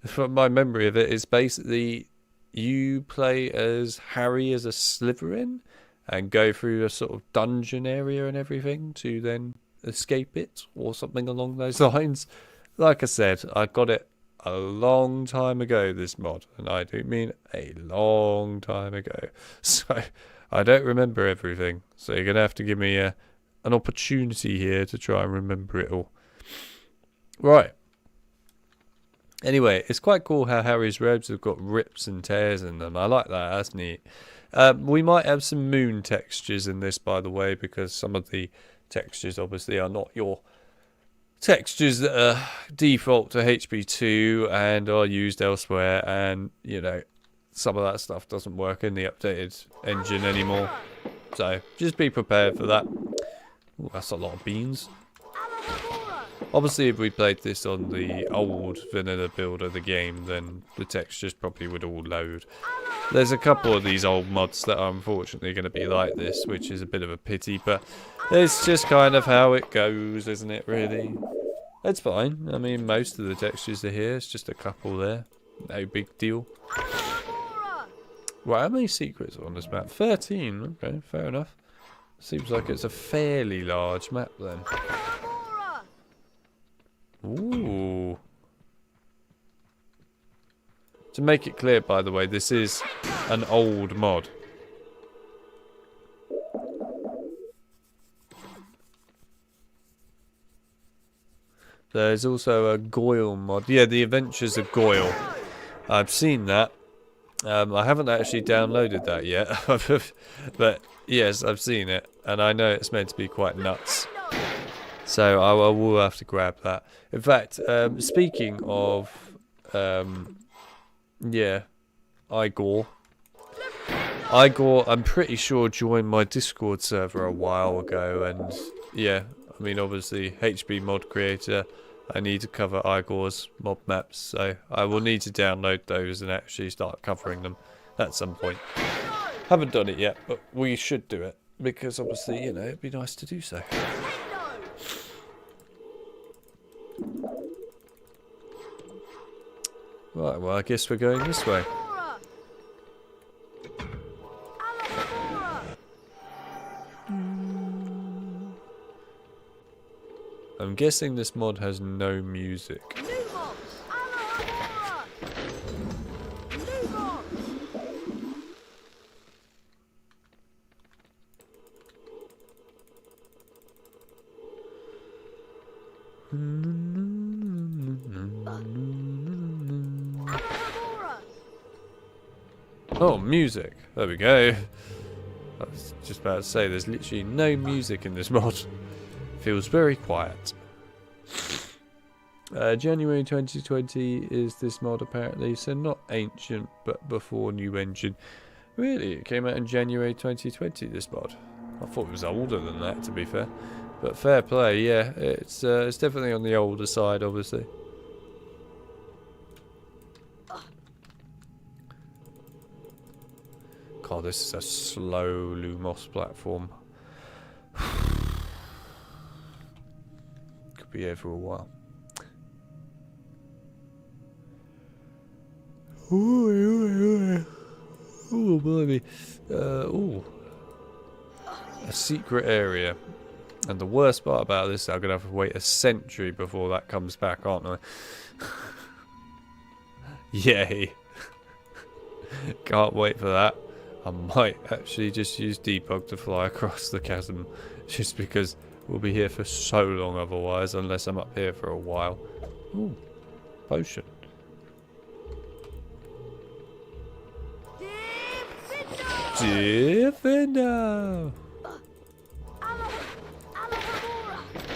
From my memory of it, it's basically you play as Harry as a Slytherin and go through a sort of dungeon area and everything to then escape it or something along those lines. Like I said, I got it a long time ago, this mod. And I do mean a long time ago. So I don't remember everything. So you're going to have to give me an opportunity here to try and remember it all. Right. Anyway, it's quite cool how Harry's robes have got rips and tears in them. I like that. That's neat. We might have some moon textures in this, by the way, because some of the textures obviously are not your textures that are default to HP2 and are used elsewhere, and you know, some of that stuff doesn't work in the updated engine anymore. So just be prepared for that. Ooh, that's a lot of beans. Obviously, if we played this on the old vanilla build of the game, then the textures probably would all load. There's a couple of these old mods that are unfortunately going to be like this, which is a bit of a pity, but it's just kind of how it goes, isn't it, really? It's fine. I mean, most of the textures are here. It's just a couple there. No big deal. Right, how many secrets are on this map? 13. Okay, fair enough. Seems like it's a fairly large map then. Ooh. To make it clear, by the way, this is an old mod. There's also a Goyle mod. Yeah, the Adventures of Goyle. I've seen that. I haven't actually downloaded that yet. But yes, I've seen it. And I know it's meant to be quite nuts. So I will have to grab that. In fact, speaking of, yeah, Igor, I'm pretty sure joined my Discord server a while ago, and yeah, I mean obviously HB mod creator, I need to cover Igor's mob maps, so I will need to download those and actually start covering them at some point. Haven't done it yet, but we should do it, because obviously, you know, it'd be nice to do so. Right, well, I guess we're going this way. I'm guessing this mod has no music. Oh, music. There we go. I was just about to say, there's literally no music in this mod. Feels very quiet. January 2020 is this mod apparently, so not ancient, but before new engine. Really, it came out in January 2020, this mod. I thought it was older than that, to be fair. But fair play, yeah, it's definitely on the older side, obviously. God, this is a slow Lumos platform. Could be here for a while. Oh, blimey. Ooh. A secret area. And the worst part about this, I'm going to have to wait a century before that comes back, aren't I? Yay. Can't wait for that. I might actually just use debug to fly across the chasm, just because we'll be here for so long otherwise, unless I'm up here for a while. Ooh, potion. Defender!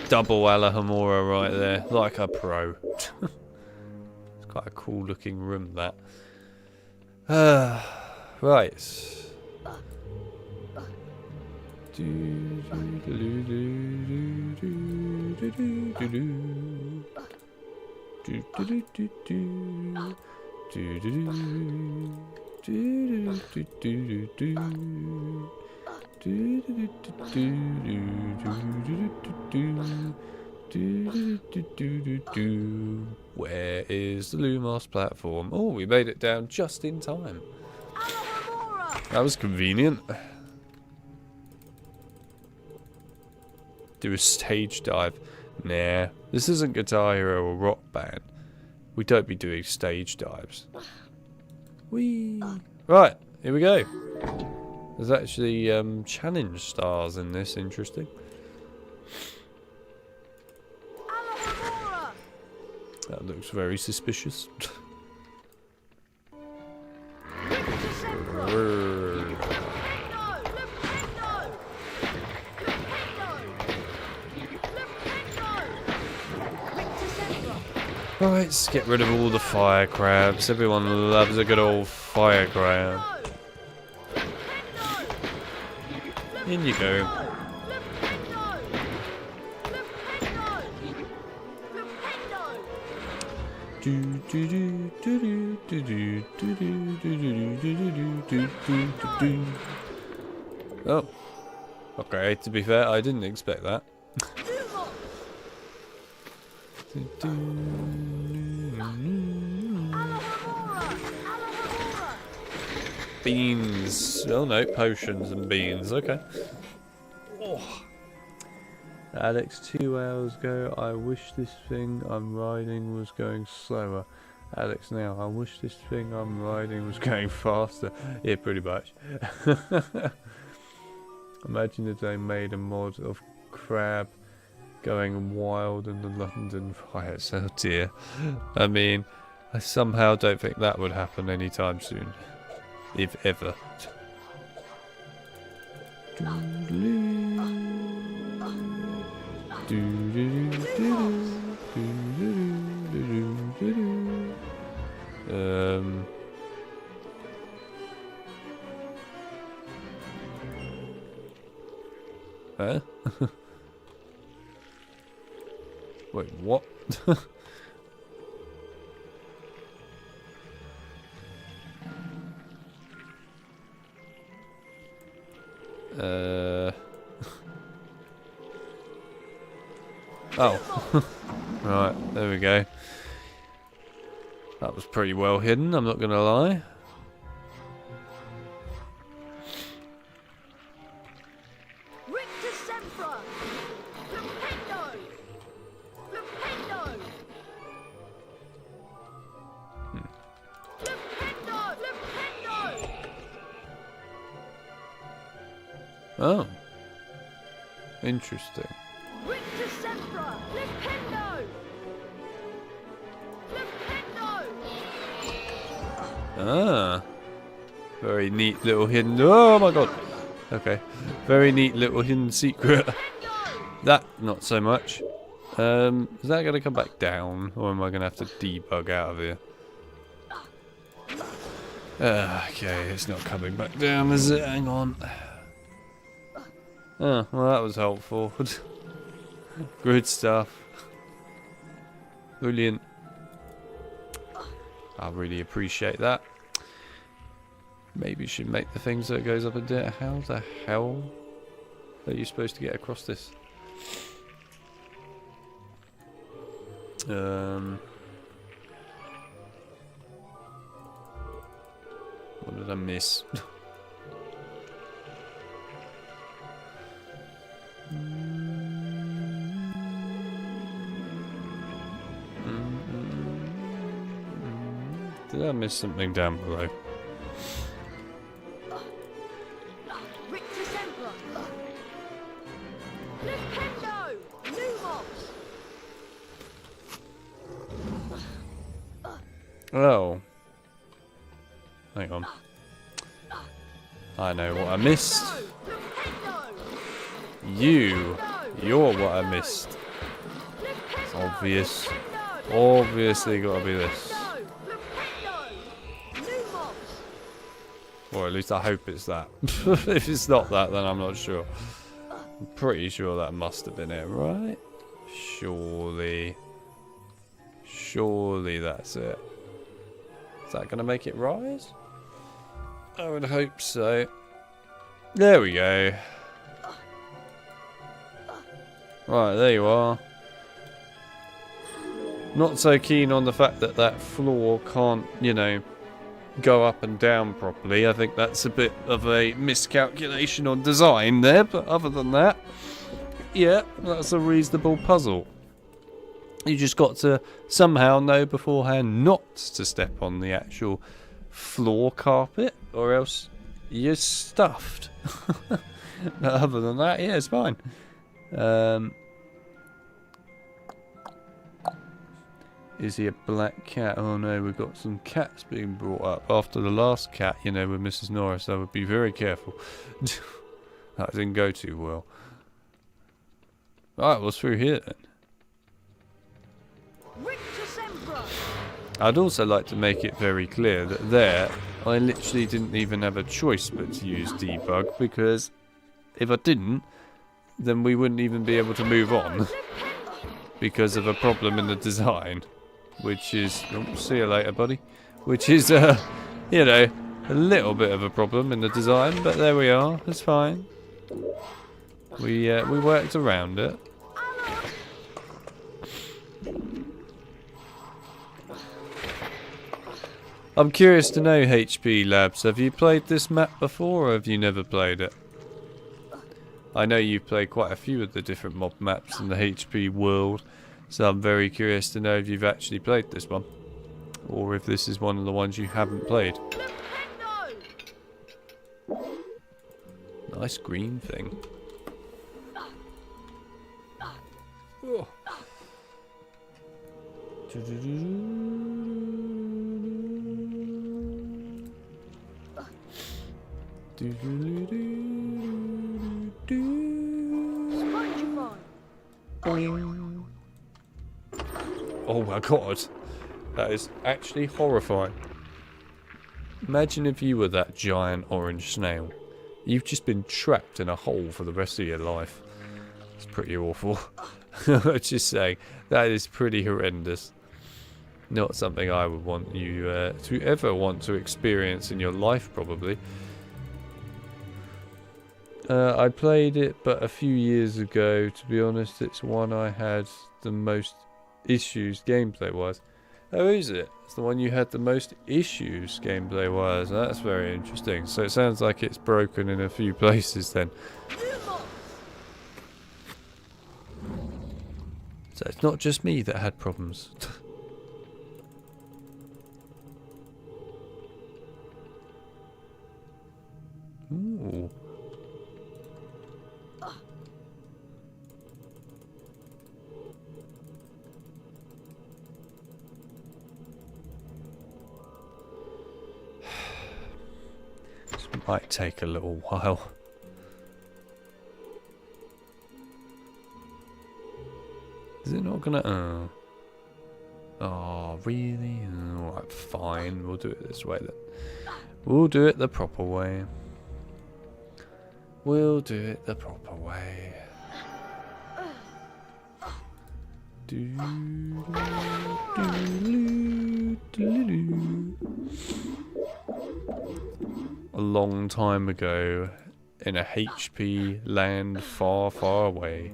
Double Alahamora right there, like a pro. It's quite a cool looking room, that. Right. Where is the Lumos platform? Oh, we made it down just in time. That was convenient. Do a stage dive. Nah, this isn't Guitar Hero or Rock Band. We don't be doing stage dives. Whee! Right, here we go. There's actually challenge stars in this. Interesting. That looks very suspicious. Right, let's get rid of all the fire crabs. Everyone loves a good old fire crab. In you go. Oh. Okay, to be fair, I didn't expect that. Beans. Oh no, potions and beans. Okay. Oh. Alex, 2 hours ago, I wish this thing I'm riding was going slower. Alex, now, I wish this thing I'm riding was going faster. Yeah, pretty much. Imagine if they made a mod of crab going wild in the London riots. Oh dear. I mean, I somehow don't think that would happen anytime soon. If ever. Huh? Wait, what? Oh. Right, there we go. That was pretty well hidden, I'm not gonna lie. Oh. Interesting. Ah. Very neat little hidden... Oh my god. Okay. Very neat little hidden secret. That, not so much. Is that going to come back down? Or am I going to have to debug out of here? Okay, it's not coming back down, is it? Hang on. Oh, well that was helpful. Good stuff. Brilliant. I really appreciate that. Maybe you should make the thing so it goes up a bit. How the hell are you supposed to get across this? What did I miss? Did I miss something down below? Oh. Hang on. I know what I missed. You're what I missed. It's obvious. Obviously gotta be this. Or at least I hope it's that. If it's not that, then I'm not sure. I'm pretty sure that must have been it, right? Surely. Surely that's it. Is that going to make it rise? I would hope so. There we go. Right, there you are. Not so keen on the fact that that floor can't, you know, go up and down properly. I think that's a bit of a miscalculation on design there, but other than that, yeah, that's a reasonable puzzle. You just got to somehow know beforehand not to step on the actual floor carpet, or else you're stuffed. But other than that, yeah, it's fine. Is he a black cat? Oh no, we've got some cats being brought up. After the last cat, you know, with Mrs. Norris, I would be very careful. That didn't go too well. Alright, what's through here then? I'd also like to make it very clear that there, I literally didn't even have a choice but to use debug, because if I didn't, then we wouldn't even be able to move on because of a problem in the design, which is, oh, see you later, buddy, which is, you know, a little bit of a problem in the design, but there we are, it's fine. We worked around it. I'm curious to know, HP Labs, have you played this map before, or have you never played it? I know you've played quite a few of the different mob maps in the HP world, so I'm very curious to know if you've actually played this one, or if this is one of the ones you haven't played. Nice green thing. Oh. Oh my god, that is actually horrifying. Imagine if you were that giant orange snail. You've just been trapped in a hole for the rest of your life. It's pretty awful. Just saying, that is pretty horrendous. Not something I would want you to ever want to experience in your life, probably. I played it, but a few years ago. To be honest, it's one I had the most issues gameplay-wise. Oh, is it? It's the one you had the most issues gameplay-wise. That's very interesting. So it sounds like it's broken in a few places then. So it's not just me that had problems. Ooh. This might take a little while. Is it not gonna... Oh, really? Alright, fine. We'll do it this way then. We'll do it the proper way. We'll do it the proper way. A long time ago, in a HP land far, far away,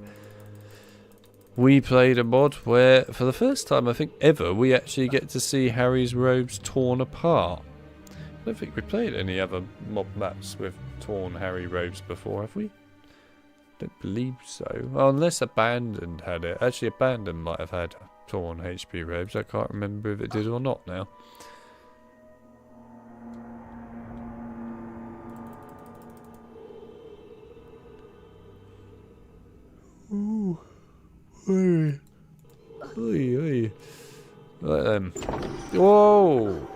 we played a mod where, for the first time I think ever, we actually get to see Harry's robes torn apart. I don't think we played any other mob maps with torn Harry robes before, have we? Don't believe so. Well, unless Abandoned had it. Actually, Abandoned might have had torn HP robes. I can't remember if it did or not now. Ooh. Oi. Oi, oi. Right then. Whoa!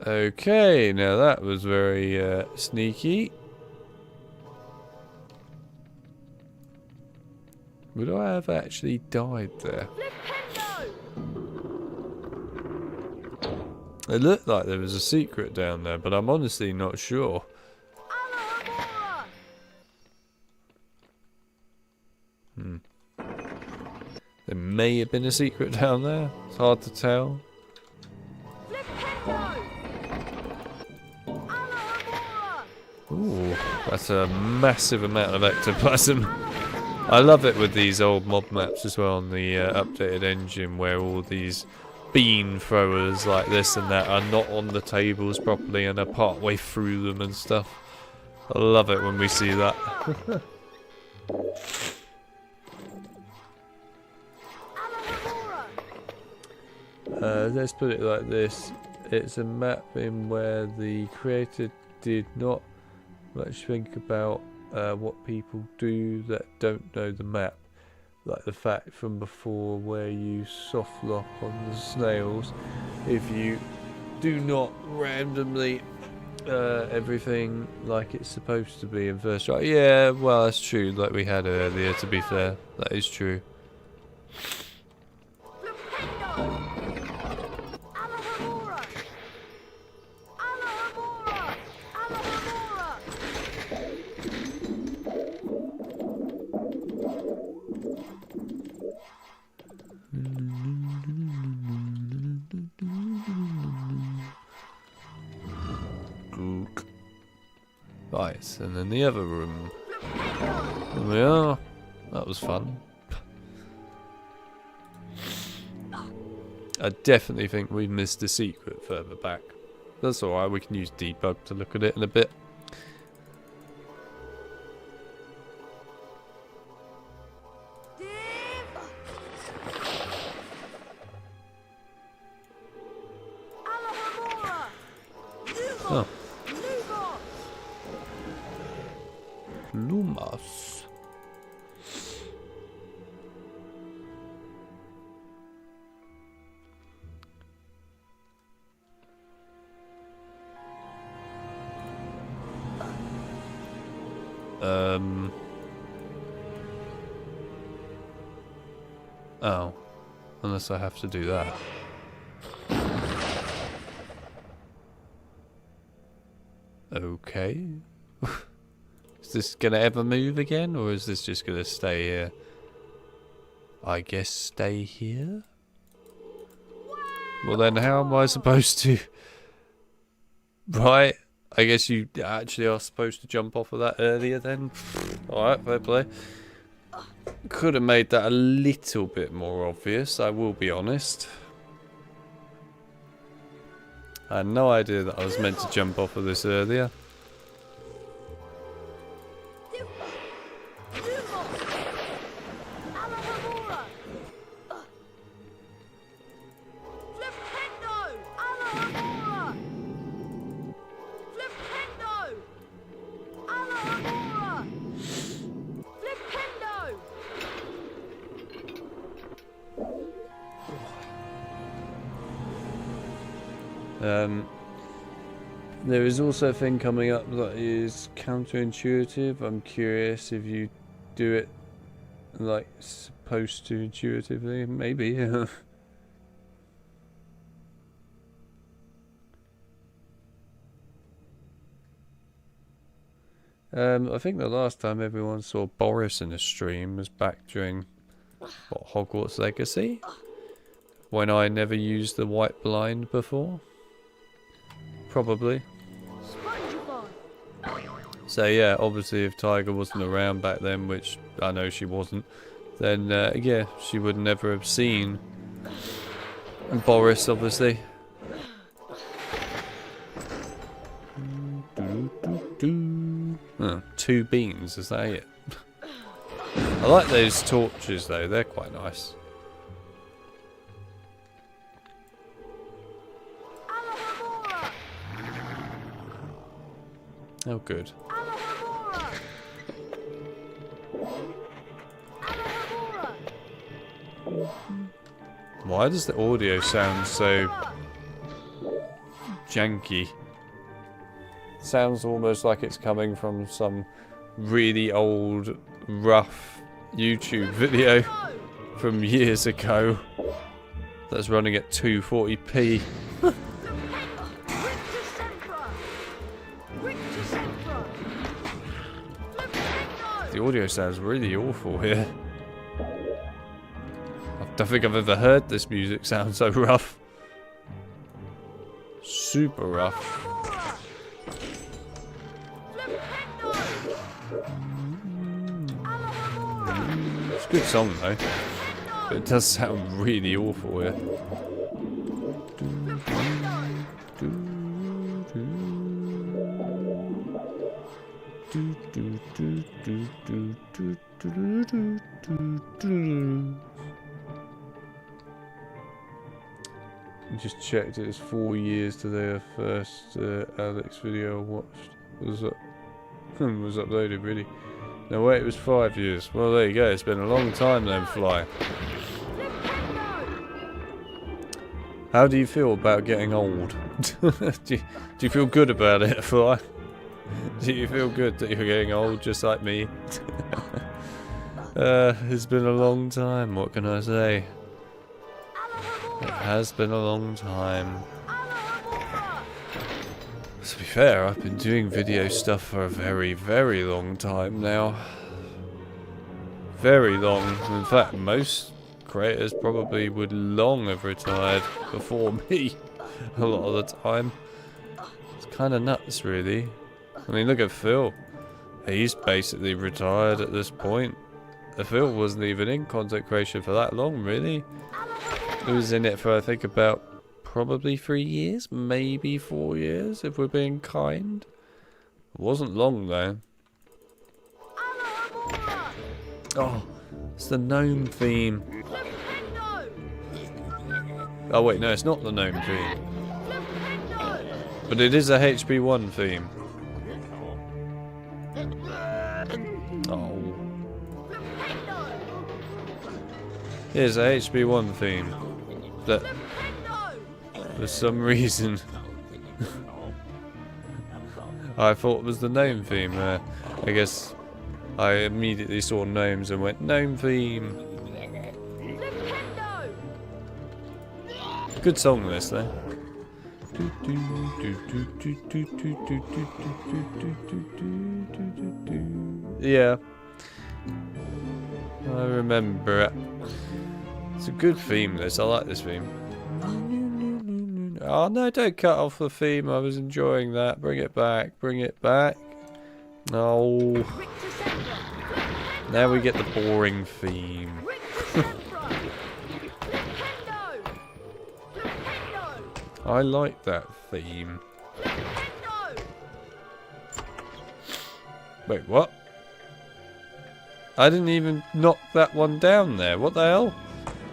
Okay, now that was very sneaky. Would I have actually died there? It looked like there was a secret down there, but I'm honestly not sure. There may have been a secret down there. It's hard to tell. Ooh, that's a massive amount of ectoplasm. I love it with these old mob maps as well on the updated engine, where all these bean throwers like this and that are not on the tables properly and are part way through them and stuff. I love it when we see that. Let's put it like this. It's a map in where the creator did not much think about what people do that don't know the map. Like the fact from before where you soft lock on the snails. If you do not randomly everything like it's supposed to be in first try. Yeah, well that's true, like we had earlier, to be fair. That is true. Right, and then the other room. There we are. That was fun. I definitely think we missed a secret further back. That's alright, we can use debug to look at it in a bit. Oh. Lumos. Oh. Unless I have to do that. Okay. Is this gonna ever move again, or is this just gonna stay here? I guess stay here? Well then, how am I supposed to... Right, I guess you actually are supposed to jump off of that earlier then. Alright, fair play. Could have made that a little bit more obvious, I will be honest. I had no idea that I was meant to jump off of this earlier. There is also a thing coming up that is counterintuitive. I'm curious if you do it like supposed to intuitively, maybe. I think the last time everyone saw Boris in a stream was back during what, Hogwarts Legacy, when I never used the white blind before. Probably. So yeah, obviously if Tiger wasn't around back then, which I know she wasn't, then yeah, she would never have seen Boris, obviously. Oh, 2 beans, is that it? I like those torches though, they're quite nice. Oh, good. Why does the audio sound so janky? Sounds almost like it's coming from some really old, rough YouTube video from years ago that's running at 240p. The audio sounds really awful here. I don't think I've ever heard this music sound so rough. Super rough. It's a good song though, but it does sound really awful here. just checked, it was 4 years to the first Alex video I watched. Was uploaded, really. No, wait, it was 5 years. Well, there you go. It's been a long time then, Fly. How do you feel about getting old? do you feel good about it, Fly? Do you feel good that you're getting old, just like me? It's been a long time. What can I say? It has been a long time. To be fair, I've been doing video stuff for a very, very long time now. Very long. In fact, most creators probably would long have retired before me a lot of the time. It's kind of nuts, really. I mean, look at Phil. He's basically retired at this point. Phil wasn't even in content creation for that long, really. He was in it for, I think, about probably 3 years, maybe 4 years, if we're being kind. It wasn't long, though. Oh, it's the gnome theme. Oh, wait, no, it's not the gnome theme. But it is a HB1 theme. Oh. Here's a HB1 theme. That, for some reason, I thought it was the gnome theme. I guess I immediately saw gnomes and went, gnome theme. Good song, this, though. Yeah. I remember it. It's a good theme, this. I like this theme. Oh no, don't cut off the theme. I was enjoying that. Bring it back. Bring it back. No. Now we get the boring theme. I like that theme. Wait, what? I didn't even knock that one down there. What the hell?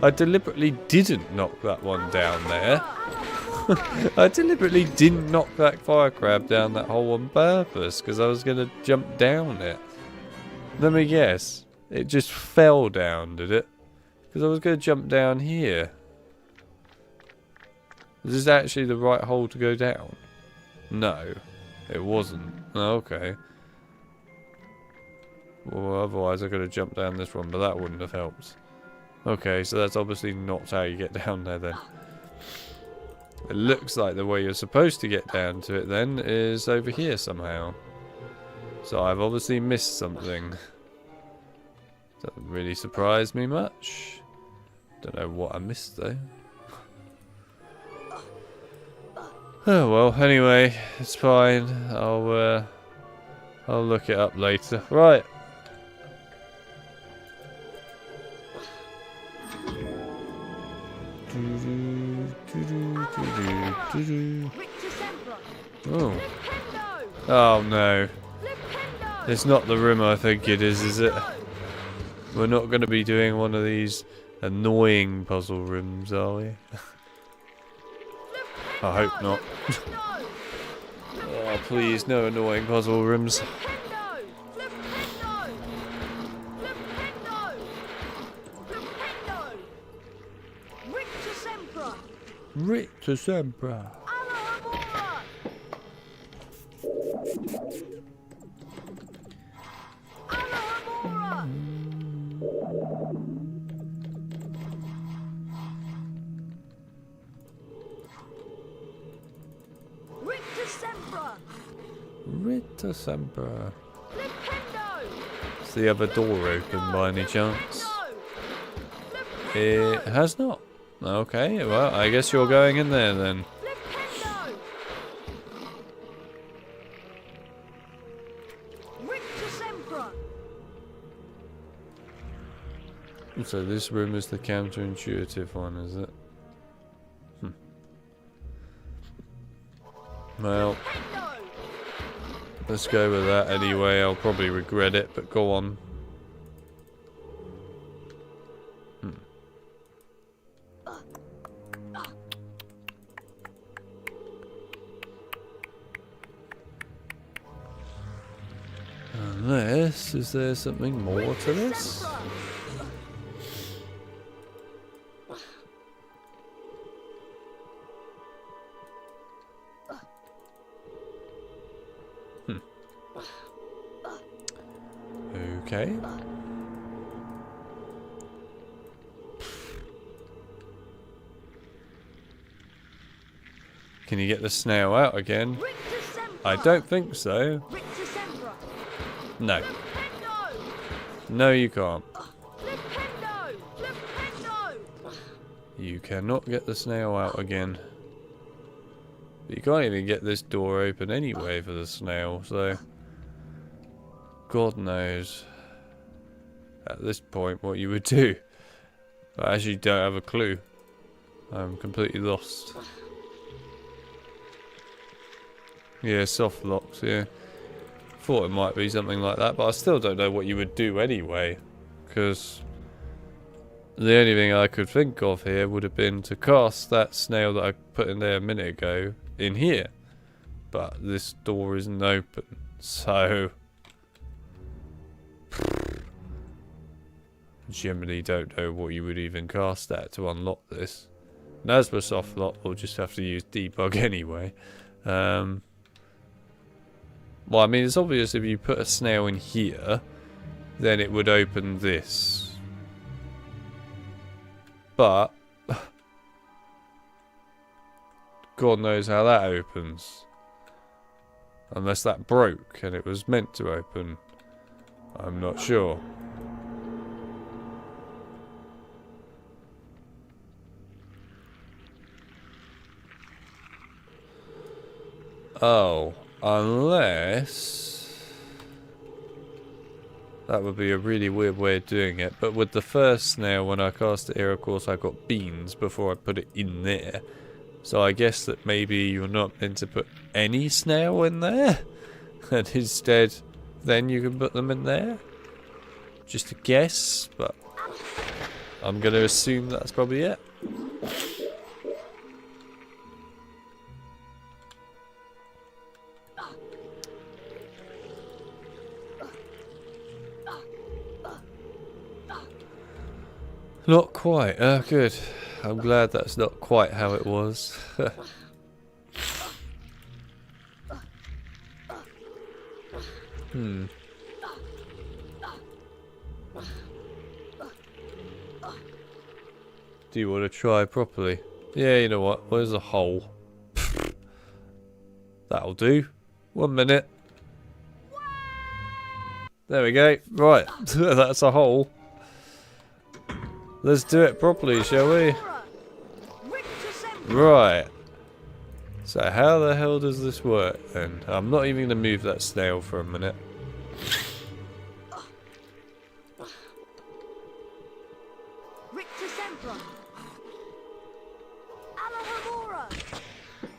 I deliberately didn't knock that one down there. I deliberately didn't knock that fire crab down that hole on purpose because I was going to jump down it. Let me guess. It just fell down, did it? Because I was going to jump down here. Is this actually the right hole to go down? No, it wasn't. Oh, okay. Well, otherwise I could have jumped down this one, but that wouldn't have helped. Okay, so that's obviously not how you get down there then. It looks like the way you're supposed to get down to it then is over here somehow. So I've obviously missed something. Doesn't really surprise me much. Don't know what I missed though. Oh well, anyway, it's fine. I'll look it up later. Right. Oh. Oh no. It's not the room I think it is it? We're not going to be doing one of these annoying puzzle rooms, are we? I hope not. Oh, please, no annoying puzzle rooms. Rictus Sempra. Rictus Sempra. Is the other door open by any chance? It has not. Okay, well, I guess you're going in there then. So this room is the counterintuitive one, is it? Well, let's go with that anyway. I'll probably regret it, but go on. Unless, is there something more to this? Okay. Can you get the snail out again? I don't think so. No. No, you can't. You cannot get the snail out again. But you can't even get this door open anyway for the snail, so... God knows at this point what you would do. I actually don't have a clue. I'm completely lost. Yeah, soft locks, yeah. Thought it might be something like that, but I still don't know what you would do anyway. Because the only thing I could think of here would have been to cast that snail that I put in there a minute ago in here. But this door isn't open, so... Generally don't know what you would even cast at to unlock this. And as for soft lock, we'll just have to use debug anyway. Well, I mean, it's obvious if you put a snail in here, then it would open this. But God knows how that opens. Unless that broke and it was meant to open. I'm not sure. Oh, unless... That would be a really weird way of doing it. But with the first snail, when I cast it here, of course, I got beans before I put it in there. So I guess that maybe you're not meant to put any snail in there. And instead, then you can put them in there. Just a guess, but I'm going to assume that's probably it. Not quite. Good. I'm glad that's not quite how it was. Do you want to try properly? Yeah, you know what? Where's the hole? That'll do. 1 minute. There we go. Right. That's a hole. Let's do it properly, shall we? Right. So how the hell does this work then? I'm not even going to move that snail for a minute.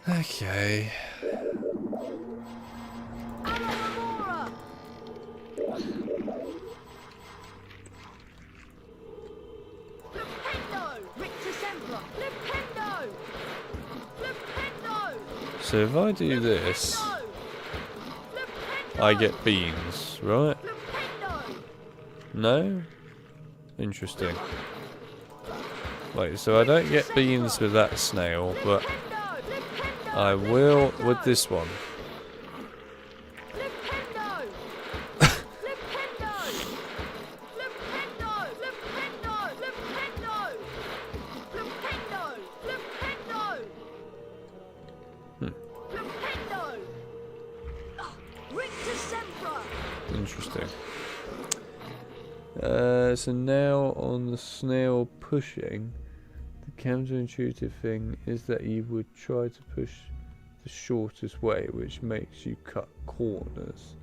Okay. So if I do this, I get beans, right? No? Interesting. Wait, so I don't get beans with that snail, but I will with this one. Interesting. So now on the snail pushing, the counterintuitive thing is that you would try to push the shortest way, which makes you cut corners.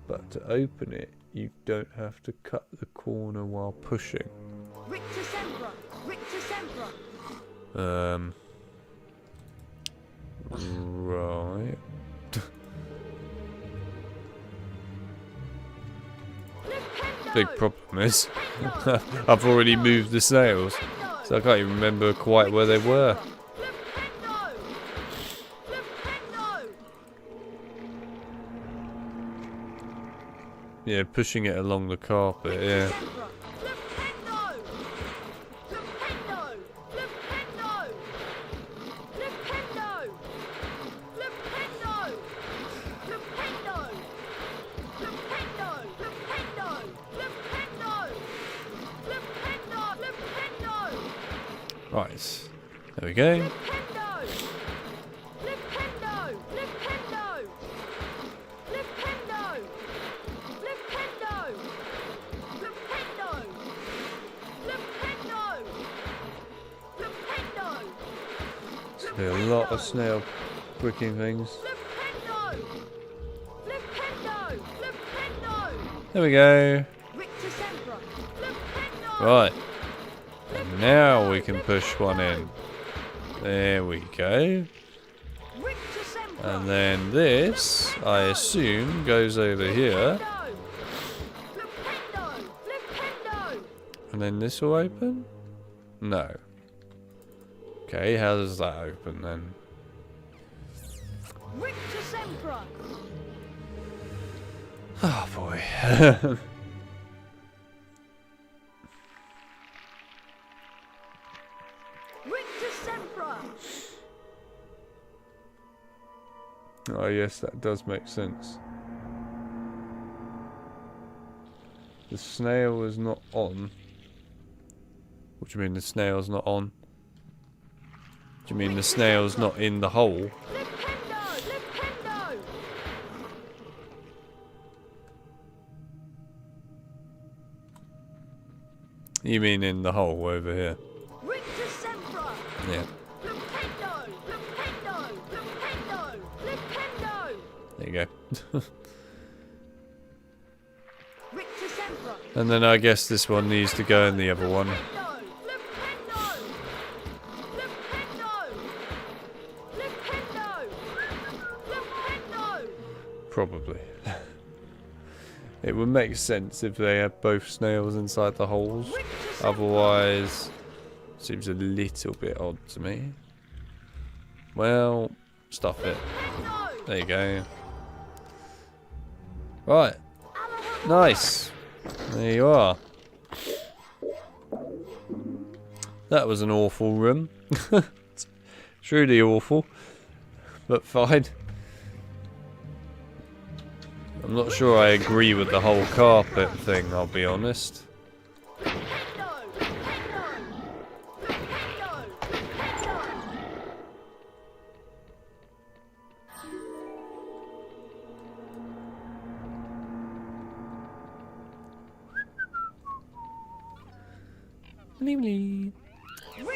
But to open it, you don't have to cut the corner while pushing. Right. Big problem is, I've already moved the snails, so I can't even remember quite where they were. Yeah, pushing it along the carpet, yeah. Right, there we go. There's a lot of snail bricking things. There we go. Right. And now we can push one in. There we go. And then this, I assume, goes over here. And then this will open? No. Okay, how does that open then? Oh boy. Oh yes, that does make sense. The snail is not on. What do you mean the snail's not on? Do you mean the snail's not in the hole? You mean in the hole over here? Yeah. There you go. And then I guess this one needs to go in the other one. Probably. It would make sense if they had both snails inside the holes. Otherwise, seems a little bit odd to me. Well, stuff it. There you go. Right. Nice. There you are. That was an awful room. Truly awful. But fine. I'm not sure I agree with the whole carpet thing, I'll be honest.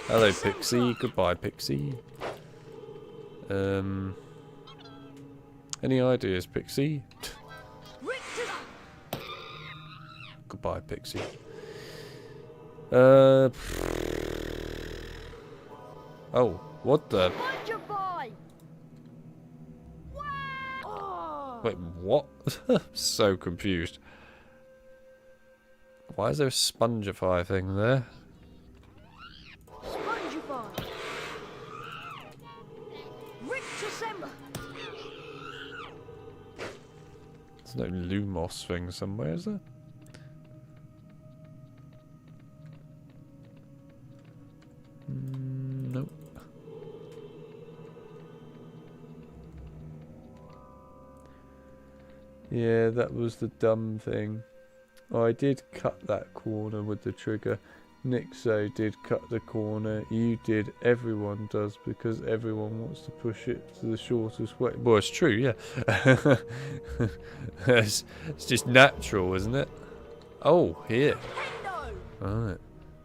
Hello, Pixie. Goodbye, Pixie. Any ideas, Pixie? Goodbye, Pixie. Oh, what the? Wait, what? So confused. Why is there a Spongify thing there? There's no Lumos thing somewhere, is there? Nope. Yeah, that was the dumb thing. Oh, I did cut that corner with the trigger. Nixo did cut the corner. You did. Everyone does, because everyone wants to push it to the shortest way. Well, it's true, yeah. it's just natural, isn't it? Oh, here. Alright.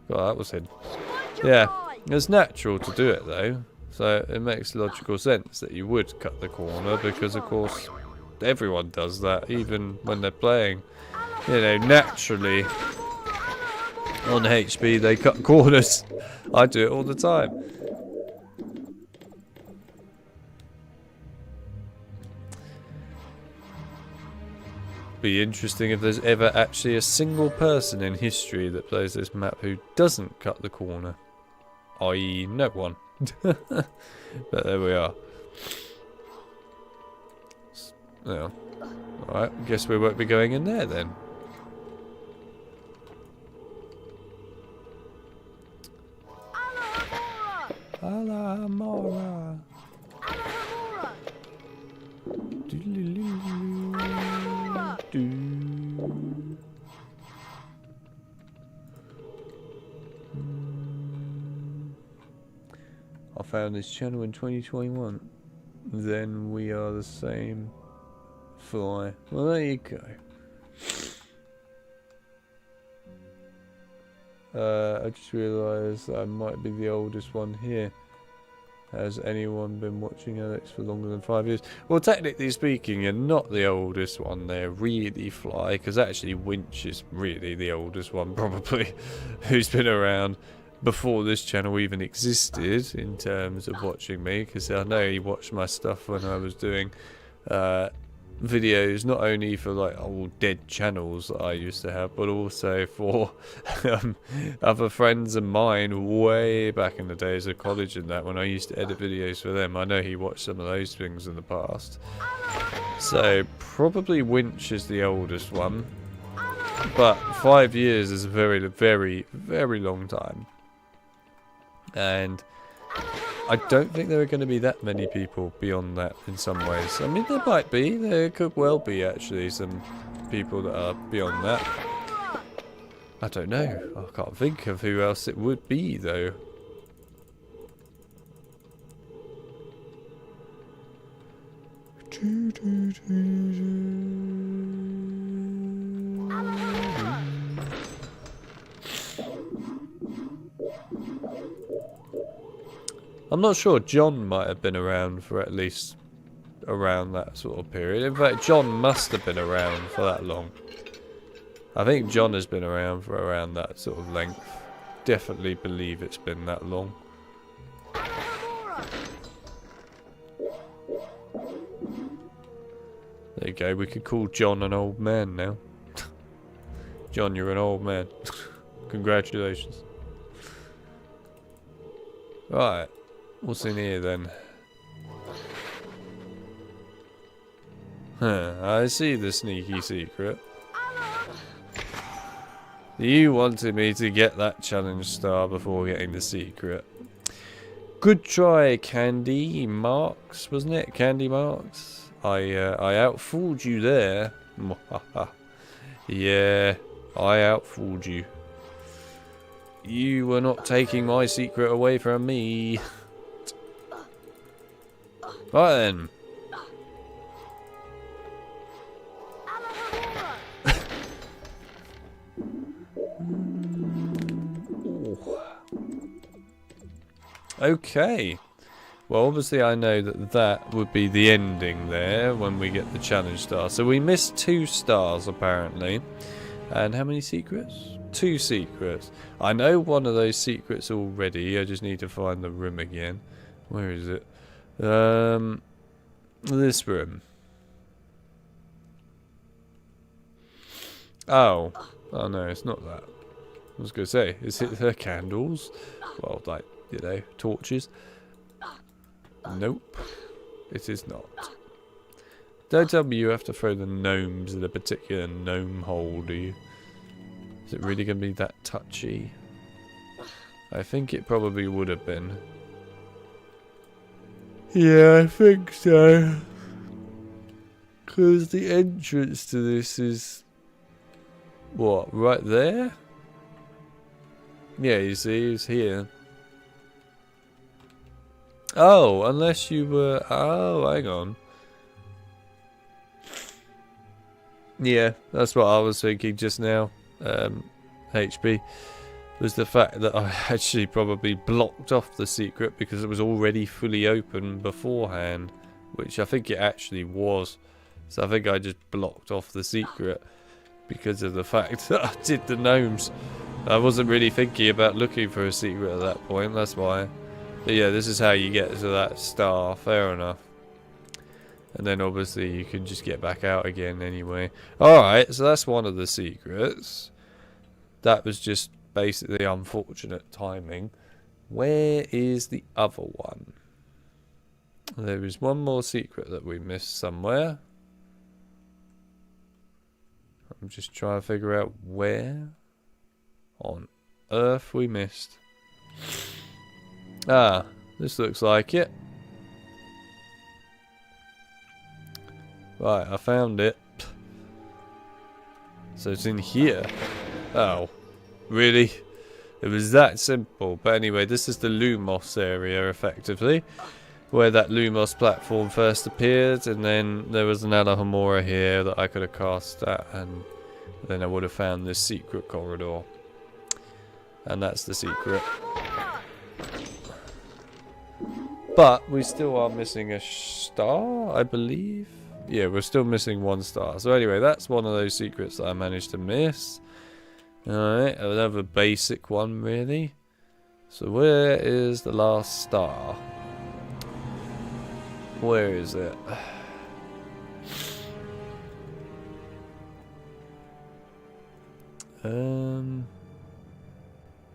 Well, that was him. Yeah, it's natural to do it, though. So it makes logical sense that you would cut the corner, because, of course, everyone does that, even when they're playing. You know, naturally. On HB, they cut corners. I do it all the time. Be interesting if there's ever actually a single person in history that plays this map who doesn't cut the corner. I.e. no one. But there we are. Yeah. Alright, guess we won't be going in there then. Alamora. I found this channel in 2021. Then we are the same fly. Well, there you go. I just realised I might be the oldest one here. Has anyone been watching Alex for longer than 5 years? Well, technically speaking, you're not the oldest one there, really, Fly, because actually Winch is really the oldest one, probably, who's been around before this channel even existed in terms of watching me, because I know he watched my stuff when I was doing videos not only for like old dead channels that I used to have, but also for other friends of mine way back in the days of college and that, when I used to edit videos for them. I know he watched some of those things in the past. So probably Winch is the oldest one, but 5 years is a very, very, very long time. And I don't think there are going to be that many people beyond that in some ways. I mean, there might be. There could well be, actually, some people that are beyond that. I don't know. I can't think of who else it would be, though. I'm not sure. John might have been around for at least around that sort of period. In fact, John must have been around for that long. I think John has been around for around that sort of length. Definitely believe it's been that long. There you go. We could call John an old man now. John, you're an old man. Congratulations. Right. What's in here then? Huh, I see the sneaky secret. You wanted me to get that challenge star before getting the secret. Good try, Candy Marks, wasn't it? Candy Marks? I outfooled you there. Yeah, I outfooled you. You were not taking my secret away from me. Right then. Okay. Well, obviously I know that that would be the ending there when we get the challenge star. So we missed 2 stars apparently. And how many secrets? 2 secrets. I know one of those secrets already. I just need to find the room again. Where is it? This room. Oh. Oh no, it's not that. I was going to say, is it the candles? Well, like, you know, torches. Nope. It is not. Don't tell me you have to throw the gnomes in a particular gnome hole, do you? Is it really going to be that touchy? I think it probably would have been. Yeah, I think so. Because the entrance to this is... What, right there? Yeah, you see, it's here. Oh, unless you were... Oh, hang on. Yeah, that's what I was thinking just now. HP. Was the fact that I actually probably blocked off the secret because it was already fully open beforehand. Which I think it actually was. So I think I just blocked off the secret because of the fact that I did the gnomes. I wasn't really thinking about looking for a secret at that point, that's why. But yeah, this is how you get to that star, fair enough. And then obviously you can just get back out again anyway. Alright, so that's one of the secrets. That was just basically unfortunate timing. Where is the other one? There is one more secret that we missed somewhere. I'm just trying to figure out where on earth we missed. Ah, this looks like it. Right, I found it. So it's in here. Oh, really? It was that simple. But anyway, this is the Lumos area, effectively, where that Lumos platform first appeared, and then there was an Alahomora here that I could have cast at, and then I would have found this secret corridor. And that's the secret. But we still are missing a star, I believe. Yeah, we're still missing one star. So anyway, that's one of those secrets that I managed to miss. Alright, another basic one, really. So where is the last star? Where is it?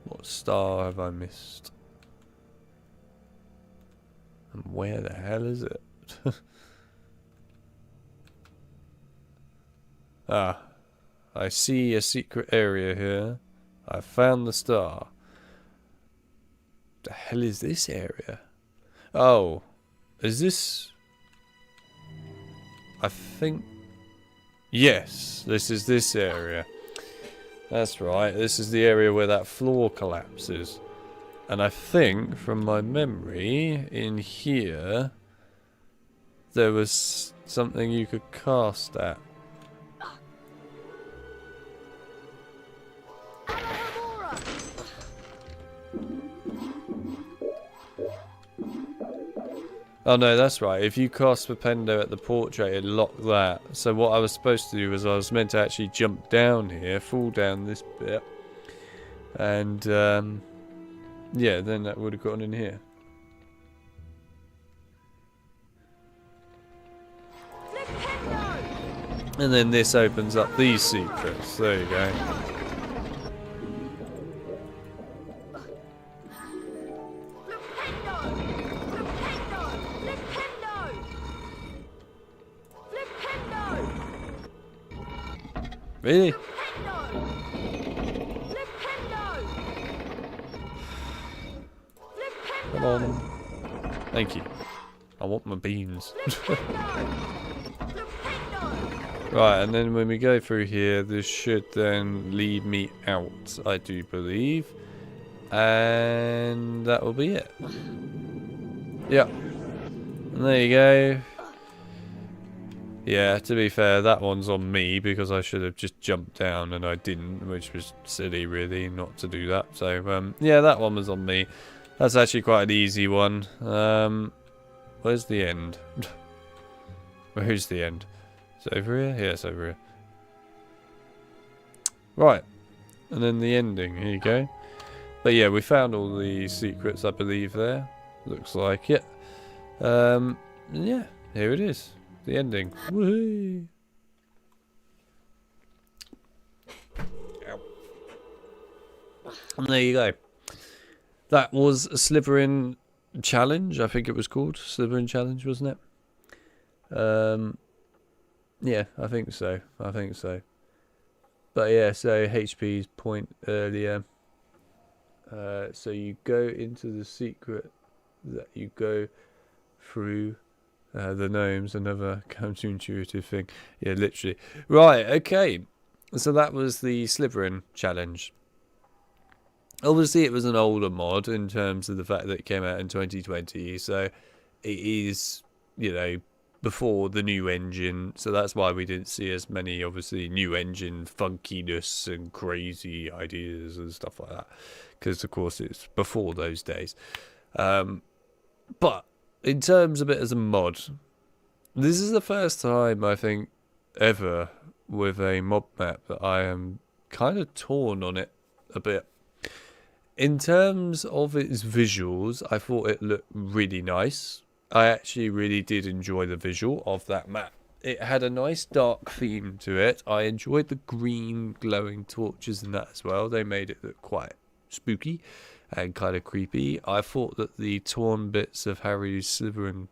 What star have I missed? And where the hell is it? Ah, I see a secret area here. I found the star. The hell is this area? Oh, is this... I think... Yes, this is this area. That's right, this is the area where that floor collapses. And I think, from my memory, in here, there was something you could cast at. Oh no, that's right. If you cast Perpendo at the portrait, it locked that. So what I was supposed to do was I was meant to actually jump down here, fall down this bit, and yeah, then that would have gotten in here. And then this opens up these secrets. There you go. Really? Come on. Thank you. I want my beans. Right, and then when we go through here, this should then lead me out, I do believe. And that will be it. Yeah. And there you go. Yeah, to be fair, that one's on me because I should have just jumped down and I didn't, which was silly really not to do that. So, yeah, that one was on me. That's actually quite an easy one. Where's the end? Where's the end? Is it over here? Yeah, it's over here. Right. And then the ending. Here you go. But yeah, we found all the secrets, I believe, there. Looks like it. And yeah, here it is. The ending. Whee! And there you go. That was a Slytherin challenge, I think it was called. Slytherin challenge, wasn't it? Yeah, I think so. I think so. But yeah, so HP's point earlier. So you go into the secret that you go through the gnomes, another counterintuitive thing. Yeah, literally. Right, okay. So that was the Slytherin challenge. Obviously, it was an older mod in terms of the fact that it came out in 2020. So it is, you know, before the new engine. So that's why we didn't see as many, obviously, new engine funkiness and crazy ideas and stuff like that. Because, of course, it's before those days. But in terms of it as a mod, this is the first time, I think, ever with a mod map that I am kind of torn on it a bit. In terms of its visuals, I thought it looked really nice. I actually really did enjoy the visual of that map. It had a nice dark theme to it. I enjoyed the green glowing torches and that as well. They made it look quite spooky and kind of creepy. I thought that the torn bits of Harry's Slytherin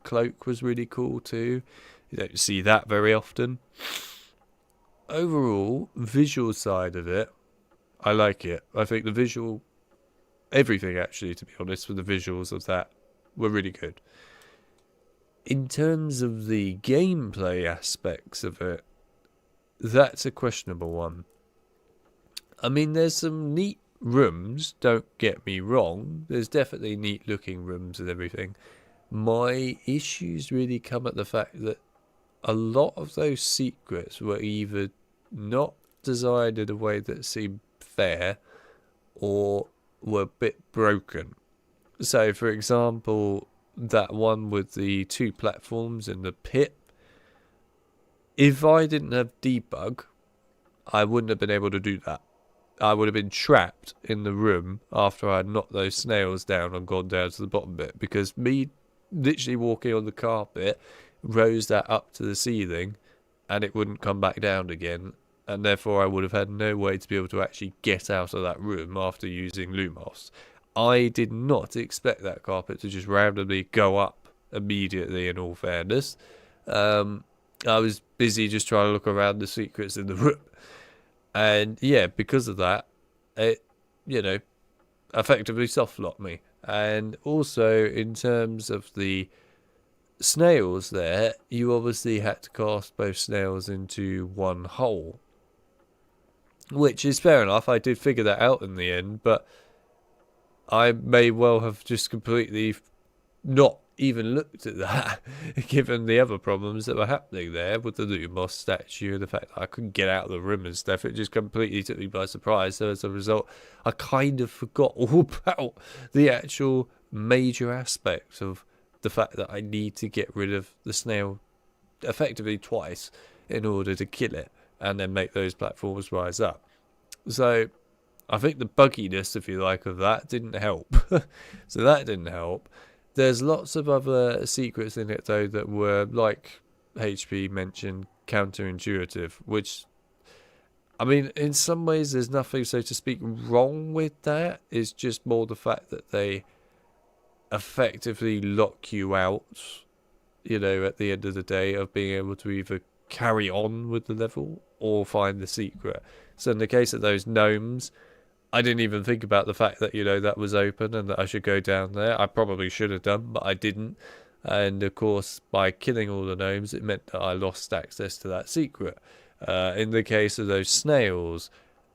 cloak was really cool too. You don't see that very often. overall, visual side of it, I like it. I think the visual, everything actually, to be honest, with the visuals of that were really good. In terms of the gameplay aspects of it, that's a questionable one. I mean, there's some neat rooms, don't get me wrong. There's definitely neat looking rooms and everything. My issues really come at the fact that a lot of those secrets were either not designed in a way that seemed fair or were a bit broken. So, for example, that one with the 2 platforms in the pit, if I didn't have debug, I wouldn't have been able to do that. I would have been trapped in the room after I had knocked those snails down and gone down to the bottom bit, because me literally walking on the carpet rose that up to the ceiling and it wouldn't come back down again, and therefore I would have had no way to be able to actually get out of that room after using Lumos. I did not expect that carpet to just randomly go up immediately, in all fairness. I was busy just trying to look around the secrets in the room. And yeah, because of that, it, effectively soft-locked me. And also, in terms of the snails there, you obviously had to cast both snails into one hole. Which is fair enough, I did figure that out in the end, but I may well have just completely not even looked at that, given the other problems that were happening there with the Lumos statue and the fact that I couldn't get out of the room and stuff. It just completely took me by surprise. So as a result, I kind of forgot all about the actual major aspects of the fact that I need to get rid of the snail effectively twice in order to kill it and then make those platforms rise up. So I think the bugginess, if you like, of that didn't help. So that didn't help. There's lots of other secrets in it, though, that were, like HP mentioned, counterintuitive, which, I mean, in some ways there's nothing, so to speak, wrong with that. It's just more the fact that they effectively lock you out, at the end of the day, of being able to either carry on with the level or find the secret. So in the case of those gnomes, I didn't even think about the fact that, that was open and that I should go down there. I probably should have done, but I didn't. And, of course, by killing all the gnomes, it meant that I lost access to that secret. In the case of those snails,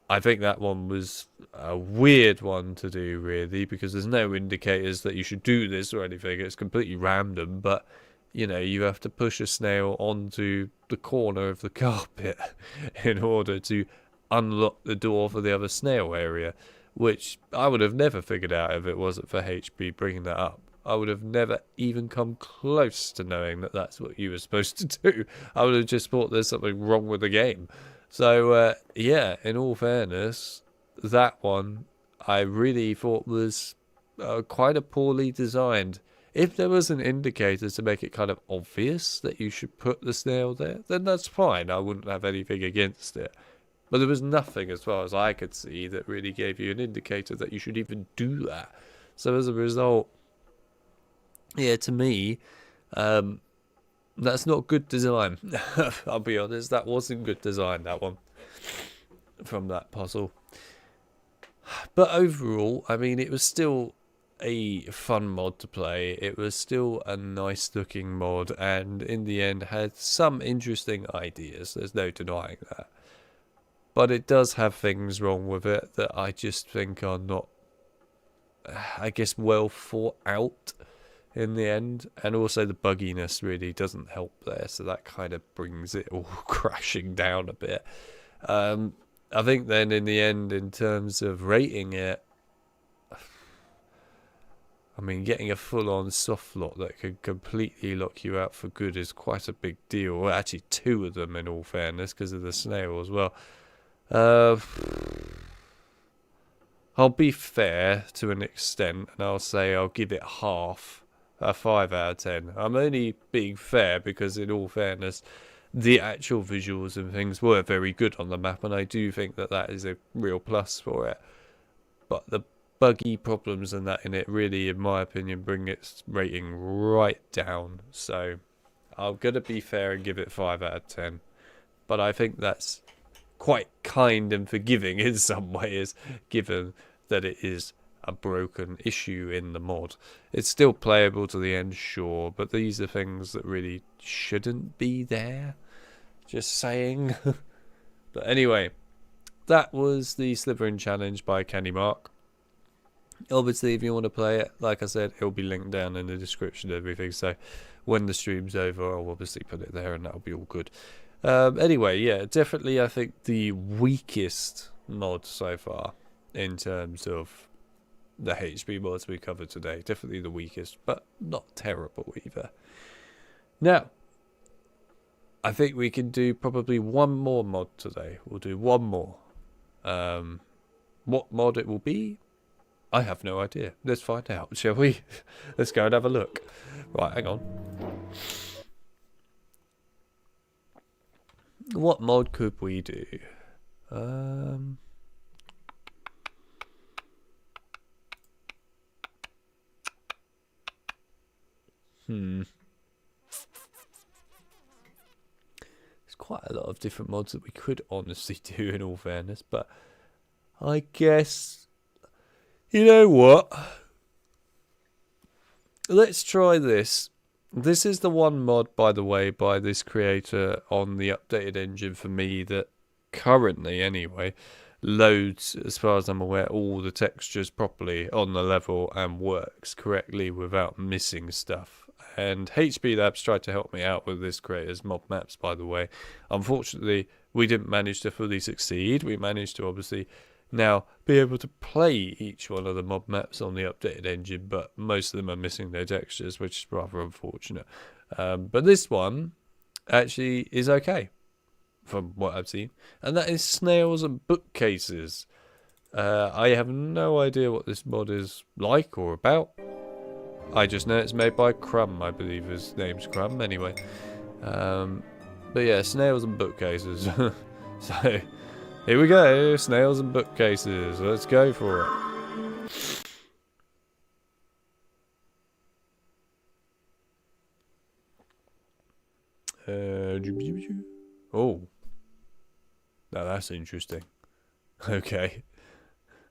I think that one was a weird one to do, really, because there's no indicators that you should do this or anything. It's completely random, but, you have to push a snail onto the corner of the carpet in order to unlock the door for the other snail area, which I would have never figured out if it wasn't for HB bringing that up. I would have never even come close to knowing that that's what you were supposed to do. I would have just thought there's something wrong with the game. So, yeah, in all fairness, that one I really thought was quite a poorly designed. If there was an indicator to make it kind of obvious that you should put the snail there, then that's fine. I wouldn't have anything against it. But there was nothing, as far as I could see, that really gave you an indicator that you should even do that. So as a result, yeah, to me, that's not good design. I'll be honest, that wasn't good design, that one, from that puzzle. But overall, I mean, it was still a fun mod to play. It was still a nice looking mod, and in the end had some interesting ideas. There's no denying that. But it does have things wrong with it that I just think are not, I guess, well thought out in the end. And also the bugginess really doesn't help there, so that kind of brings it all crashing down a bit. I think then in the end, in terms of rating it, I mean, getting a full-on soft lock that could completely lock you out for good is quite a big deal. Well, actually 2 of them, in all fairness, because of the snail as well. I'll be fair to an extent, and I'll say I'll give it half, a 5 out of 10. I'm only being fair because, in all fairness, the actual visuals and things were very good on the map, and I do think that that is a real plus for it. But the buggy problems and that in it really, in my opinion, bring its rating right down. So I'm going to be fair and give it 5 out of 10. But I think that's quite kind and forgiving in some ways, given that it is a broken issue in the mod. It's still playable to the end, sure, but these are things that really shouldn't be there. Just saying. But anyway, that was the Slytherin challenge by Candy Mark. Obviously, if you want to play it, like I said, it'll be linked down in the description and everything. So when the stream's over, I'll obviously put it there and that'll be all good. Anyway, yeah, definitely I think the weakest mod so far in terms of the HP mods we covered today. Definitely the weakest, but not terrible either. Now, I think we can do probably one more mod today. We'll do one more. What mod it will be, I have no idea. Let's find out, shall we? Let's go and have a look. Right, hang on. What mod could we do? There's quite a lot of different mods that we could honestly do, in all fairness, but I guess, you know what? Let's try this. This is the one mod, by the way, by this creator on the updated engine for me that currently, anyway, loads, as far as I'm aware, all the textures properly on the level and works correctly without missing stuff. And HP Labs tried to help me out with this creator's mob maps, by the way. Unfortunately, we didn't manage to fully succeed. We managed to obviously now be able to play each one of the mob maps on the updated engine, but most of them are missing their textures, which is rather unfortunate. But this one actually is okay, from what I've seen. And that is Snails and Bookcases. I have no idea what this mod is like or about. I just know it's made by Crumb, I believe his name's Crumb, anyway. But yeah, Snails and Bookcases. So, here we go, Snails and Bookcases. Let's go for it. Oh. Now that's interesting. Okay.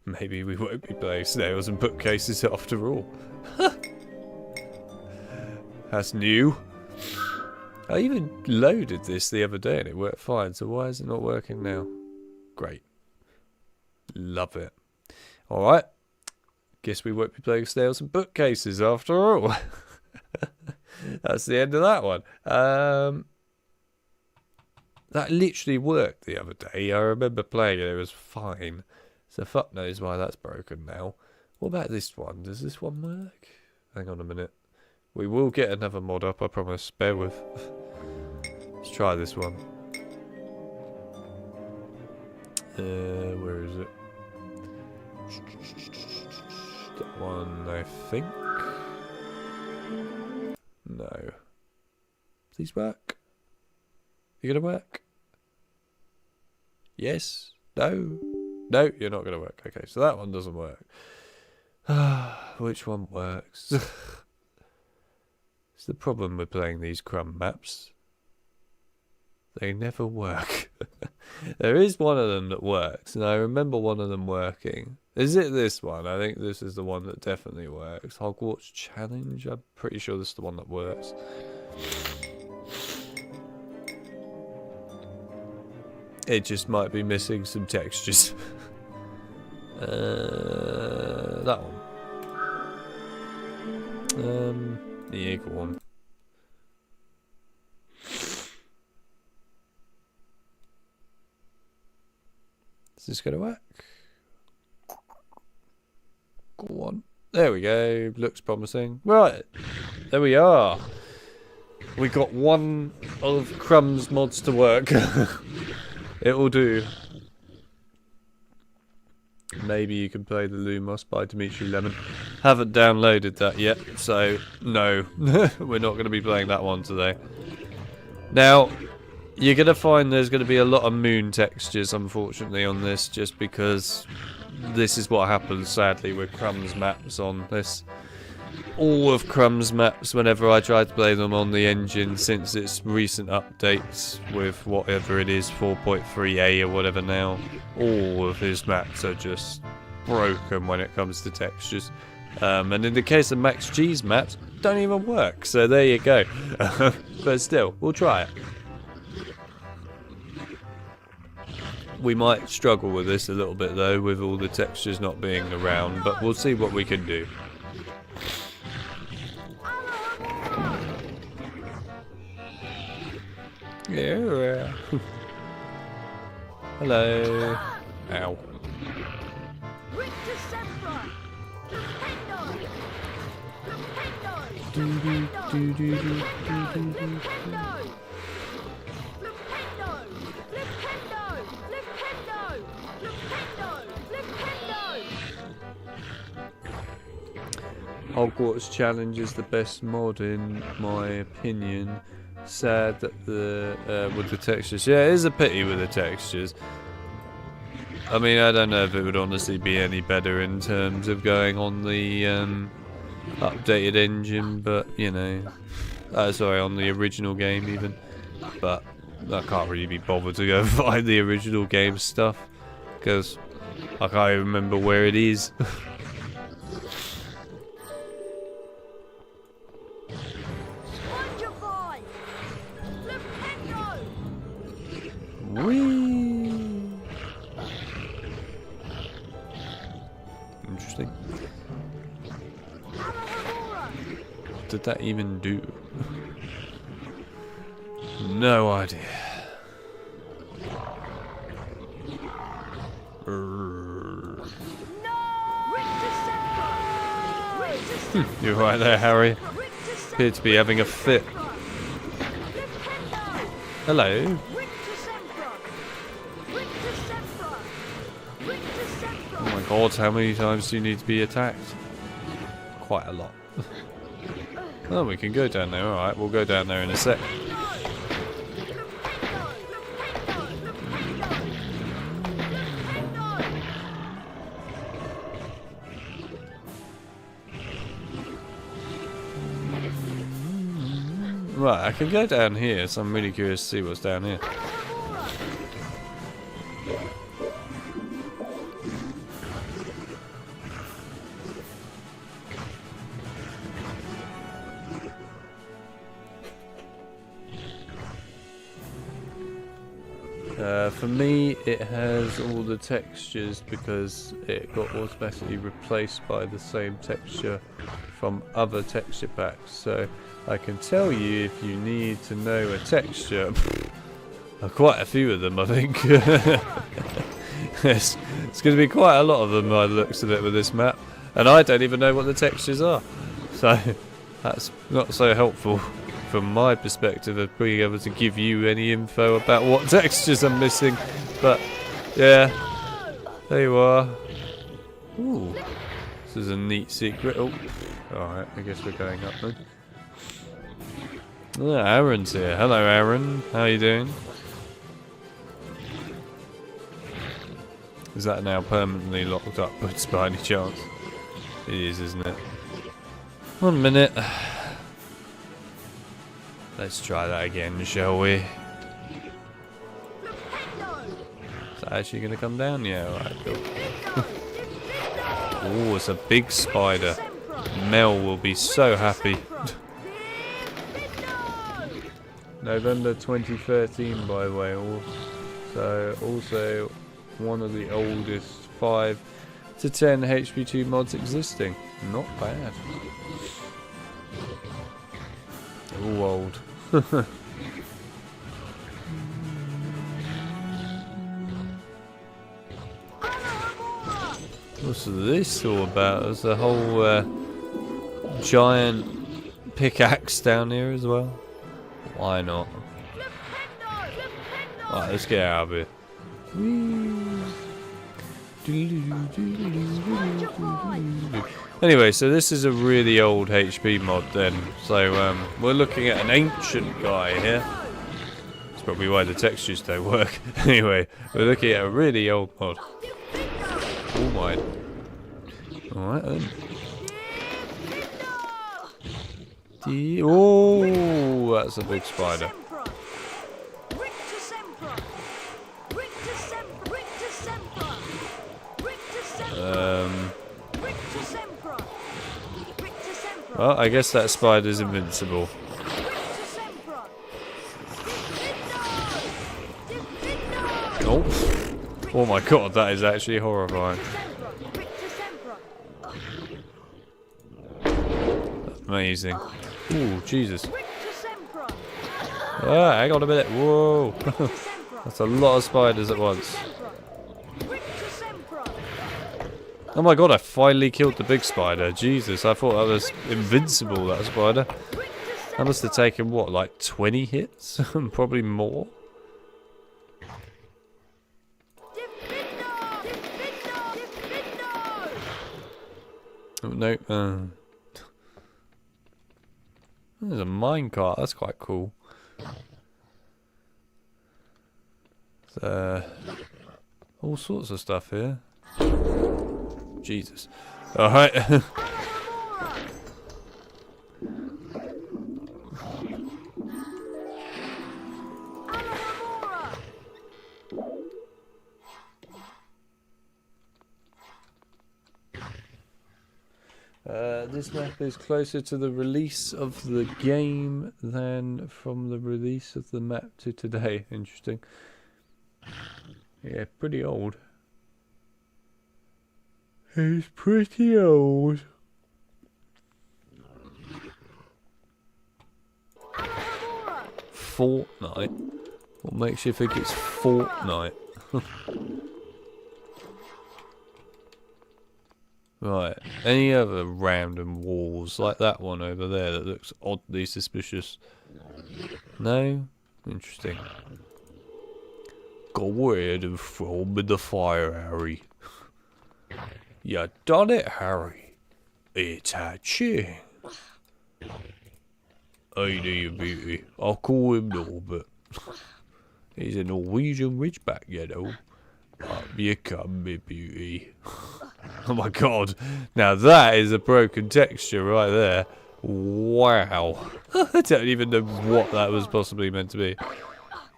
Maybe we won't be playing Snails and Bookcases after all. That's new. I even loaded this the other day and it worked fine, so why is it not working now? Great. Love it. Alright. Guess we won't be playing Snails and Bookcases after all. That's the end of that one. That literally worked the other day. I remember playing it, it was fine. So fuck knows why that's broken now. What about this one? Does this one work? Hang on a minute. We will get another mod up, I promise. Bear with. Let's try this one. Where is it? That one, I think. No. Please work. You gonna work? Yes? No? No, you're not gonna work. Okay, so that one doesn't work. Which one works? It's the problem with playing these Crumb maps. They never work. There is one of them that works, and I remember one of them working. Is it this one? I think this is the one that definitely works. Hogwarts Challenge? I'm pretty sure this is the one that works. It just might be missing some textures. That one. Yeah, go on. Is this gonna work? Go on. There we go. Looks promising. Right. There we are. We got one of Crumb's mods to work. It will do. Maybe you can play the Lumos by Dimitri Lemon. Haven't downloaded that yet, so no. We're not going to be playing that one today. Now, you're going to find there's going to be a lot of moon textures, unfortunately, on this, just because this is what happens, sadly, with Crumb's maps on this. all of Crumb's maps whenever I try to play them on the engine since its recent updates with whatever it is, 4.3a or whatever now. All of his maps are just broken when it comes to textures. And in the case of Max G's maps, don't even work, so there you go. But still, we'll try it. We might struggle with this a little bit though, with all the textures not being around, but we'll see what we can do. Yeah. Hello. Ow. Hogwarts Challenge is the best mod in my opinion. Sad that the with the textures. Yeah, it is a pity with the textures. I mean, I don't know if it would honestly be any better in terms of going on the updated engine, but you know, sorry, on the original game even. But I can't really be bothered to go find the original game stuff because I can't even remember where it is. Whee! Interesting. What did that even do? No idea. You're right there, Harry. Appear to be having a fit. Hello. Oh my god, how many times do you need to be attacked? Quite a lot. Oh, we can go down there, alright, we'll go down there in a sec. Right, I can go down here, so I'm really curious to see what's down here. For me, it has all the textures because it got automatically replaced by the same texture from other texture packs. So I can tell you if you need to know a texture. Quite a few of them, I think. It's going to be quite a lot of them by the looks of it with this map. And I don't even know what the textures are. So that's not so helpful from my perspective of being able to give you any info about what textures I'm missing. But yeah, there you are. Ooh, this is a neat secret. Oh, alright, I guess we're going up then. Oh, Aaron's here. Hello Aaron, how are you doing? Is that now permanently locked up by any chance? It is, isn't it? 1 minute. Let's try that again, shall we? Is that actually going to come down? Yeah, alright, cool. Oh, it's a big spider. Mel will be so happy. November 2013, by the way. So, also one of the oldest 5 to 10 HP2 mods existing. Not bad. All old. What's this all about? There's a whole giant pickaxe down here as well. Why not? Right, let's get out of here. Anyway, so this is a really old HP mod then. So we're looking at an ancient guy here. That's probably why the textures don't work. Anyway, we're looking at a really old mod. Oh my. Alright then. Oh, that's a big spider. Well, I guess that spider's invincible. Oh. Oh my god, that is actually horrifying. Amazing. Ooh, Jesus. Ah, hang on a minute. Whoa. That's a lot of spiders at once. Oh my god, I finally killed the big spider. Jesus, I thought that was invincible, that spider. That must have taken, what, like 20 hits? Probably more. Oh, no. There's a minecart. That's quite cool. All sorts of stuff here. Jesus. Alright. This map is closer to the release of the game than from the release of the map to today. Interesting. Yeah, pretty old. It's pretty old. Fortnite? What makes you think it's Fortnite? Right, any other random walls like that one over there that looks oddly suspicious? No? Interesting. Go ahead and throw me the fire, Harry. You done it, Harry. It's hatching. Hey there, you beauty. I'll call him Norbert. He's a Norwegian Ridgeback, you know. Up you come, me beauty. Oh my god. Now that is a broken texture right there. Wow. I don't even know what that was possibly meant to be.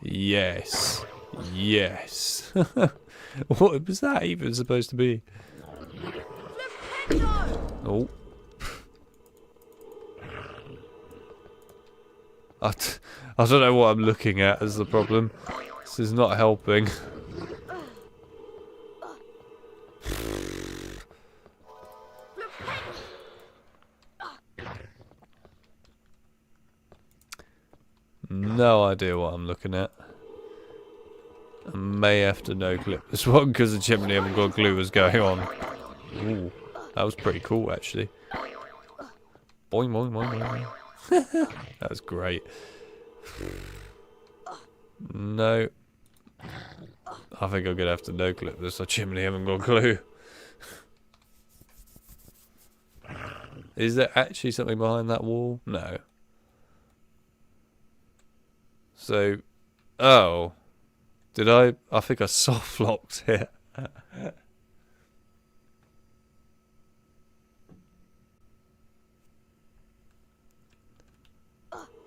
Yes. Yes. What was that even supposed to be? Oh. I don't know what I'm looking at as the problem. This is not helping. No idea what I'm looking at. I may have to no-clip this one because the chimney haven't got a clue what's going on. Ooh, that was pretty cool actually. Boing, boing, boing, boing. That was great. No. I think I'm gonna have to no-clip this. The chimney haven't got a clue. Is there actually something behind that wall? No. So, oh, did I think I soft locked it.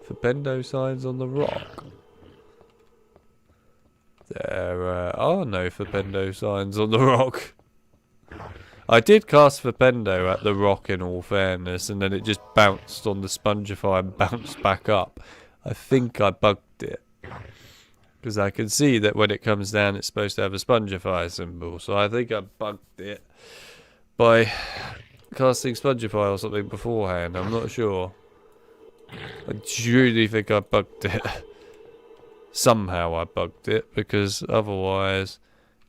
For bendo signs on the rock. There are no for bendo signs on the rock. I did cast for bendo at the rock in all fairness, and then it just bounced on the Spongify and bounced back up. I think I bugged it. Because I can see that when it comes down it's supposed to have a Spongify symbol. So I think I bugged it by casting Spongify or something beforehand. I'm not sure. I truly think I bugged it. Somehow I bugged it, because otherwise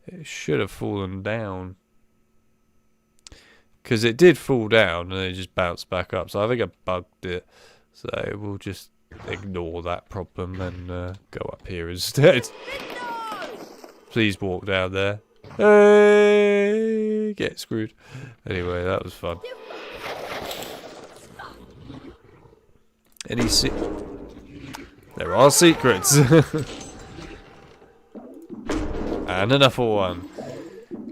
it should have fallen down. Because it did fall down and it just bounced back up. So I think I bugged it. So we'll just ignore that problem and go up here instead. Please walk down there. Hey, get screwed. Anyway, that was fun. Any there are secrets. And another one.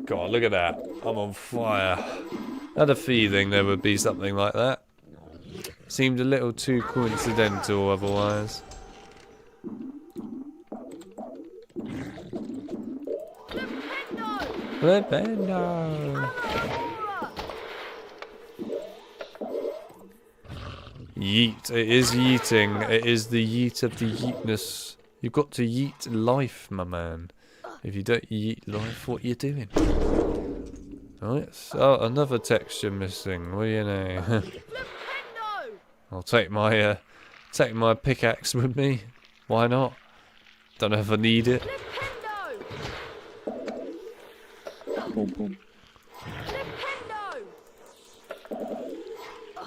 God, look at that. I'm on fire. I had a feeling there would be something like that. Seemed a little too coincidental otherwise. Flipendo! Yeet. It is yeeting. It is the yeet of the yeetness. You've got to yeet life, my man. If you don't yeet life, what you doing? Right. Oh, another texture missing. What do you know? I'll take my pickaxe with me. Why not? Don't know if I need it.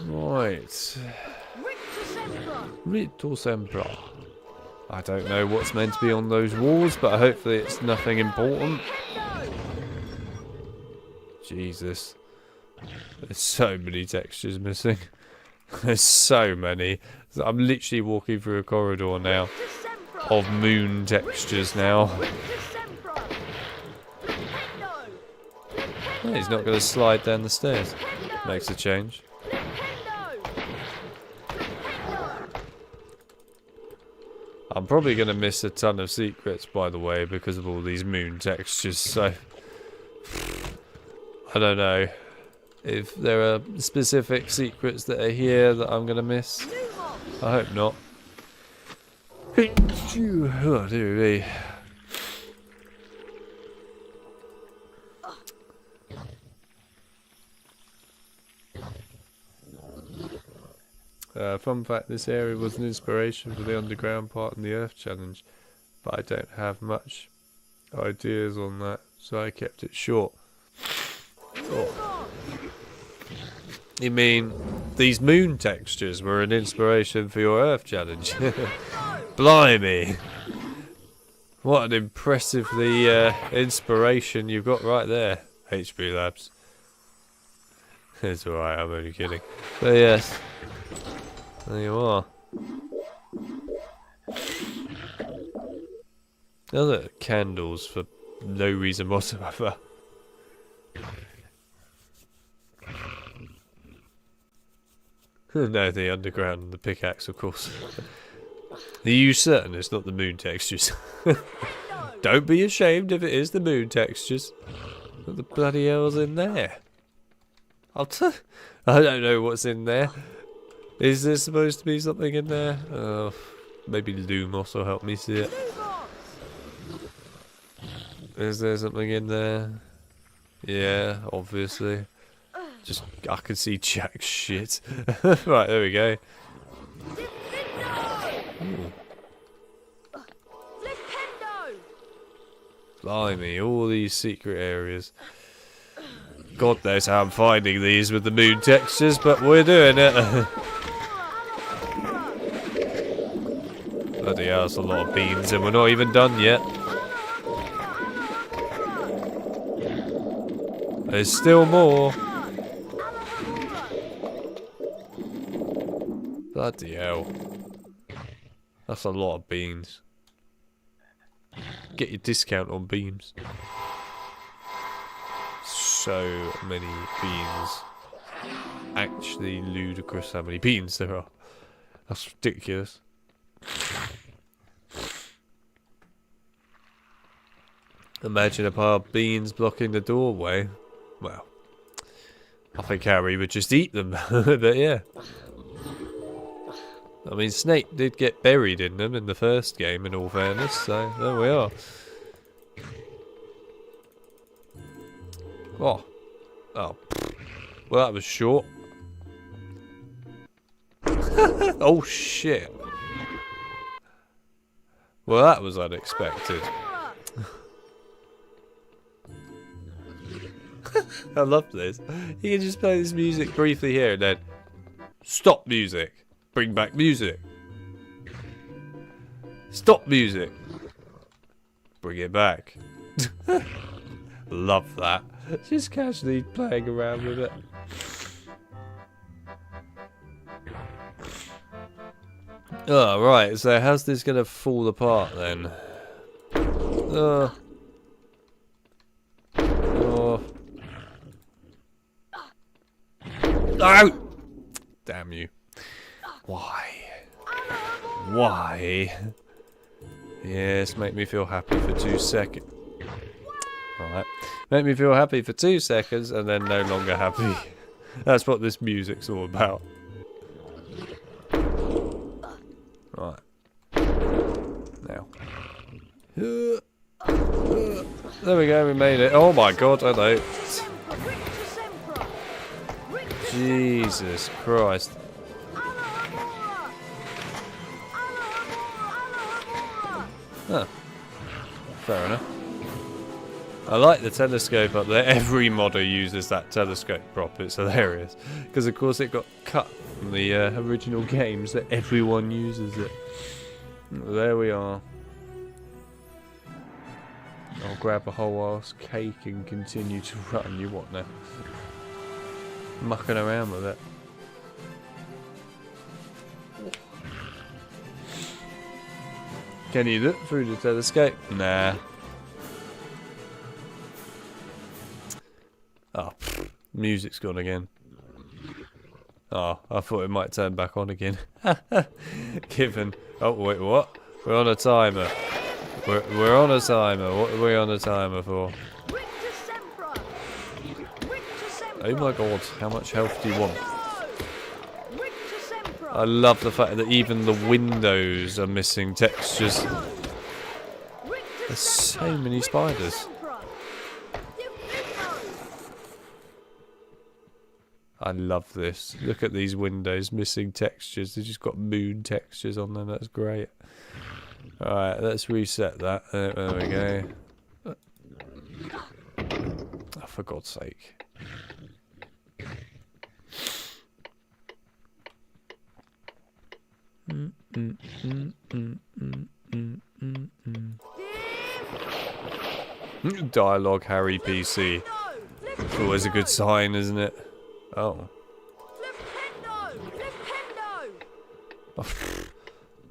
Right. Rito Sempra. I don't know what's meant to be on those walls, but hopefully it's nothing important. Jesus. There's so many textures missing. There's so many. I'm literally walking through a corridor now of moon textures now. Oh, he's not going to slide down the stairs. Makes a change. I'm probably going to miss a ton of secrets, by the way, because of all these moon textures, so... I don't know if there are specific secrets that are here that I'm going to miss. I hope not. Oh, dear me. Fun fact, this area was an inspiration for the underground part in the Earth Challenge, but I don't have much ideas on that, so I kept it short. Oh. You mean these moon textures were an inspiration for your Earth Challenge? Blimey! What an impressively inspiration you've got right there, HB Labs. It's alright, I'm only kidding. But yes, there you are. Other candles for no reason whatsoever. No, the underground and the pickaxe, of course. Are you certain it's not the moon textures? Don't be ashamed if it is the moon textures. What the bloody hell's in there? I don't know what's in there. Is there supposed to be something in there? Maybe Lumos will help me see it. Is there something in there? Yeah, obviously. Just, I can see jack shit. Right, there we go. Ooh. Blimey, all these secret areas. God knows how I'm finding these with the moon textures, but we're doing it. Bloody hell, that's a lot of beans and we're not even done yet. There's still more. Bloody hell. That's a lot of beans. Get your discount on beams. So many beans. Actually ludicrous how many beans there are. That's ridiculous. Imagine a pile of beans blocking the doorway. Well, I think Harry would just eat them. But yeah. I mean, Snape did get buried in them in the first game, in all fairness, so there we are. Oh. Oh. Well, that was short. Oh, shit. Well, that was unexpected. I love this. You can just play this music briefly here and then stop music. Bring back music. Stop music. Bring it back. Love that. Just casually playing around with it. Oh, right. So how's this going to fall apart then? Oh. Oh. Damn you. Why? Why? Yes, make me feel happy for 2 seconds. Alright. Make me feel happy for 2 seconds and then no longer happy. That's what this music's all about. Right. Now. There we go, we made it. Oh my god, hello. Jesus Christ. Huh. Fair enough. I like the telescope up there. Every modder uses that telescope prop. It's hilarious. Because of course it got cut from the original games that everyone uses it. There we are. I'll grab a whole ass cake and continue to run. You what now? Mucking around with it. Can you look through the telescope? Nah. Oh, music's gone again. Oh, I thought it might turn back on again. Given. Oh, wait, what? We're on a timer. We're on a timer. What are we on a timer for? Oh my god, how much health do you want? I love the fact that even the windows are missing textures. There's so many spiders. I love this. Look at these windows missing textures. They've just got moon textures on them. That's great. Alright, let's reset that. There we go. Oh, for God's sake. Dialogue Harry PC. It's always a good sign, isn't it? Oh.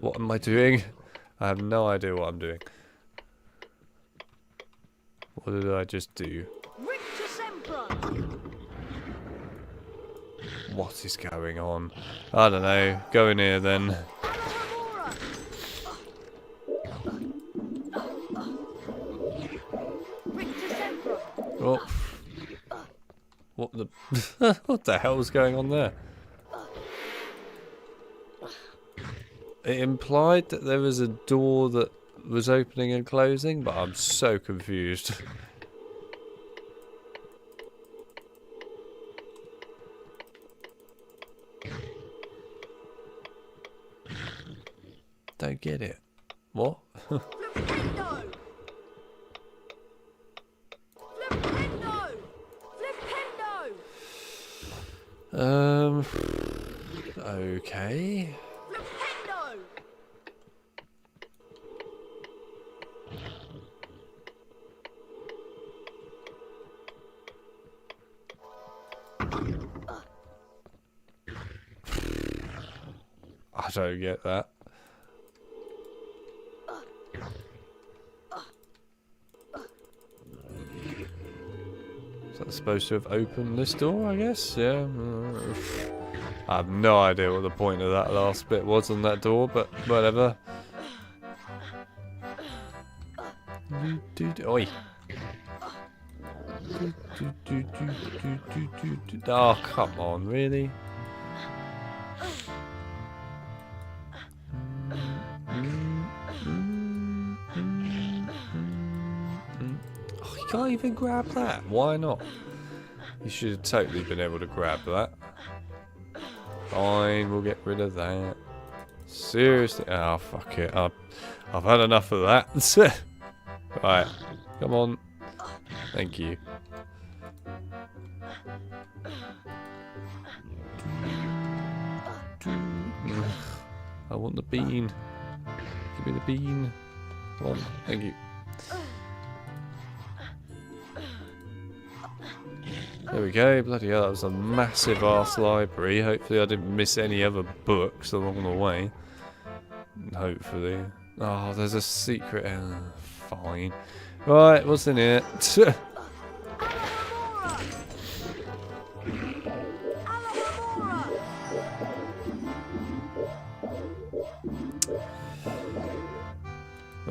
What am I doing? I have no idea what I'm doing. What did I just do? What is going on? I don't know. Go in here then. Oh. What the what the hell is going on there? It implied that there was a door that was opening and closing, but I'm so confused. Don't get it. What? Okay. I don't get that. Is that supposed to have opened this door, I guess? Yeah. I have no idea what the point of that last bit was on that door, but whatever. Oi. Oh, come on, really? Oh, you can't even grab that. Why not? You should have totally been able to grab that. Fine, we'll get rid of that. Seriously? Oh, fuck it. I've had enough of that. Right, come on. Thank you. I want the bean. Give me the bean. Come on, thank you. There we go, bloody hell, that was a massive ass library. Hopefully I didn't miss any other books along the way. Hopefully. Oh, there's a secret. Fine. Right, what's in it?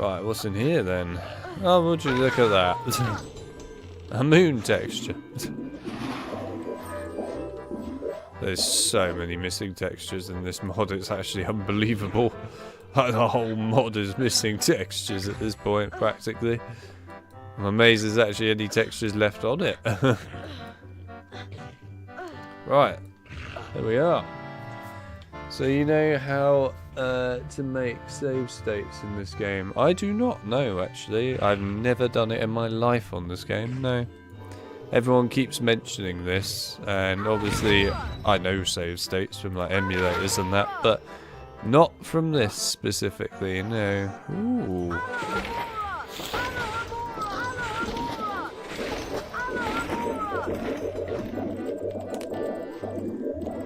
Right, what's in here then? Oh, would you look at that? A moon texture. There's so many missing textures in this mod, it's actually unbelievable. Like, the whole mod is missing textures at this point, practically. I'm amazed there's actually any textures left on it. Right, there we are. So you know how to make save states in this game? I do not know, actually. I've never done it in my life on this game, no. Everyone keeps mentioning this, and obviously I know save states from like emulators and that, but not from this specifically, no. Ooh.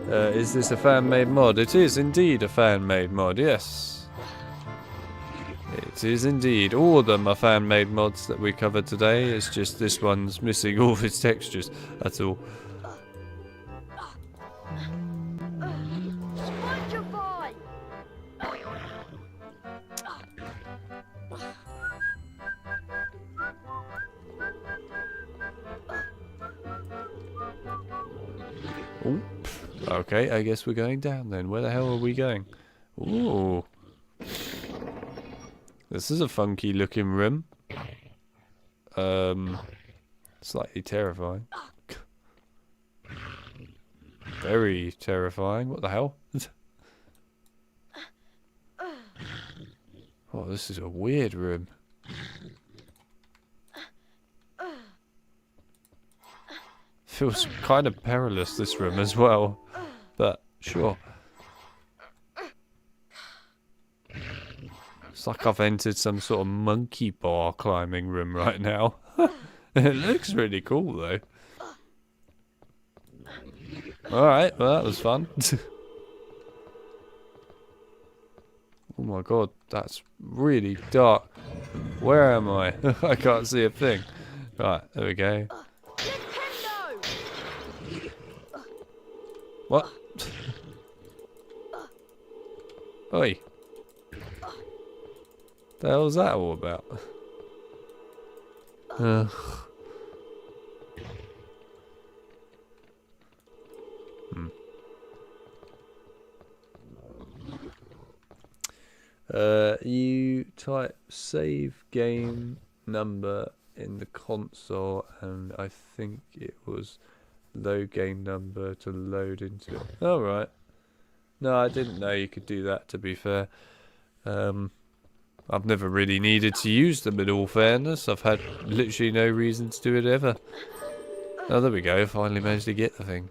Is this a fan-made mod? It is indeed a fan-made mod, yes. It is indeed. All of them are fan-made mods that we covered today. It's just this one's missing all of its textures. That's all. Ooh. Okay, I guess we're going down then. Where the hell are we going? Ooh. This is a funky looking room. Slightly terrifying. Very terrifying. What the hell? Oh, this is a weird room. Feels kind of perilous, this room as well. But, sure. It's like I've entered some sort of monkey bar climbing room right now. It looks really cool though. Alright, well that was fun. Oh my god, that's really dark. Where am I? I can't see a thing. Right, there we go. What? Oi. The hell's that all about? You type save game number in the console, and I think it was load game number to load into it. Oh, right. No, I didn't know you could do that, to be fair. I've never really needed to use them, in all fairness. I've had literally no reason to do it ever. Oh, there we go. Finally managed to get the thing.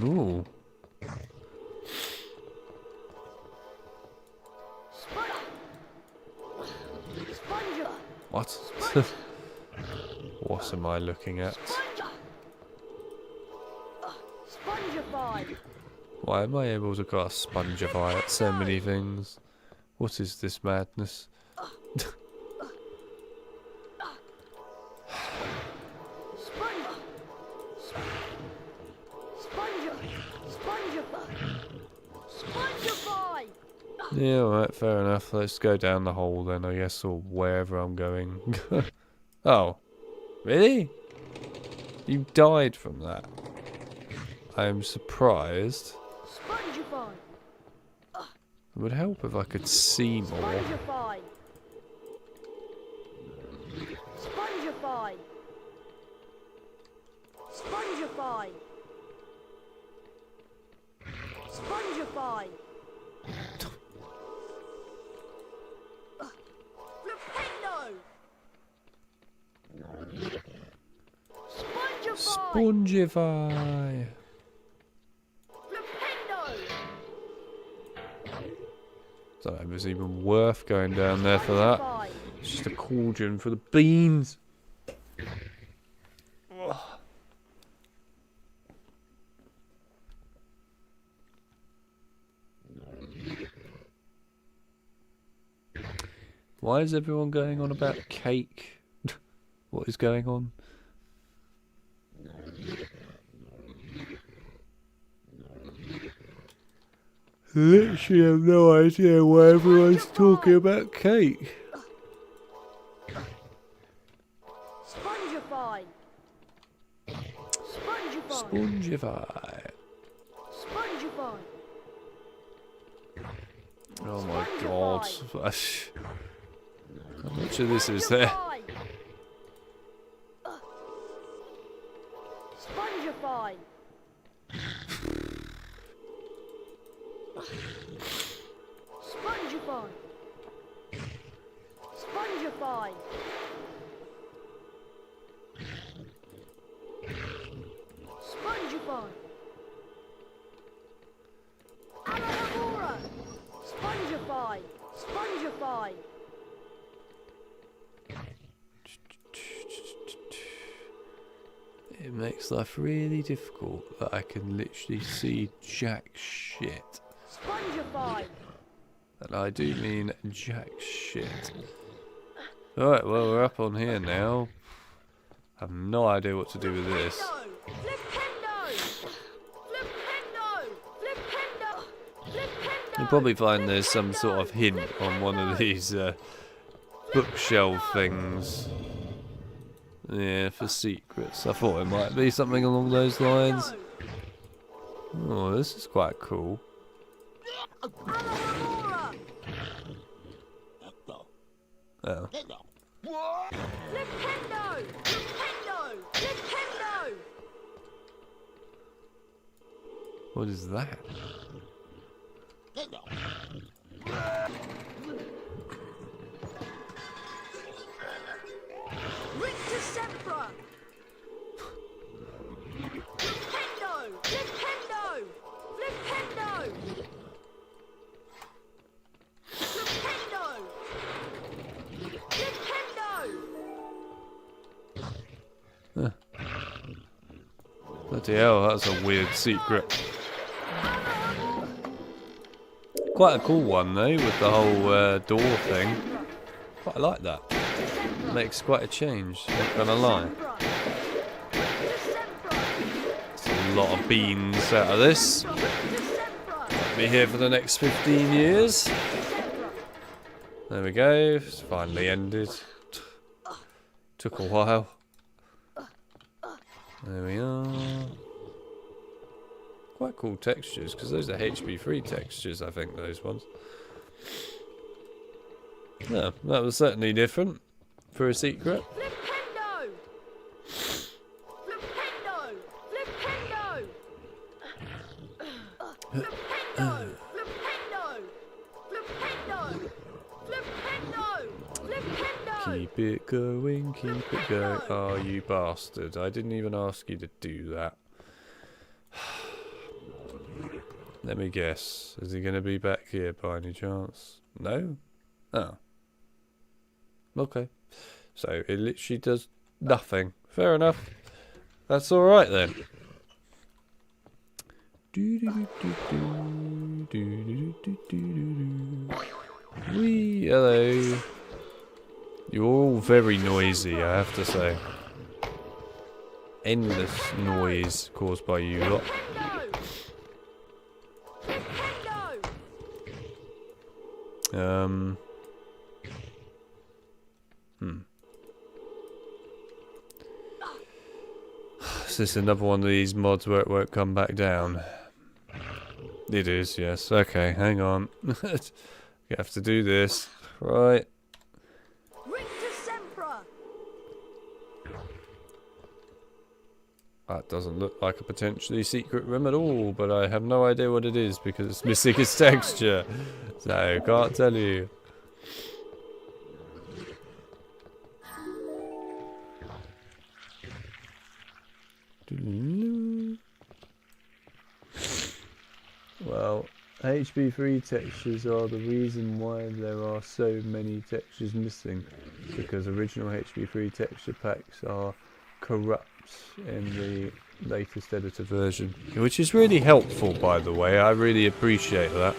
Ooh. What? What am I looking at? Why am I able to cast Spongify at so many things? What is this madness? Yeah, alright, fair enough. Let's go down the hole then, I guess, or wherever I'm going. Oh. Really? You died from that? I am surprised. It would help if I could see more. Spongify. Spongify. Spongify. Spongify. Don't know if it's even worth going down there for that. It's just a cauldron for the beans. Ugh. Why is everyone going on about cake? What is going on? literally have no idea why everyone's talking about cake. Spongify. Spongify. Spongify. Spongify. Oh my god. How much of this is there? Spongify. Spongify. Spongify. Spongify. Alohomora. Spongify. Spongify. It makes life really difficult that I can literally see jack shit. Spongify. And I do mean jack shit. Alright, well we're up on here now. I have no idea what to do with this. You'll probably find there's some sort of hint on one of these bookshelf things. Yeah, for secrets. I thought it might be something along those lines. Oh, this is quite cool. Oh. What is that? Huh. Bloody hell, that's a weird secret. Quite a cool one though, with the whole door thing. Quite like that. Makes quite a change, not gonna lie. It's a lot of beans out of this. Might be here for the next 15 years. There we go, it's finally ended. Took a while. There we are. Quite cool textures, because those are HB3 textures, I think, those ones. Yeah, that was certainly different for a secret. Keep it going, keep it going. Oh, you bastard. I didn't even ask you to do that. Let me guess. Is he going to be back here by any chance? No? Oh. Okay. So it literally does nothing. Fair enough. That's alright then. Wee, hello. You're all very noisy, I have to say. Endless noise caused by you lot. Is this another one of these mods where it won't come back down? It is, yes. Okay, hang on. You have to do this. Right. That doesn't look like a potentially secret room at all, but I have no idea what it is because it's missing its texture. So, can't tell you. Well, HB3 textures are the reason why there are so many textures missing, because original HB3 texture packs are corrupt in the latest editor version, which is really helpful, by the way. I really appreciate that.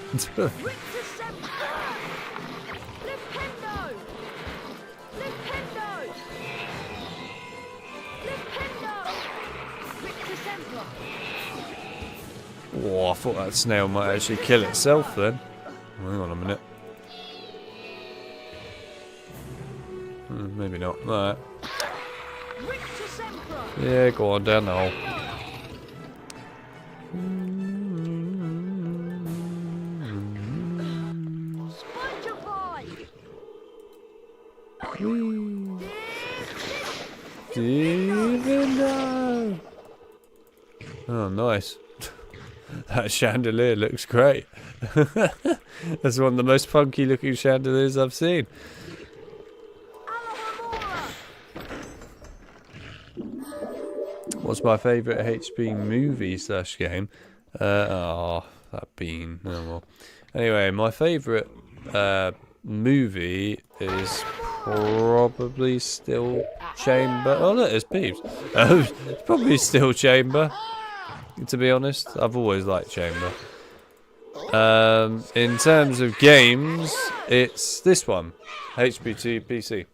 Oh, I thought that snail might actually kill itself then. Hang on a minute. Maybe not. Alright. Yeah, go on down the hole. Steven, oh, nice. That chandelier looks great. That's one of the most funky looking chandeliers I've seen. What's my favourite HP movie / game? That bean. Oh well. Anyway, my favourite movie is probably still Chamber. Oh look, there's Peeves. It's probably still Chamber. To be honest, I've always liked Chamber. In terms of games, it's this one, HP2 PC.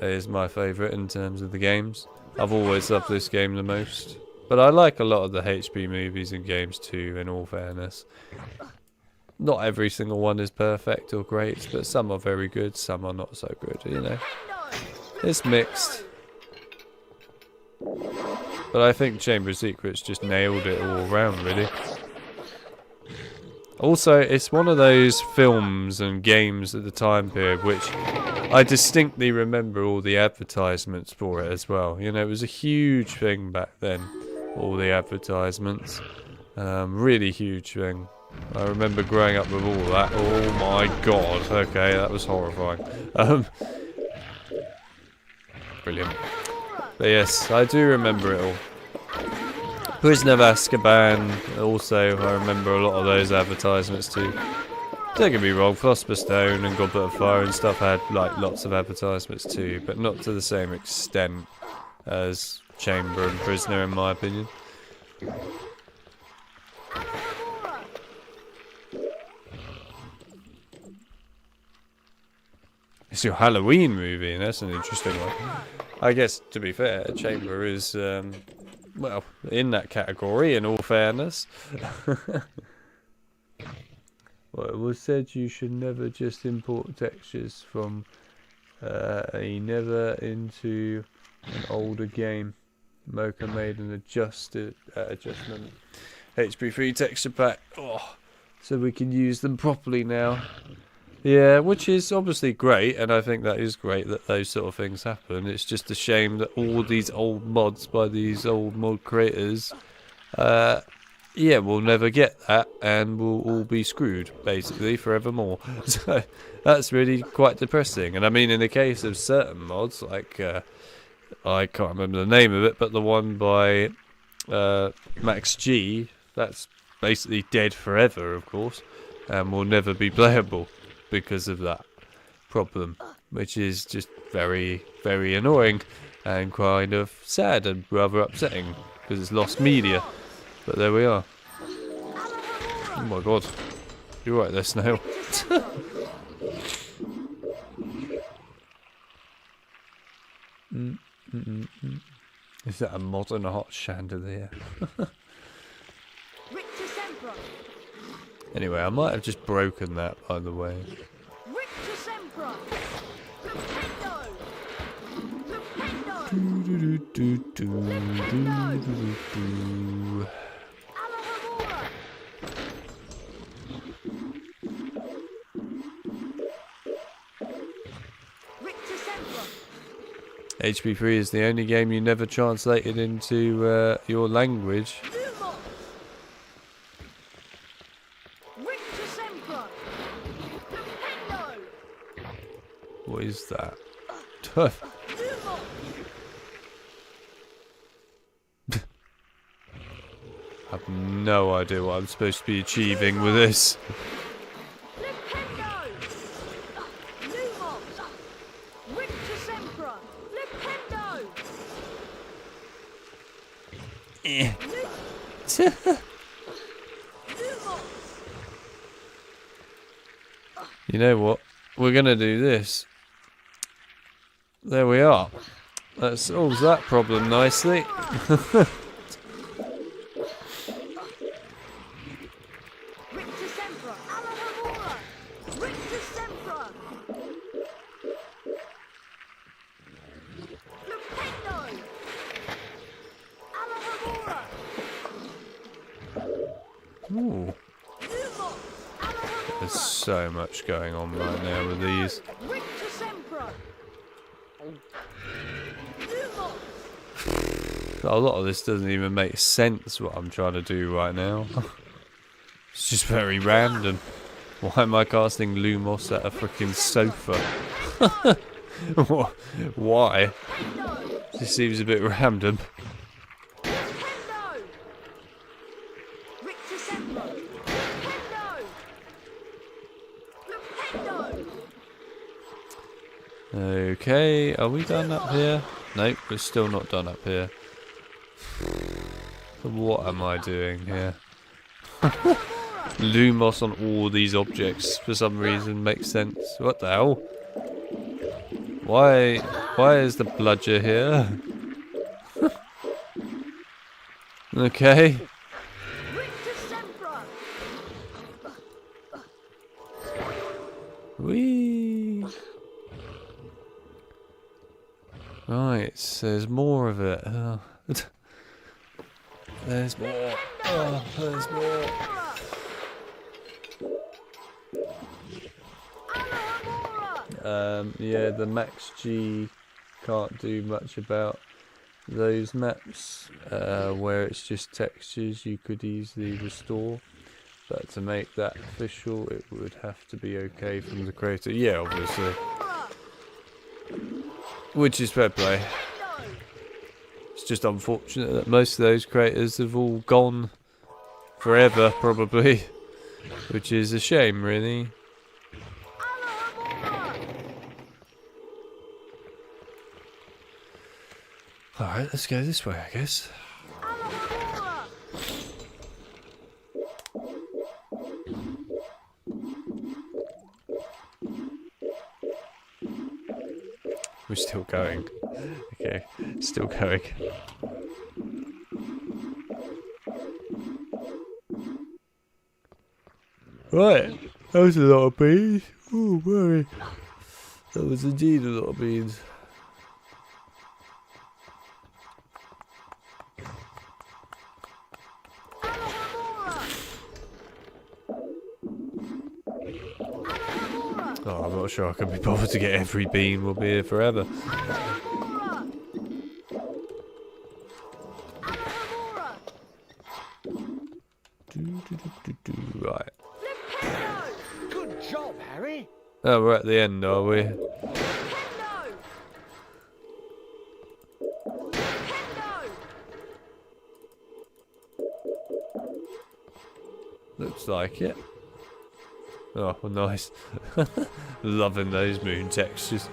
Is my favourite in terms of the games. I've always loved this game the most. But I like a lot of the HP movies and games too, in all fairness. Not every single one is perfect or great, but some are very good, some are not so good, you know. It's mixed. But I think Chamber of Secrets just nailed it all around, really. Also, it's one of those films and games at the time period which I distinctly remember all the advertisements for it as well. You know, it was a huge thing back then, all the advertisements. Really huge thing. I remember growing up with all that. Oh my god, okay, that was horrifying. Brilliant. But yes, I do remember it all. Prisoner of Azkaban, also I remember a lot of those advertisements too. Don't get me wrong, Philosopher's Stone and Goblet of Fire and stuff had like lots of advertisements too, but not to the same extent as Chamber and Prisoner in my opinion. It's your Halloween movie, and that's an interesting one. I guess, to be fair, Chamber is, well, in that category, in all fairness. Well, it was said you should never just import textures from never into an older game. Mocha made an adjustment HP3 texture pack, so we can use them properly now. Yeah, which is obviously great, and I think that is great that those sort of things happen. It's just a shame that all these old mods by these old mod creators, yeah, we'll never get that, and we'll all be screwed, basically, forevermore. So, that's really quite depressing. And I mean, in the case of certain mods, like, I can't remember the name of it, but the one by Max G, that's basically dead forever, of course, and will never be playable because of that problem, which is just very, very annoying and kind of sad and rather upsetting because it's lost media. But there we are. Oh my god. You're right there, Snail. Is that a modern hot chandelier? Anyway, I might have just broken that, by the way. HP3 is the only game you never translated into your language. What is that? I have no idea what I'm supposed to be achieving with this. You know what? We're gonna do this. There we are. That solves that problem nicely. so much going on right now with these. A lot of this doesn't even make sense what I'm trying to do right now. It's just very random. Why am I casting Lumos at a freaking sofa? Why? This seems a bit random. Okay, are we done up here? Nope, we're still not done up here. What am I doing here? Lumos on all these objects for some reason makes sense. What the hell? Why is the bludger here? Okay. Whee! Right, so there's more of it. Oh. There's more. Oh, there's more. Yeah, the Max G can't do much about those maps where it's just textures you could easily restore. But to make that official, it would have to be okay from the creator. Yeah, obviously. Which is fair play. It's just unfortunate that most of those creators have all gone forever, probably. Which is a shame, really. Alright, let's go this way, I guess. We're still going. Okay, still going. Right, that was a lot of beans. Oh, very. That was indeed a lot of beans. Oh, I'm not sure I can be bothered to get every bean. We'll be here forever. Right. Good job, Harry. Oh, we're at the end, are we? Looks like it. Oh, well, nice. Loving those moon textures.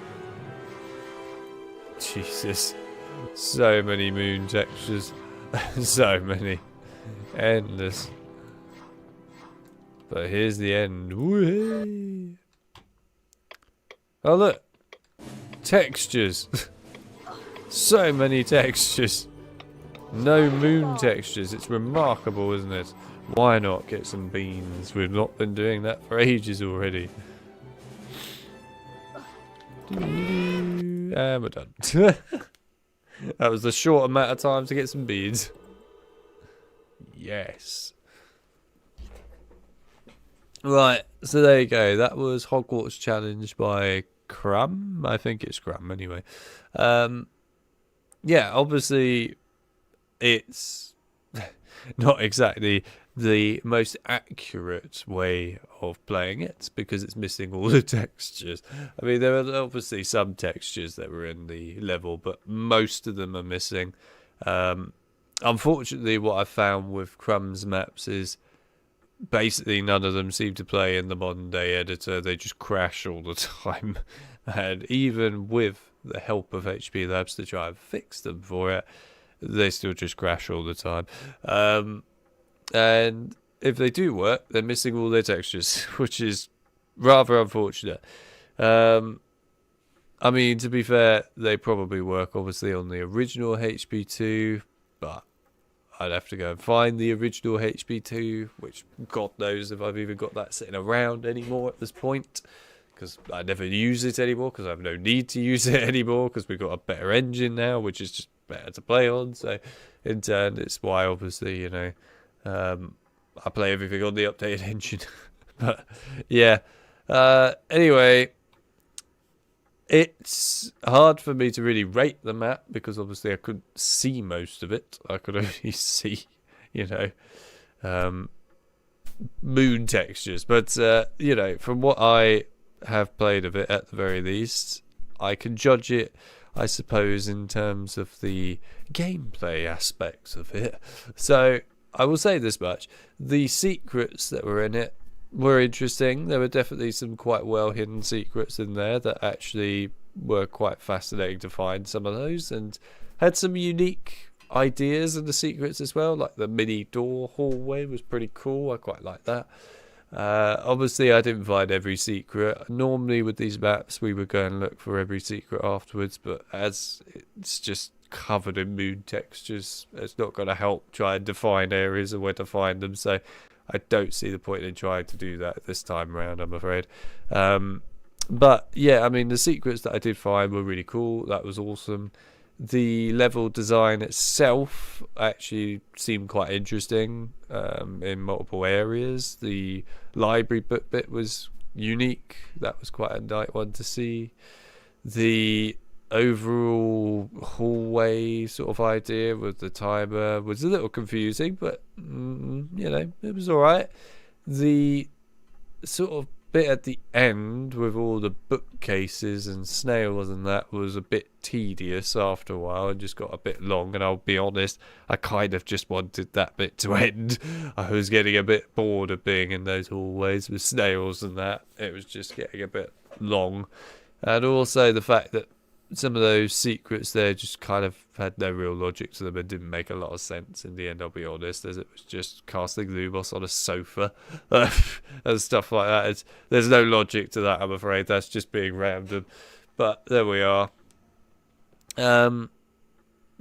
Jesus. So many moon textures. So many. Endless. But here's the end. Whee! Oh, look. Textures. So many textures. No moon textures. It's remarkable, isn't it? Why not get some beans? We've not been doing that for ages already. And we're done. That was the short amount of time to get some beans. Yes. Right, so there you go. That was Hogwarts Challenge by Crumb. I think it's Crumb anyway. Yeah, obviously it's not exactly the most accurate way of playing it because it's missing all the textures. I mean, there are obviously some textures that were in the level, but most of them are missing. Unfortunately, what I found with Crumb's maps is basically none of them seem to play in the modern day editor. They just crash all the time. And even with the help of HP Labs to try and fix them for it, they still just crash all the time. And if they do work, they're missing all their textures, which is rather unfortunate. I mean, to be fair, they probably work obviously on the original HP2, but I'd have to go and find the original HP2, which God knows if I've even got that sitting around anymore at this point, because I never use it anymore, because I have no need to use it anymore, because we've got a better engine now, which is just better to play on. So in turn, it's why obviously, you know, I play everything on the updated engine. But yeah, Anyway, it's hard for me to really rate the map because obviously I couldn't see most of it. I could only see, you know, moon textures. But, you know, from what I have played of it at the very least, I can judge it, I suppose, in terms of the gameplay aspects of it. So I will say this much. The secrets that were in it were interesting. There were definitely some quite well hidden secrets in there that actually were quite fascinating to find, some of those, and had some unique ideas in the secrets as well, like the mini door hallway was pretty cool. I quite like that. Obviously I didn't find every secret. Normally with these maps we would go and look for every secret afterwards, but as it's just covered in moon textures, it's not going to help try and define areas and where to find them, so I don't see the point in trying to do that this time around, I'm afraid. But yeah, I mean, the secrets that I did find were really cool. That was awesome. The level design itself actually seemed quite interesting in multiple areas. The library book bit was unique. That was quite a nice one to see. The overall hallway sort of idea with the timer was a little confusing, but you know, it was alright. The sort of bit at the end with all the bookcases and snails and that was a bit tedious after a while and just got a bit long, and I'll be honest, I kind of just wanted that bit to end. I was getting a bit bored of being in those hallways with snails and that. It was just getting a bit long, and also the fact that some of those secrets there just kind of had no real logic to them and didn't make a lot of sense in the end, I'll be honest, as it was just casting Lumos on a sofa and stuff like that. There's no logic to that, I'm afraid. That's just being random. But there we are. But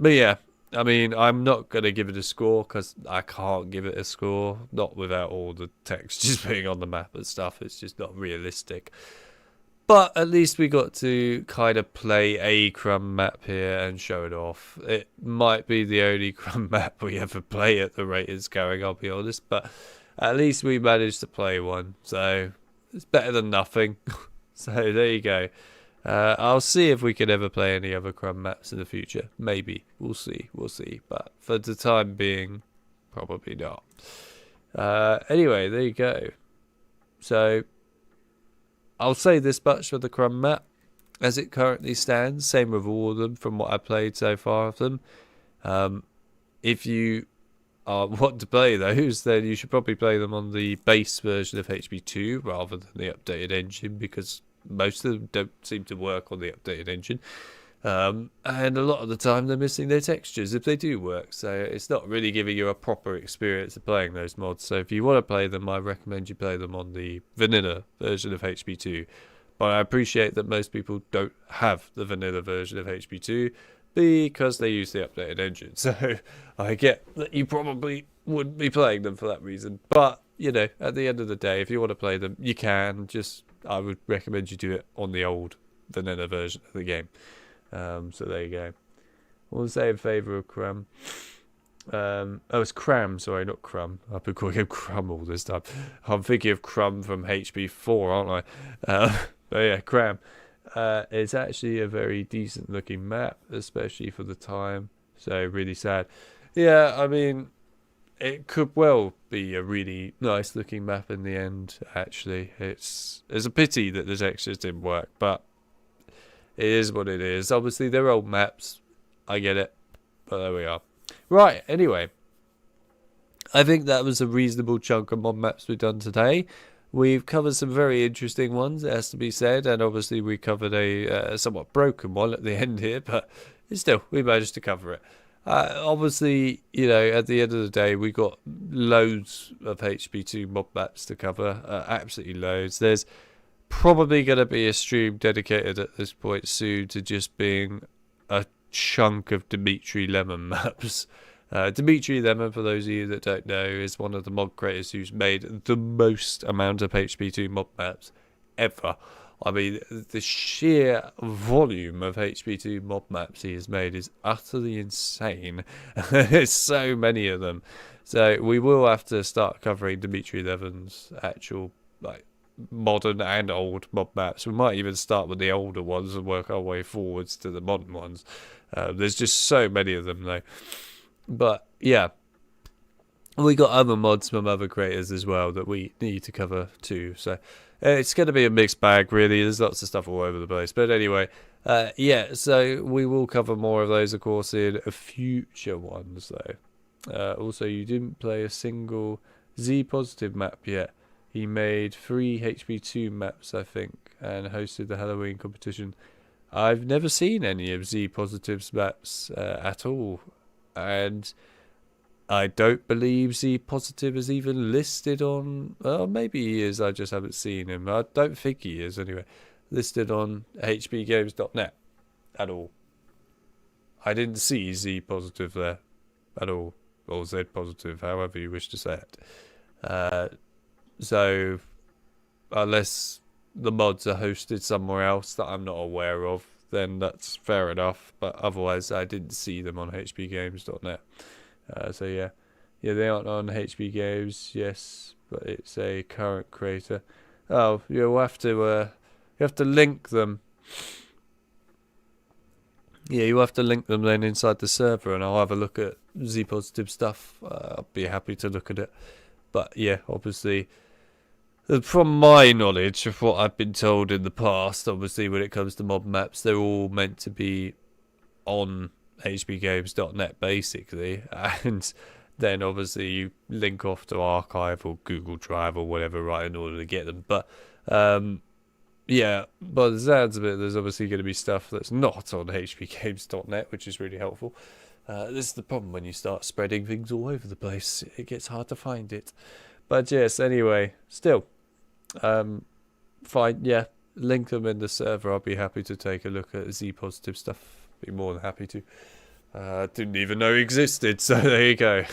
yeah, I mean, I'm not going to give it a score because I can't give it a score, not without all the textures being on the map and stuff. It's just not realistic. But at least we got to kind of play a Crumb map here and show it off. It might be the only Crumb map we ever play at the rate it's going, I'll be honest. But at least we managed to play one. So it's better than nothing. So there you go. I'll see if we can ever play any other Crumb maps in the future. Maybe. We'll see. We'll see. But for the time being, probably not. Anyway, there you go. So I'll say this much for the Crumb map. As it currently stands, same with all of them from what I played so far of them. If you want to play those, then you should probably play them on the base version of HP2 rather than the updated engine, because most of them don't seem to work on the updated engine. And a lot of the time they're missing their textures if they do work, so it's not really giving you a proper experience of playing those mods. So if you want to play them, I recommend you play them on the vanilla version of HP2. But I appreciate that most people don't have the vanilla version of HP2 because they use the updated engine. So I get that you probably wouldn't be playing them for that reason. But, you know, at the end of the day, if you want to play them, you can. Just, I would recommend you do it on the old vanilla version of the game. So there you go. I want to say in favour of Crumb. Oh, it's Cram, sorry, not Crumb. I've been calling him Crumb all this time. I'm thinking of Crumb from HP4, aren't I? But yeah, Cram. It's actually a very decent looking map, especially for the time. So really sad. Yeah, I mean, it could well be a really nice looking map in the end, actually. It's a pity that the textures didn't work, but it is what it is. Obviously, they're old maps. I get it. But there we are. Right, anyway. I think that was a reasonable chunk of mod maps we've done today. We've covered some very interesting ones, it has to be said. And obviously, we covered a somewhat broken one at the end here. But still, we managed to cover it. Obviously, you know, at the end of the day, we got loads of HP2 mod maps to cover. Absolutely loads. There's probably going to be a stream dedicated at this point soon to just being a chunk of Dimitri Lemon maps. Dimitri Lemon, for those of you that don't know, is one of the mod creators who's made the most amount of HP2 mod maps ever. I mean, the sheer volume of HP2 mod maps he has made is utterly insane. There's so many of them. So we will have to start covering Dimitri Lemon's actual, like, modern and old mob maps. We might even start with the older ones and work our way forwards to the modern ones. There's just so many of them though. But yeah, we got other mods from other creators as well that we need to cover too. So it's going to be a mixed bag really. There's lots of stuff all over the place. But anyway, yeah, so we will cover more of those, of course, in future ones though. Also, you didn't play a single Z Positive map yet. He made 3 HP2 maps, I think, and hosted the Halloween competition. I've never seen any of Z Positive's maps at all, and I don't believe Z Positive is even listed on... Well, maybe he is, I just haven't seen him. I don't think he is, anyway. Listed on hbgames.net at all. I didn't see Z Positive there at all, or Z Positive, however you wish to say it. So, unless the mods are hosted somewhere else that I'm not aware of, then that's fair enough. But otherwise, I didn't see them on hbgames.net. So yeah, they aren't on HB Games, yes, but it's a current creator. Oh, you have to link them. Yeah, you have to link them then inside the server, and I'll have a look at Z Positive stuff. I'll be happy to look at it. But yeah, obviously, from my knowledge of what I've been told in the past, obviously when it comes to mob maps, they're all meant to be on hbgames.net basically, and then obviously you link off to Archive or Google Drive or whatever, right, in order to get them. But yeah, by the sounds of it, there's obviously going to be stuff that's not on hbgames.net, which is really helpful. This is the problem when you start spreading things all over the place. It gets hard to find it. But yes, anyway, still, fine, yeah, link them in the server. I'll be happy to take a look at Z Positive stuff. Be more than happy to. Didn't even know existed, so there you go.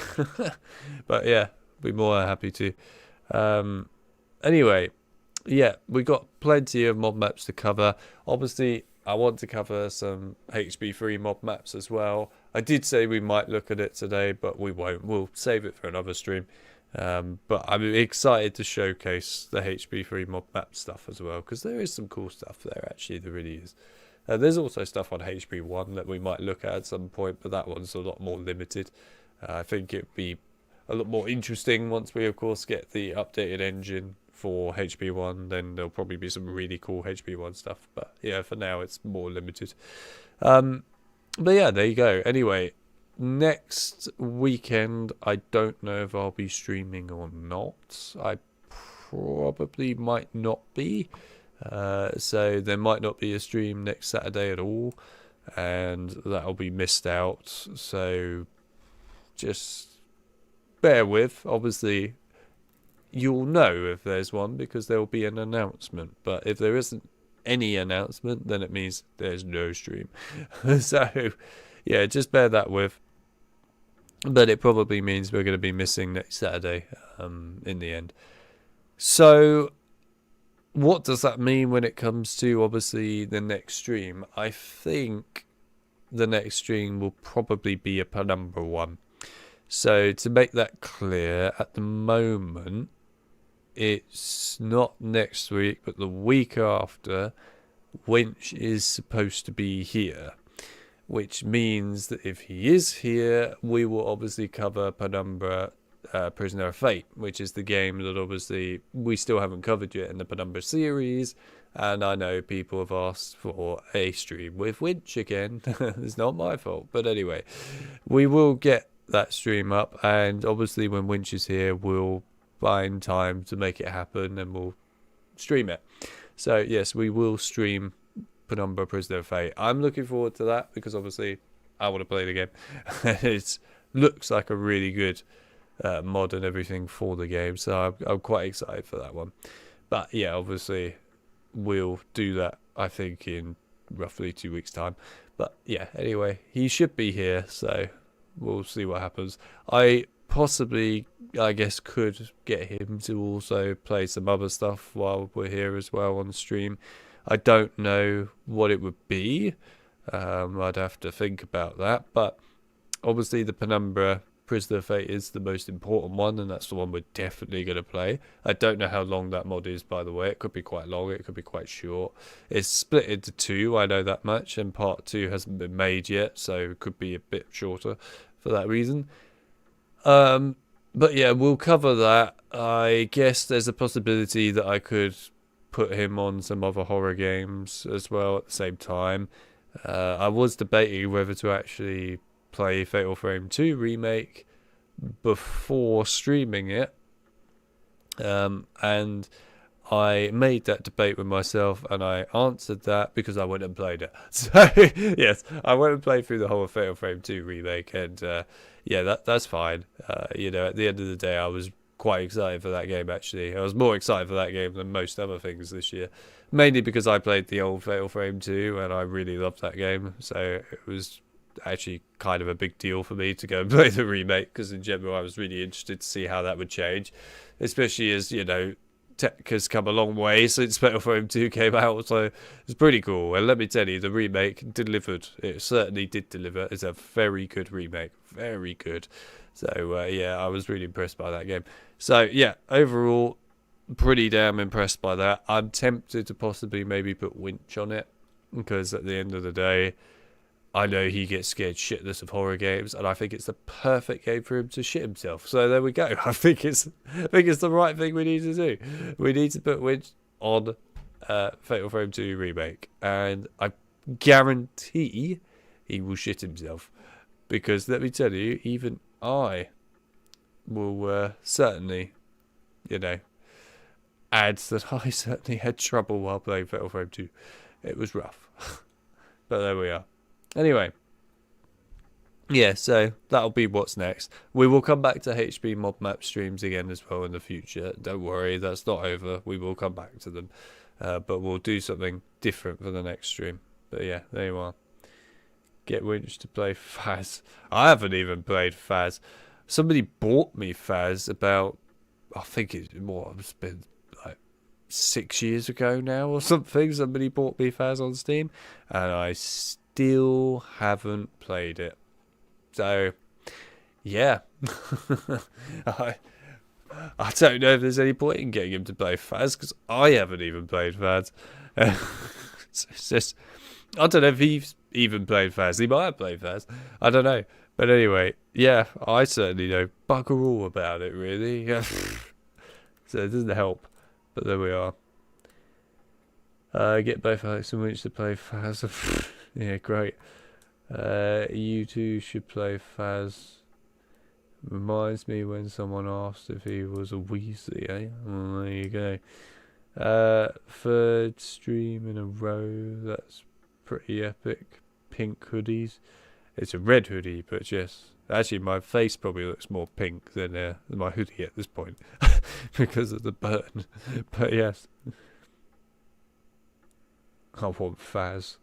But yeah, be more than happy to. Anyway, yeah, we got plenty of mob maps to cover. Obviously, I want to cover some HB3 mob maps as well. I did say we might look at it today, but we won't. We'll save it for another stream. But I'm excited to showcase the HB3 mob map stuff as well, because there is some cool stuff there, actually. There really is. There's also stuff on HB1 that we might look at some point, but that one's a lot more limited. I think it'd be a lot more interesting once we, of course, get the updated engine for HB1. Then there'll probably be some really cool HB1 stuff. But yeah, for now, it's more limited. But yeah, there you go. Anyway, next weekend, I don't know if I'll be streaming or not. I probably might not be. So there might not be a stream next Saturday at all, and that'll be missed out. So just bear with. Obviously, you'll know if there's one because there will be an announcement. But if there isn't any announcement, then it means there's no stream. So yeah, just bear that with. But it probably means we're going to be missing next Saturday in the end. So what does that mean when it comes to, obviously, the next stream? I think the next stream will probably be a penumbra one. So to make that clear, at the moment, it's not next week, but the week after, Winch is supposed to be here. Which means that if he is here, we will obviously cover Penumbra Prisoner of Fate, which is the game that obviously we still haven't covered yet in the Penumbra series. And I know people have asked for a stream with Winch again. It's not my fault. But anyway, we will get that stream up. And obviously when Winch is here, we'll find time to make it happen and we'll stream it. So yes, we will stream Penumbra Prisoner of Fate. I'm looking forward to that because obviously I want to play the game. It looks like a really good mod and everything for the game, so I'm quite excited for that one. But yeah, obviously we'll do that, I think, in roughly 2 weeks' time. But yeah, anyway, he should be here, so we'll see what happens. I possibly, I guess, could get him to also play some other stuff while we're here as well on the stream. I don't know what it would be. I'd have to think about that. But obviously the Penumbra Prisoner of Fate is the most important one, and that's the one we're definitely going to play. I don't know how long that mod is, by the way. It could be quite long, it could be quite short. It's split into 2, I know that much, and part 2 hasn't been made yet, so it could be a bit shorter for that reason. But yeah, we'll cover that. I guess there's a possibility that I could put him on some other horror games as well at the same time. I was debating whether to actually play Fatal Frame 2 Remake before streaming it. And I made that debate with myself, and I answered that because I went and played it. So, yes, I went and played through the whole Fatal Frame 2 Remake, and yeah, that's fine. You know, at the end of the day, I was quite excited for that game, actually. I was more excited for that game than most other things this year. Mainly because I played the old Fatal Frame 2, and I really loved that game. So it was actually kind of a big deal for me to go and play the remake, because in general I was really interested to see how that would change. Especially as, you know, tech has come a long way since Fatal Frame 2 came out, so it's pretty cool. And let me tell you, the remake delivered. It certainly did deliver. It's a very good remake. Very good. So, yeah, I was really impressed by that game. So, yeah, overall, pretty damn impressed by that. I'm tempted to possibly maybe put Winch on it, because at the end of the day, I know he gets scared shitless of horror games, and I think it's the perfect game for him to shit himself. So there we go. I think it's the right thing we need to do. We need to put Winch on Fatal Frame 2 Remake, and I guarantee he will shit himself. Because let me tell you, even I will certainly, you know, add that I certainly had trouble while playing Fatal Frame 2. It was rough. But there we are. Anyway, yeah, so that'll be what's next. We will come back to HB mod map streams again as well in the future. Don't worry, that's not over. We will come back to them. But we'll do something different for the next stream. But yeah, there you are. Get Winch to play Faz. I haven't even played Faz. Somebody bought me Faz about, I think it's been like 6 years ago now or something. Somebody bought me Faz on Steam, and I still haven't played it. So, yeah. I don't know if there's any point in getting him to play Faz, because I haven't even played Faz. It's just, I don't know if he's even played Faz. He might have played Faz. I don't know. But anyway, yeah, I certainly know bugger all about it, really. So it doesn't help. But there we are. Get both Alex and Winch to play Faz. Yeah, great. You two should play Faz. Reminds me when someone asked if he was a Weasley, eh? Well, there you go. Third stream in a row. That's pretty epic. Pink hoodies. It's a red hoodie, but yes. Actually, my face probably looks more pink than my hoodie at this point. Because of the burn. But yes. I want Faz.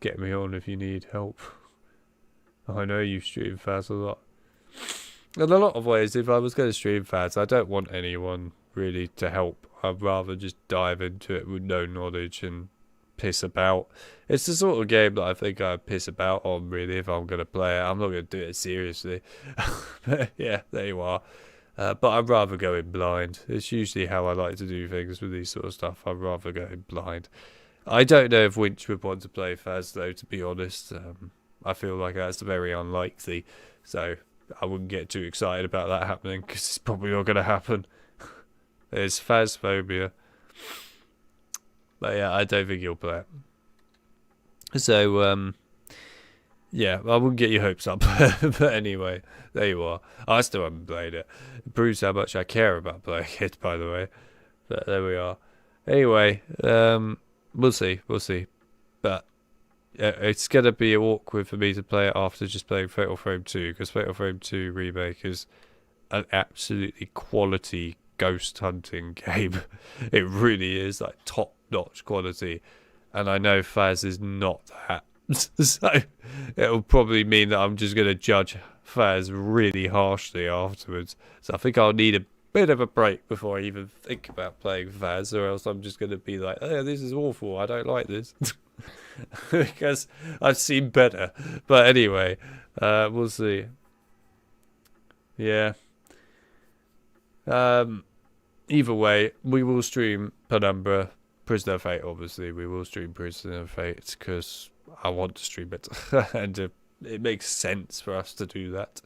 Get me on if you need help. I know you stream Faz a lot. In a lot of ways, if I was going to stream Faz, I don't want anyone really to help. I'd rather just dive into it with no knowledge and piss about. It's the sort of game that I think I'd piss about on, really, if I'm going to play it. I'm not going to do it seriously. But yeah, there you are. But I'd rather go in blind. It's usually how I like to do things with these sort of stuff. I'd rather go in blind. I don't know if Winch would want to play Faz, though, to be honest. I feel like that's very unlikely. So I wouldn't get too excited about that happening, because it's probably not going to happen. There's Phasphobia. But yeah, I don't think he'll play it. So, yeah, I wouldn't get your hopes up. But anyway, there you are. I still haven't played it. It proves how much I care about playing it, by the way. But there we are. Anyway, we'll see. But it's going to be awkward for me to play it after just playing Fatal Frame 2, because Fatal Frame 2 Remake is an absolutely quality ghost hunting game. It really is, like, top-notch quality. And I know Faz is not that. So it'll probably mean that I'm just going to judge Faz really harshly afterwards. So I think I'll need a bit of a break before I even think about playing Vaz, or else I'm just going to be like, oh, this is awful, I don't like this. Because I've seen better. But anyway, we'll see. Yeah. Either way, we will stream Penumbra. Prisoner of Fate, obviously. We will stream Prisoner of Fate because I want to stream it. And it makes sense for us to do that.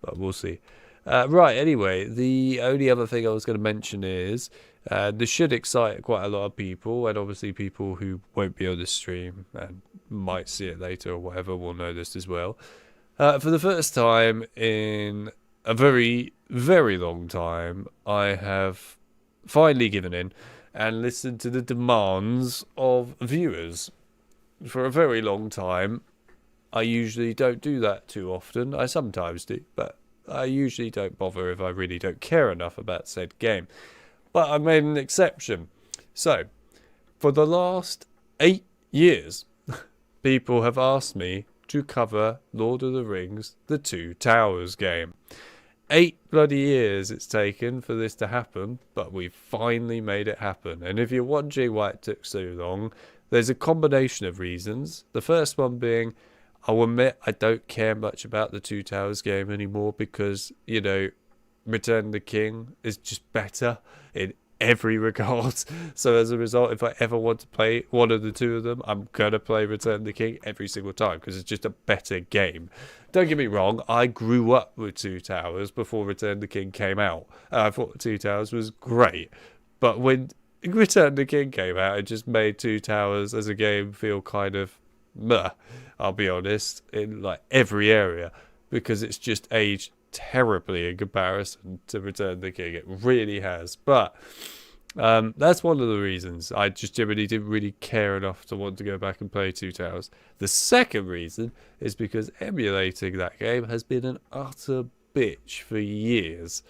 But we'll see. Right, anyway, the only other thing I was going to mention is this should excite quite a lot of people, and obviously people who won't be on the stream and might see it later or whatever will know this as well. For the first time in a very, very long time, I have finally given in and listened to the demands of viewers. For a very long time, I usually don't do that too often. I sometimes do, but I usually don't bother if I really don't care enough about said game. But I made an exception. So, for the last 8 years, people have asked me to cover Lord of the Rings, The Two Towers game. 8 bloody years it's taken for this to happen, but we finally made it happen. And if you're wondering why it took so long, there's a combination of reasons. The first one being, I'll admit I don't care much about the Two Towers game anymore because, you know, Return of the King is just better in every regard. So as a result, if I ever want to play one of the two of them, I'm going to play Return of the King every single time because it's just a better game. Don't get me wrong, I grew up with Two Towers before Return of the King came out. I thought Two Towers was great. But when Return of the King came out, it just made Two Towers as a game feel kind of meh, I'll be honest, in like every area, because it's just aged terribly in comparison to Return of the King. It really has. But that's one of the reasons. I just generally didn't really care enough to want to go back and play Two Towers. The second reason is because emulating that game has been an utter bitch for years.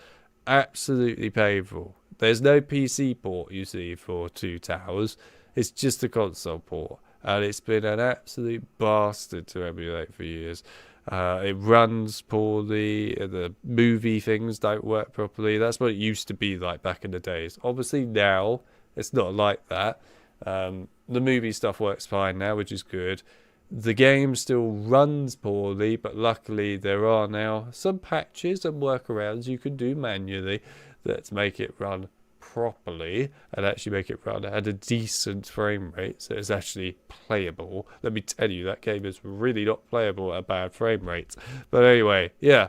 Absolutely painful. There's no PC port, you see, for Two Towers. It's just a console port. And it's been an absolute bastard to emulate for years. It runs poorly, the movie things don't work properly. That's what it used to be like back in the days. Obviously now, it's not like that. The movie stuff works fine now, which is good. The game still runs poorly, but luckily there are now some patches and workarounds you can do manually that make it run properly and actually make it run at a decent frame rate, so it's actually playable. Let me tell you, that game is really not playable at a bad frame rate. But anyway, yeah.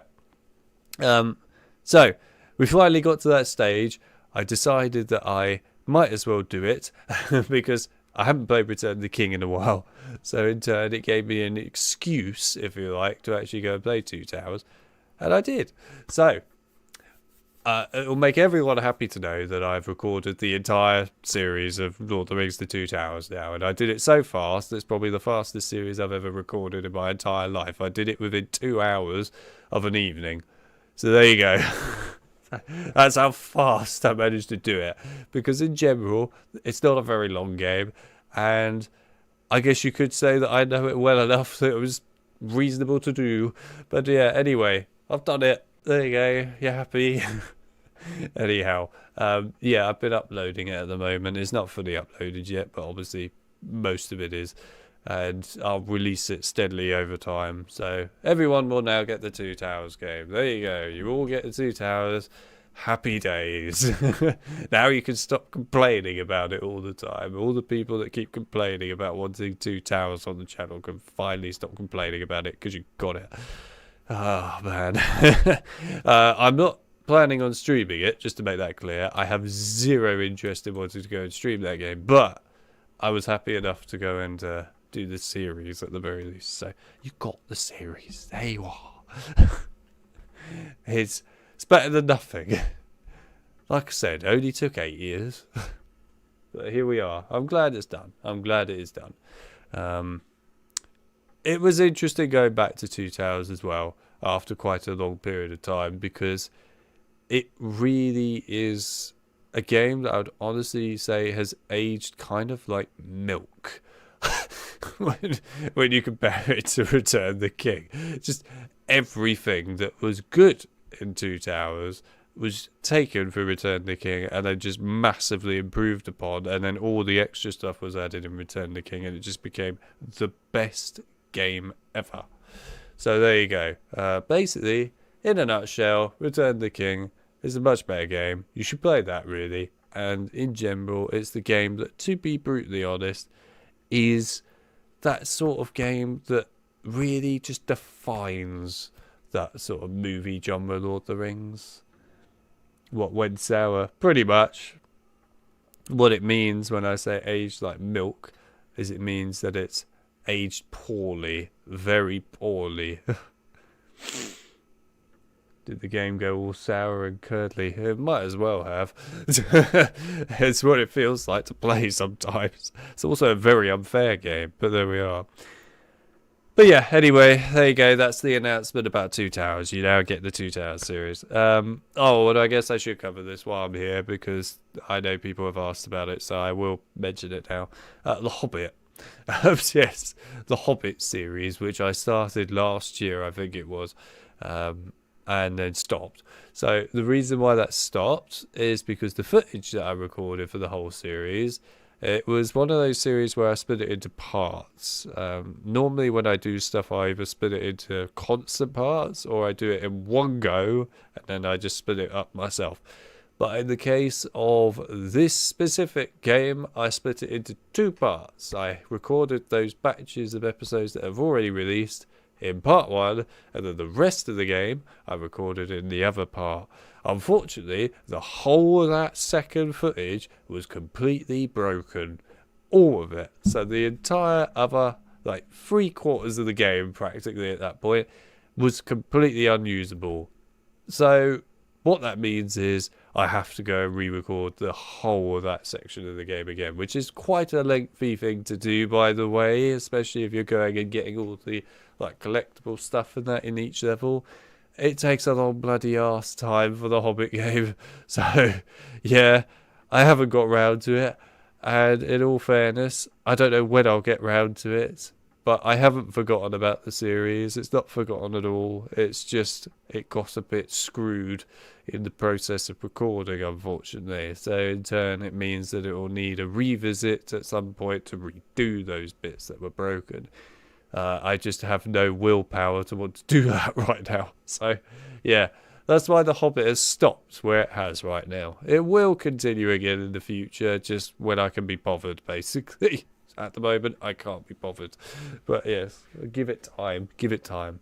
So we finally got to that stage. I decided that I might as well do it because I haven't played Return of the King in a while. So in turn, it gave me an excuse, if you like, to actually go and play Two Towers, and I did. So it will make everyone happy to know that I've recorded the entire series of Lord of the Rings, The Two Towers now. And I did it so fast, it's probably the fastest series I've ever recorded in my entire life. I did it within 2 hours of an evening. So there you go. That's how fast I managed to do it. Because in general, it's not a very long game. And I guess you could say that I know it well enough that it was reasonable to do. But yeah, anyway, I've done it. There you go. You happy? Anyhow, yeah, I've been uploading it at the moment. It's not fully uploaded yet, but obviously most of it is. And I'll release it steadily over time. So everyone will now get the Two Towers game. There you go. You all get the Two Towers. Happy days. Now you can stop complaining about it all the time. All the people that keep complaining about wanting Two Towers on the channel can finally stop complaining about it because you got it. Oh, man. I'm not planning on streaming it, just to make that clear. I have zero interest in wanting to go and stream that game, but I was happy enough to go and do the series at the very least. So you got the series. There you are. It's better than nothing. Like I said, it only took 8 years. But here we are. I'm glad it's done. I'm glad it is done. It was interesting going back to Two Towers as well after quite a long period of time, because it really is a game that I would honestly say has aged kind of like milk when you compare it to Return of the King. Just everything that was good in Two Towers was taken from Return of the King and then just massively improved upon, and then all the extra stuff was added in Return of the King, and it just became the best game ever. So there you go. Basically, in a nutshell, Return of the King is a much better game. You should play that, really. And in general, it's the game that, to be brutally honest, is that sort of game that really just defines that sort of movie genre, Lord of the Rings. What went sour? Pretty much. What it means when I say aged like milk is it means that it's aged poorly. Very poorly. Did the game go all sour and curdly? It might as well have. It's what it feels like to play sometimes. It's also a very unfair game, but there we are. But yeah, anyway, there you go. That's the announcement about Two Towers. You now get the Two Towers series. Oh, and I guess I should cover this while I'm here because I know people have asked about it, so I will mention it now. The Hobbit. Yes, the Hobbit series, which I started last year, I think it was. And then stopped. So the reason why that stopped is because the footage that I recorded for the whole series, it was one of those series where I split it into parts. Normally when I do stuff, I either split it into constant parts or I do it in one go and then I just split it up myself. But in the case of this specific game, I split it into two parts. I recorded those batches of episodes that have already released in part one, and then the rest of the game I recorded in the other part. Unfortunately, the whole of that second footage was completely broken. All of it. So the entire other, like 3/4 of the game practically at that point, was completely unusable. So what that means is I have to go and re-record the whole of that section of the game again, which is quite a lengthy thing to do, by the way, especially if you're going and getting all the like collectible stuff and that in each level. It takes a long bloody ass time for the Hobbit game. So yeah, I haven't got round to it, and in all fairness, I don't know when I'll get round to it, but I haven't forgotten about the series. It's not forgotten at all. It's just it got a bit screwed in the process of recording, unfortunately. So in turn, it means that it will need a revisit at some point to redo those bits that were broken. I just have no willpower to want to do that right now. So, yeah, that's why The Hobbit has stopped where it has right now. It will continue again in the future, just when I can be bothered, basically. At the moment, I can't be bothered. But yes, give it time. Give it time.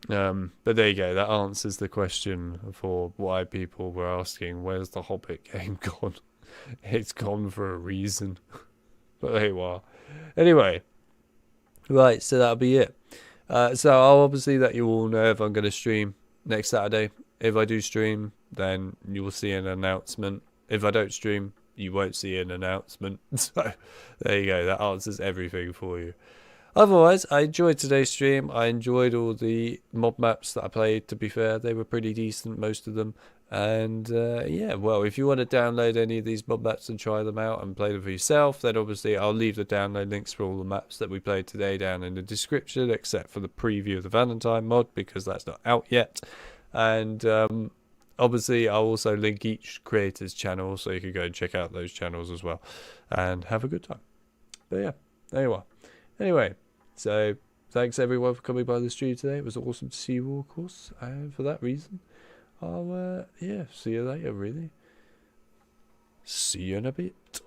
But there you go. That answers the question for why people were asking, where's the Hobbit game gone? It's gone for a reason. But there you are. Anyway. Right, so that'll be it. So I'll obviously let you all know if I'm going to stream next Saturday. If I do stream, then you will see an announcement. If I don't stream, you won't see an announcement. So there you go. That answers everything for you. Otherwise, I enjoyed today's stream. I enjoyed all the mob maps that I played, to be fair. They were pretty decent, most of them. And yeah, well, if you want to download any of these mob maps and try them out and play them for yourself, then obviously I'll leave the download links for all the maps that we played today down in the description, except for the preview of the Valentine mod, because that's not out yet. And obviously I'll also link each creator's channel, so you can go and check out those channels as well and have a good time. But yeah, there you are. Anyway, so thanks everyone for coming by the stream today. It was awesome to see you all, of course, and for that reason I'll, yeah, see you later, really. See you in a bit.